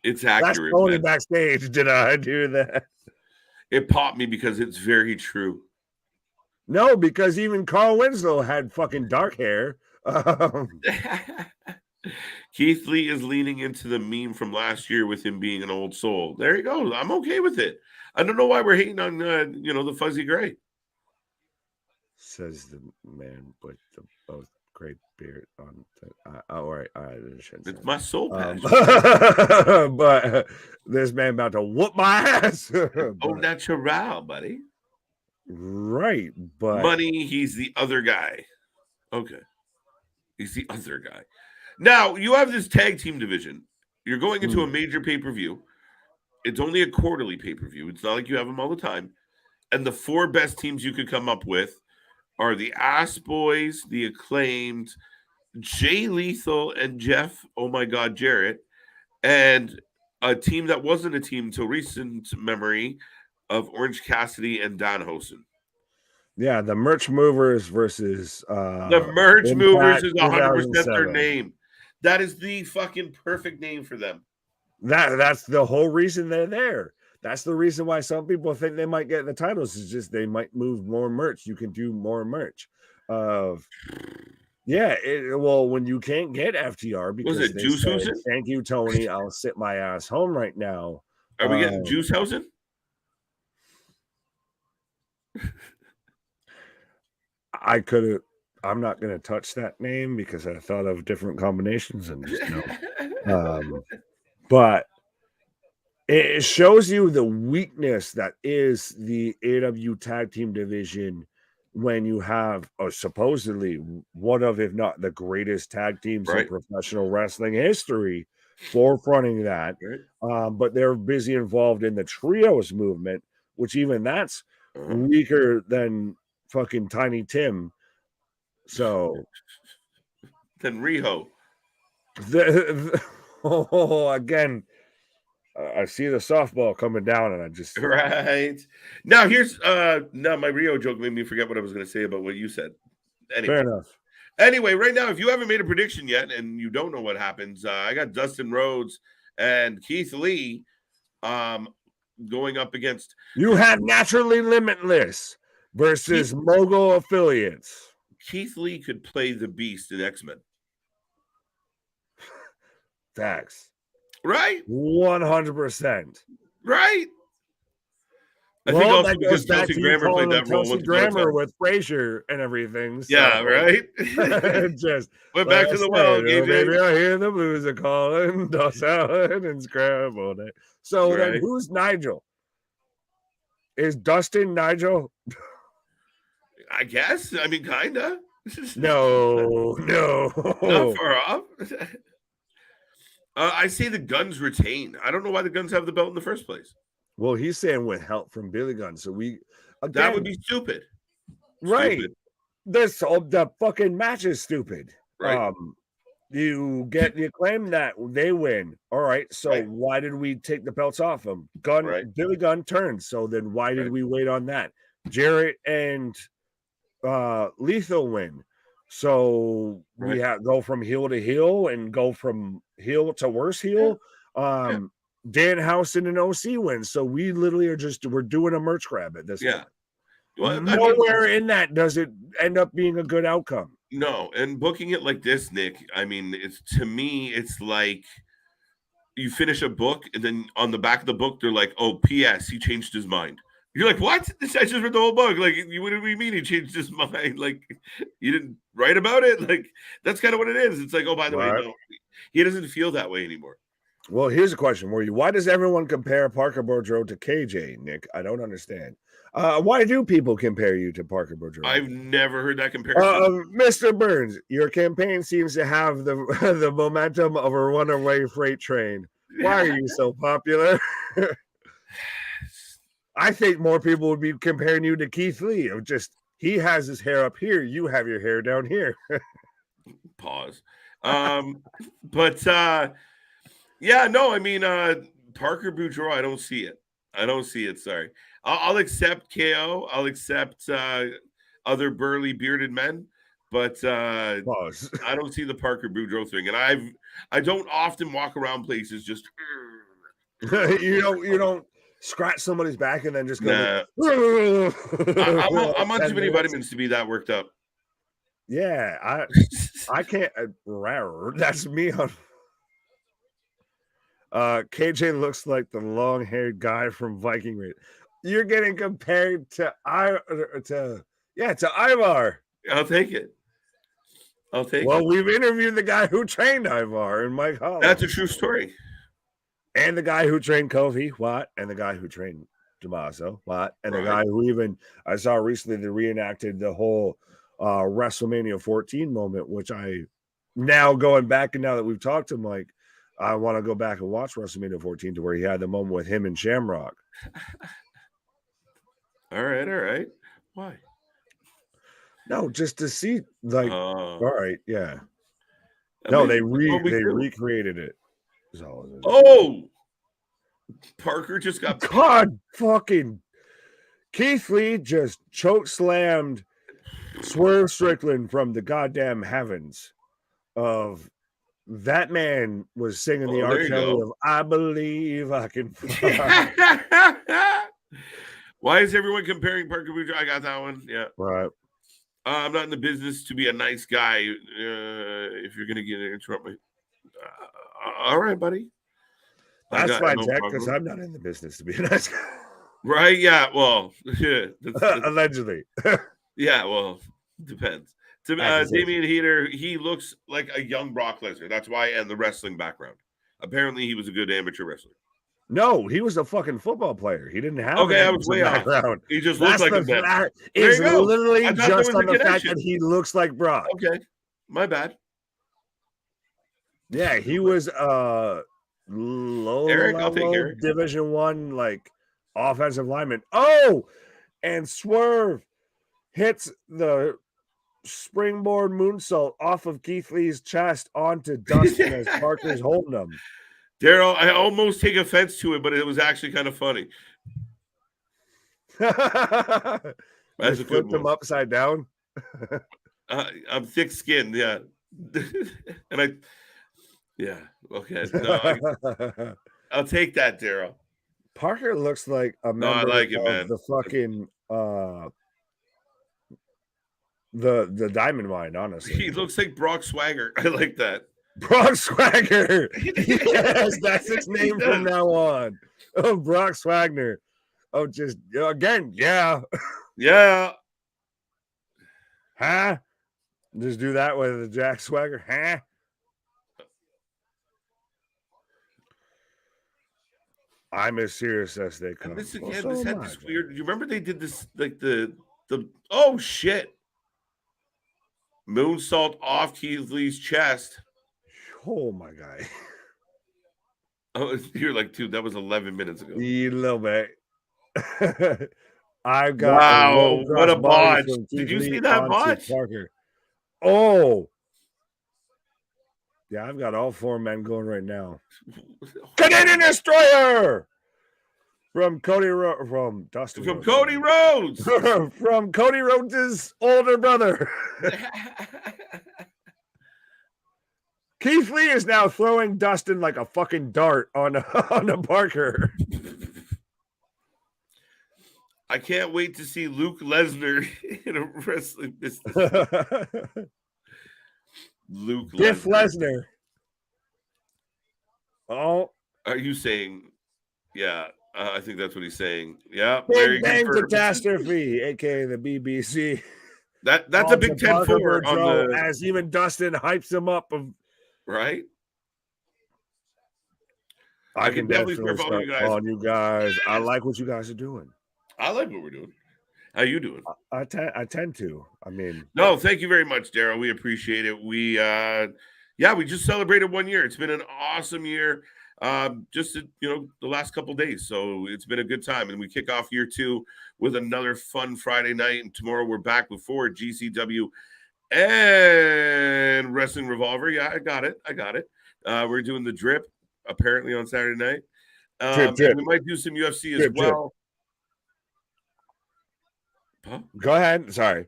It's accurate. That's only backstage. Did I do that? It popped me because it's very true. No, because even Carl Winslow had fucking dark hair. Keith Lee is leaning into the meme from last year with him being an old soul. There you go. I'm okay with it. I don't know why we're hating on the fuzzy gray. Says the man with the both great beard on. All right. It's my soul patch. But this man about to whoop my ass. Oh, natural, buddy. Right, but Money. He's the other guy. Okay, he's the other guy. Now, you have this tag team division. You're going into a major pay-per-view. It's only a quarterly pay-per-view. It's not like you have them all the time. And the four best teams you could come up with are the Ass Boys, the Acclaimed, Jay Lethal, and Jeff, oh my God, Jarrett, and a team that wasn't a team until recent memory of Orange Cassidy and Danhausen. Yeah, the Merch Movers versus the Merch Movers is 100% their name. That is the fucking perfect name for them. That's the whole reason they're there. That's the reason why some people think they might get the titles. Is just they might move more merch. You can do more merch. Well, when you can't get FTR because was it Juicehausen? Thank you, Tony. I'll sit my ass home right now. Are we getting Juicehausen? I could have. I'm not going to touch that name because I thought of different combinations and just no. But it shows you the weakness that is the AEW tag team division when you have supposedly one of, if not the greatest tag teams in professional wrestling history, forefronting that. But they're busy involved in the trios movement, which even that's weaker than fucking Tiny Tim. So then Riho. Again, I see the softball coming down, and I just right now. Here's now my Rio joke made me forget what I was going to say about what you said. Anyway. Fair enough. Anyway, right now, if you haven't made a prediction yet and you don't know what happens, I got Dustin Rhodes and Keith Lee going up against. You have Naturally Limitless versus Mogul Affiliates. Keith Lee could play the Beast in X-Men. Facts. Right? 100%. Right? I think also because Kelsey Grammer played that role. Kelsey Grammer with Frazier and everything. So. Yeah, right? Just went back to the well. Maybe I hear the blues are calling, toss out and scrambled it. So then who's Nigel? Is Dustin Nigel? I guess. I mean, kind of. No. Not far off. I say the Guns retain. I don't know why the Guns have the belt in the first place. Well, he's saying with help from Billy Gunn. So that would be stupid. Right. Stupid. The fucking match is stupid. Right. You get the Acclaim that they win. All right. So why did we take the belts off them? Billy Gunn turned. So then why did we wait on that? Jarrett and Lethal win. So we have go from heel to heel and go from heel to worse heel. Danhausen and OC wins. So we literally we're doing a merch grab at this point. Well, nowhere in that does it end up being a good outcome. No, and booking it like this, Nick, I mean, to me, it's like you finish a book, and then on the back of the book, they're like, "Oh, P.S. He changed his mind." You're like, "What? I just read the whole book. Like, what do we mean he changed his mind? Like, you didn't write about it? Like, that's kind of what it is. It's like, oh, by the way, no, he doesn't feel that way anymore." Well, here's a question for you. Why does everyone compare Parker Boudreaux to KJ, Nick? I don't understand. Why do people compare you to Parker Boudreaux? I've never heard that comparison. Mr. Burns, your campaign seems to have the the momentum of a runaway freight train. Why are you so popular? I think more people would be comparing you to Keith Lee. Of just, he has his hair up here, you have your hair down here. Pause. But yeah, no, I mean, Parker Boudreaux, I don't see it. Sorry. I'll accept KO. I'll accept other burly bearded men, but Pause. I don't see the Parker Boudreaux thing. And I don't often walk around places just you don't scratch somebody's back and then just go. Nah. I'm on too many vitamins to be that worked up. Yeah, I can't. That's me on. KJ looks like the long-haired guy from Viking Raid. You're getting compared to Ivar. I'll take it. Well, we've interviewed the guy who trained Ivar and Mike Holland. That's a true story. And the guy who trained Kofi, what? And the guy who trained Tommaso, what? And the guy who even I saw recently they reenacted the whole WrestleMania 14 moment, which I now going back and now that we've talked to Mike, I want to go back and watch WrestleMania 14 to where he had the moment with him and Shamrock. All right. Why? No, just to see, like, all right, yeah. They recreated it. Oh, Parker just got God fucking Keith Lee just choke slammed Swerve Strickland from the goddamn heavens. Of that man was singing the R. Kelly of "I Believe I Can Fly." Why is everyone comparing Parker Boudreaux? I got that one. Yeah. Right. I'm not in the business to be a nice guy. If you're going to interrupt me. All right, buddy. That's fine, Jack, because I'm not in the business to be a nice guy. Right? Yeah. Well, yeah. Allegedly. Yeah. Well, depends. Damian Heater, he looks like a young Brock Lesnar. That's why, and the wrestling background. Apparently, he was a good amateur wrestler. No, he was a fucking football player. He didn't have I was way background. Off. He just looks like a vet. It's literally just on the fact that he looks like Brock. Okay, my bad. Yeah, he was low Eric, I'll take Eric. Division 1 like offensive lineman. Oh, and Swerve hits the springboard moonsault off of Keith Lee's chest onto Dustin as Parker's holding him. Daryl, I almost take offense to it, but it was actually kind of funny. That's a good one. Him upside down. I'm thick-skinned, yeah. And yeah, okay. No, I'll take that, Daryl. Parker looks like a member of the fucking the Diamond Mine, honestly. He looks like Brock Swagger. I like that. Brock Swagger. Yes, that's his name from now on. Oh, Brock Swagner. Oh, just again, yeah. Yeah. Huh? Just do that with the Jack Swagger, huh? I'm as serious as they come. And this again, this had this weird. You remember they did this like the oh shit. Moonsault off Keith Lee's chest. Oh my God. Oh, you're like, dude, that was 11 minutes ago. A little bit. I've got wow, what a botch. Did you see that botch? Parker. Oh. Yeah, I've got all four men going right now. Canadian Destroyer! From Cody from Dustin. From Cody Rhodes. From Cody Rhodes' older brother. Keith Lee is now throwing Dustin like a fucking dart on a Parker. I can't wait to see Luke Lesnar in a wrestling business. Luke Lesnar. Oh, Are you saying? Yeah, I think that's what he's saying. Yeah, Big Bang Catastrophe, aka the BBC. That's a Big Ten Four on the as even Dustin hypes him up. Right. I can definitely start following you guys. I like what you guys are doing. I like what we're doing. How you doing? I tend to. I mean, no, thank you very much, Daryl. We appreciate it. We we just celebrated 1 year. It's been an awesome year. Just the last couple days. So it's been a good time. And we kick off year 2 with another fun Friday night. And tomorrow we're back with 4 GCW and Wrestling Revolver. Yeah, I got it. We're doing the drip apparently on Saturday night. Drip. And we might do some UFC as well. Huh? Go ahead. Sorry.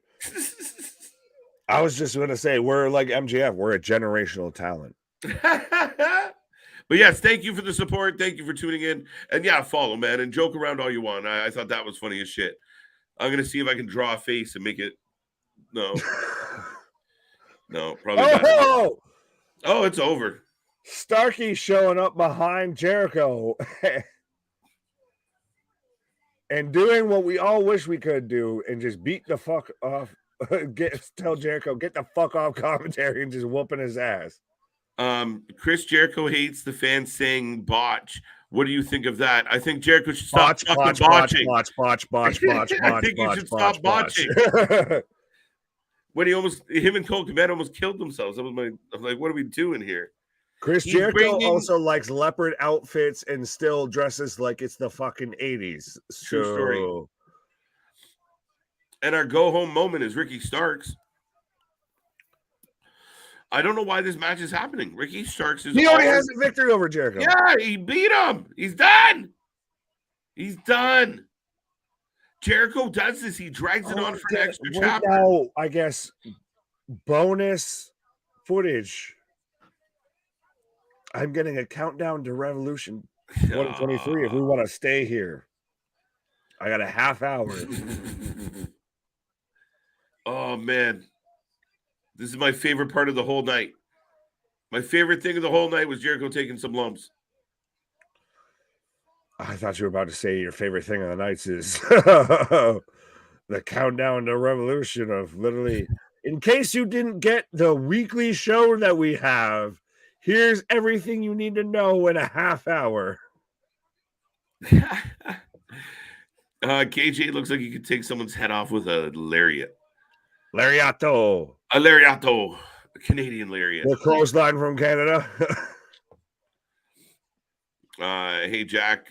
I was just going to say, we're like MJF. We're a generational talent. But yes, thank you for the support. Thank you for tuning in. And yeah, follow, man, and joke around all you want. I thought that was funny as shit. I'm going to see if I can draw a face and make it. No. No, probably not. Oh, it's over. Starkey showing up behind Jericho and doing what we all wish we could do and just beat the fuck off. Tell Jericho, get the fuck off commentary and just whooping his ass. Chris Jericho hates the fans saying botch. What do you think of that? I think Jericho should stop botching. Botch. I think he should stop botching. When him and Cole Komet almost killed themselves. I'm like, what are we doing here? Chris Jericho also likes leopard outfits and still dresses like it's the fucking 80s. True story. And our go home moment is Ricky Starks. I don't know why this match is happening. Ricky Starks he already has a victory over Jericho. Yeah, he beat him. He's done. Jericho does this. He drags it on for an extra chapter. Now, I guess, bonus footage. I'm getting a countdown to Revolution 2023 if we want to stay here. I got a half hour. Oh, man. This is my favorite part of the whole night. My favorite thing of the whole night was Jericho taking some lumps. I thought you were about to say your favorite thing of the nights is the countdown to Revolution of literally, in case you didn't get the weekly show that we have, here's everything you need to know in a half hour. KJ looks like he could take someone's head off with a lariat. Lariato. A lariato. A Canadian lariat. The clothesline from Canada. Hey, Jack,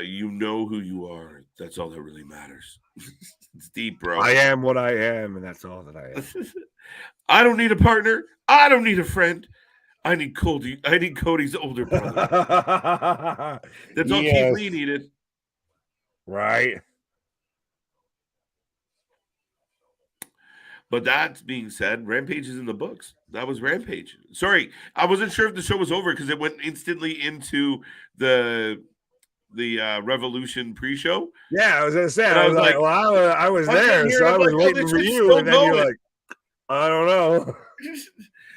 you know who you are. That's all that really matters. It's deep, bro. I am what I am, and that's all that I am. I don't need a partner. I don't need a friend. I need Cody. I need Cody's older brother. That's all Keith Lee needed. Right. But that being said, Rampage is in the books. That was Rampage. Sorry, I wasn't sure if the show was over because it went instantly into the Revolution pre-show. Yeah, I was gonna say. I was like, well, I was there, so I was waiting for you, and then you're like, I don't know.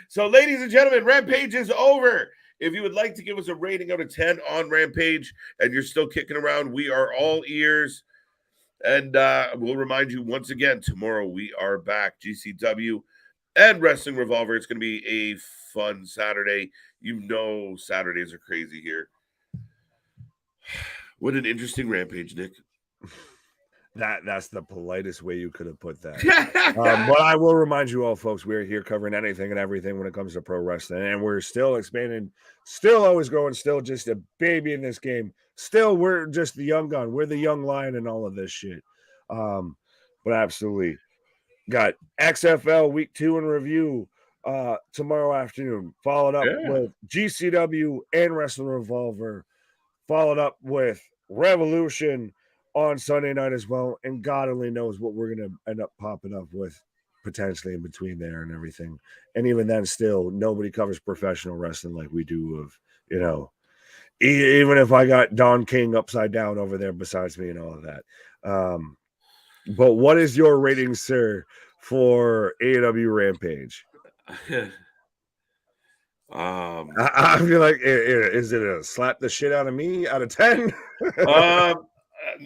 So, ladies and gentlemen, Rampage is over. If you would like to give us a rating out of 10 on Rampage, and you're still kicking around, we are all ears. And we'll remind you once again, tomorrow we are back, GCW and Wrestling Revolver. It's going to be a fun Saturday. You know Saturdays are crazy here. What an interesting Rampage, Nick. That's the politest way you could have put that. But I will remind you all, folks, we're here covering anything and everything when it comes to pro wrestling. And we're still expanding, still always growing, still just a baby in this game. Still, we're just the young gun. We're the young lion and all of this shit. But absolutely. Got XFL Week 2 in review tomorrow afternoon. Followed up with GCW and Wrestling Revolver. Followed up with Revolution on Sunday night as well. And God only knows what we're going to end up popping up with potentially in between there and everything. And even then, still, nobody covers professional wrestling like we do of, even if I got Don King upside down over there besides me and all of that. But what is your rating, sir, for AEW Rampage? I feel like, is it a slap the shit out of me out of 10?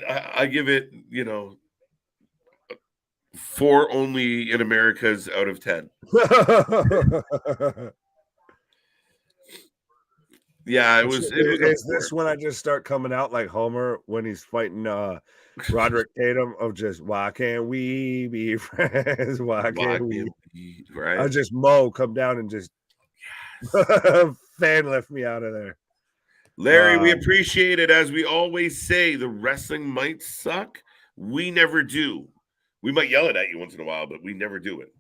I give it, 4 only in Americas out of 10. Yeah, it was. Is this when I just start coming out like Homer when he's fighting Roderick Tatum of just why can't we be friends? Why can't we? Right. I just come down and just fan lift me out of there. Larry, we appreciate it. As we always say, the wrestling might suck. We never do. We might yell it at you once in a while, but we never do it.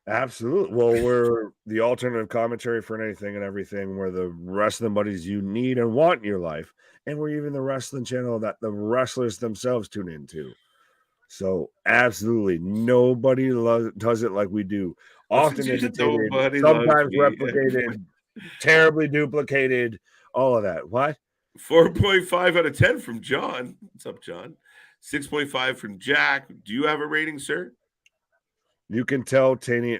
Absolutely. Well, we're the alternative commentary for anything and everything. We're the wrestling buddies you need and want in your life. And we're even the wrestling channel that the wrestlers themselves tune into. So absolutely nobody does it like we do. Often imitated, sometimes replicated, terribly duplicated, all of that. What? 4.5 out of 10 from John. What's up, John? 6.5 from Jack. Do you have a rating, sir? You can tell Tony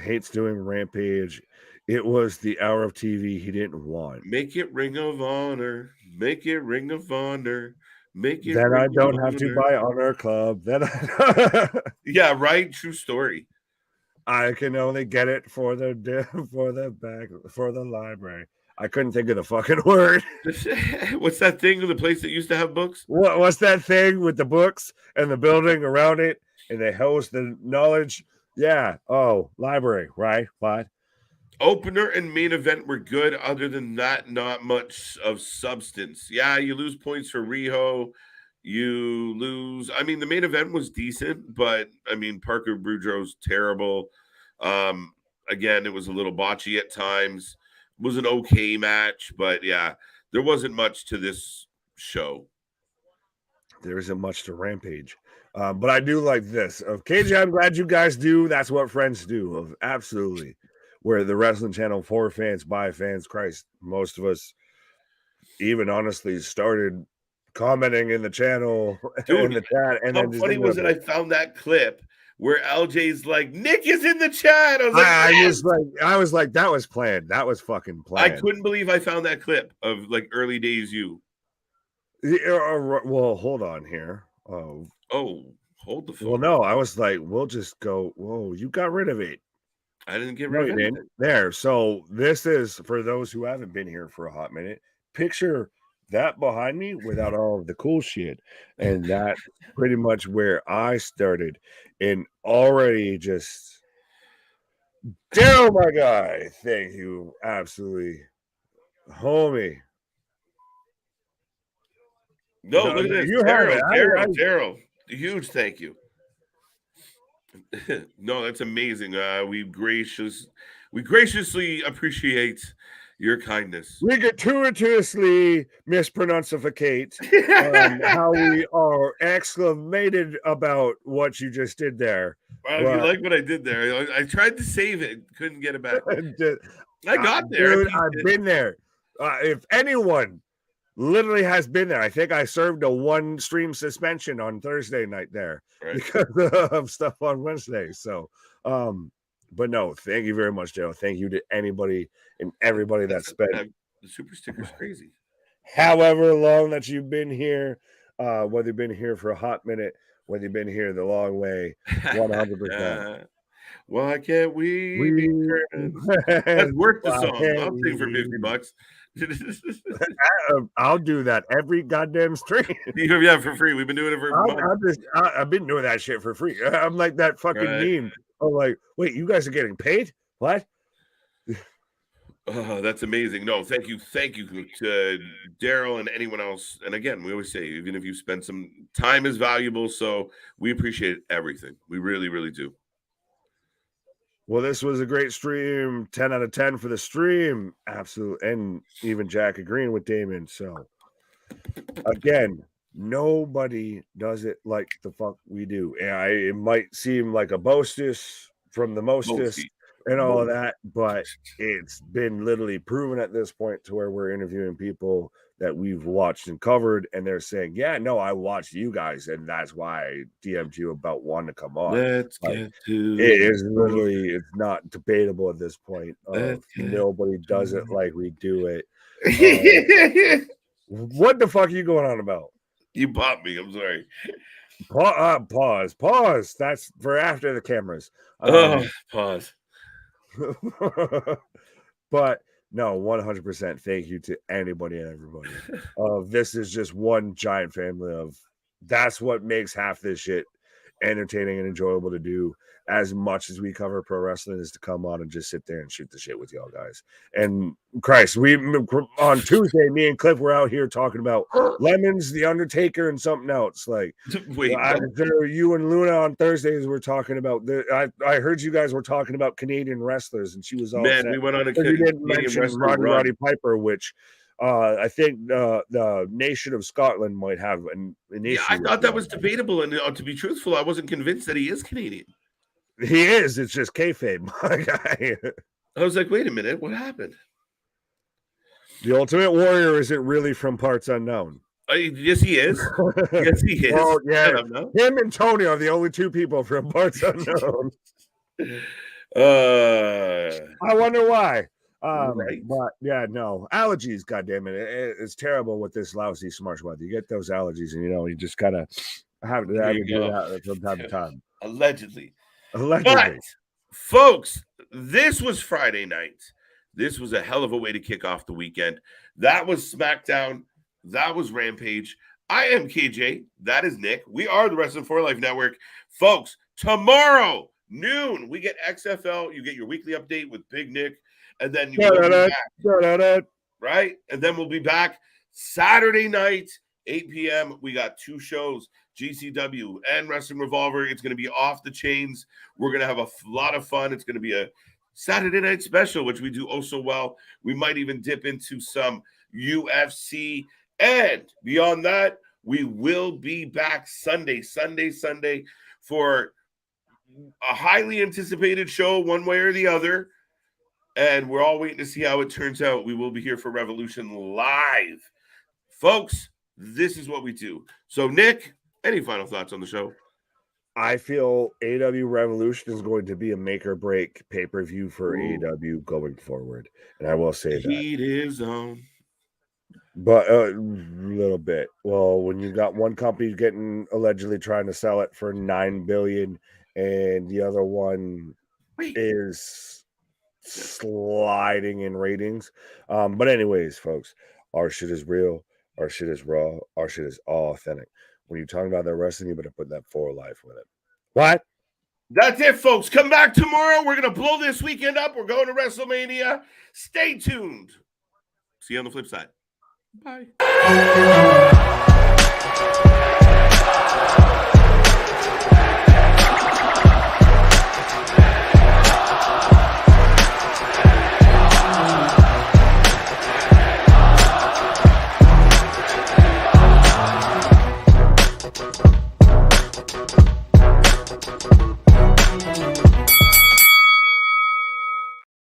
hates doing Rampage. It was the hour of TV he didn't want. Make it Ring of Honor. Make it Ring of Honor. Make it. Then I don't have to buy Honor Club. Then yeah, right. True story. I can only get it for the library. I couldn't think of the fucking word. What's that thing? The place that used to have books? What's that thing with the books and the building around it? And they host the knowledge. Yeah. Oh, library, right? What? Opener and main event were good. Other than that, not much of substance. Yeah, you lose points for Riho. You lose. I mean, the main event was decent, but I mean, Parker Boudreaux's terrible. Again, it was a little botchy at times. It was an okay match, but yeah, there wasn't much to this show. There isn't much to Rampage. But I do like this. Of KJ, I'm glad you guys do. That's what friends do. Absolutely. We're the wrestling channel for fans, by fans. Christ, most of us even honestly started commenting in the channel, in the chat. And how funny was it? I found that clip where LJ's like, Nick is in the chat. I was like, that was planned. That was fucking planned. I couldn't believe I found that clip of like early days you. Well, hold on here. Hold the phone. Well, no, I was like, we'll just go. Whoa, you got rid of it. I didn't get rid of it. There. So this is for those who haven't been here for a hot minute. Picture that behind me without all of the cool shit. And that's pretty much where I started. And already just Daryl, my guy. Thank you. Absolutely. Homie. No, look at this. Daryl. Huge thank you. No, that's amazing. We graciously appreciate your kindness. We gratuitously mispronunciate how we are exclamated about what you just did there. Well, you like what I did there. I tried to save it, couldn't get it back. I got there. Dude, I've been there. If anyone literally has been there, I think I served a 1 stream suspension on Thursday night there because of stuff on Wednesday. So, but no, thank you very much, Joe. Thank you to anybody and everybody that spent. The super sticker's crazy. However long that you've been here, whether you've been here for a hot minute, whether you've been here the long way, 100%. Why can't we be friends? That's worth the song. I'll sing for $50. I'll do that every goddamn stream. Yeah, for free. We've been doing it for months. I've been doing that shit for free. I'm like that fucking meme. I'm like, wait, you guys are getting paid? What? That's amazing. No, thank you to Daryl and anyone else. And again, we always say, even if you spend some time is valuable. So we appreciate everything. We really, really do. Well, this was a great stream. 10 out of 10 for the stream. Absolutely. And even Jack agreeing with Damon. So, again, nobody does it like the fuck we do. And it might seem like a boastous from the mostest. and all of that, but it's been literally proven at this point to where we're interviewing people that we've watched and covered, and they're saying, yeah, no, I watched you guys, and that's why I DM'd you about wanting to come on. Let's get to it is literally, it's not debatable at this point. Nobody does it like we do it. What the fuck are you going on about? You popped me. I'm sorry. Pause. That's for after the cameras. Pause. But no, 100% thank you to anybody and everybody. This is just one giant family of, that's what makes half this shit entertaining and enjoyable to do. As much as we cover pro wrestling, is to come on and just sit there and shoot the shit with y'all guys. And Christ, we on Tuesday, me and Cliff were out here talking about Lemons, The Undertaker, and something else. Like, wait, you and Luna on Thursdays were talking about. I heard you guys were talking about Canadian wrestlers, and she was all man. set. We went on a you didn't mention Roddy Piper, which I think the nation of Scotland might have an issue. Yeah, I thought that was debatable, and to be truthful, I wasn't convinced that he is Canadian. He is. It's just kayfabe, my guy. I was like, wait a minute, what happened? The Ultimate Warrior isn't really from parts unknown. Yes, he is. Yes, he is. Well, yeah, him and Tony are the only two people from parts unknown. I wonder why. Right. But yeah, no allergies. God damn it, it's terrible with this lousy smart weather. You get those allergies, and you just gotta have to do that from time to time. Allegedly. Allegedly. But, folks, this was Friday night. This was a hell of a way to kick off the weekend. That was SmackDown. That was Rampage. I am KJ. That is Nick. We are the Wrestling for Life Network. Folks, tomorrow, noon, we get XFL. You get your weekly update with Big Nick. And then you right? And then we'll be back Saturday night, 8 p.m. We got two shows. GCW and Wrestling Revolver. It's going to be off the chains. We're going to have a lot of fun. It's going to be a Saturday night special, which we do oh so well. We might even dip into some UFC. And beyond that, we will be back Sunday for a highly anticipated show one way or the other. And we're all waiting to see how it turns out. We will be here for Revolution Live. Folks, this is what we do. So, Nick, any final thoughts on the show? I feel AEW Revolution is going to be a make or break pay-per-view for AEW going forward. And I will say that. Heat is on. But a little bit. Well, when you got one company allegedly trying to sell it for $9 billion and the other one is sliding in ratings. But anyways, folks, our shit is real. Our shit is raw. Our shit is authentic. When you're talking about that wrestling, you better put that for life with it. What? That's it, folks. Come back tomorrow. We're going to blow this weekend up. We're going to WrestleMania. Stay tuned. See you on the flip side. Bye.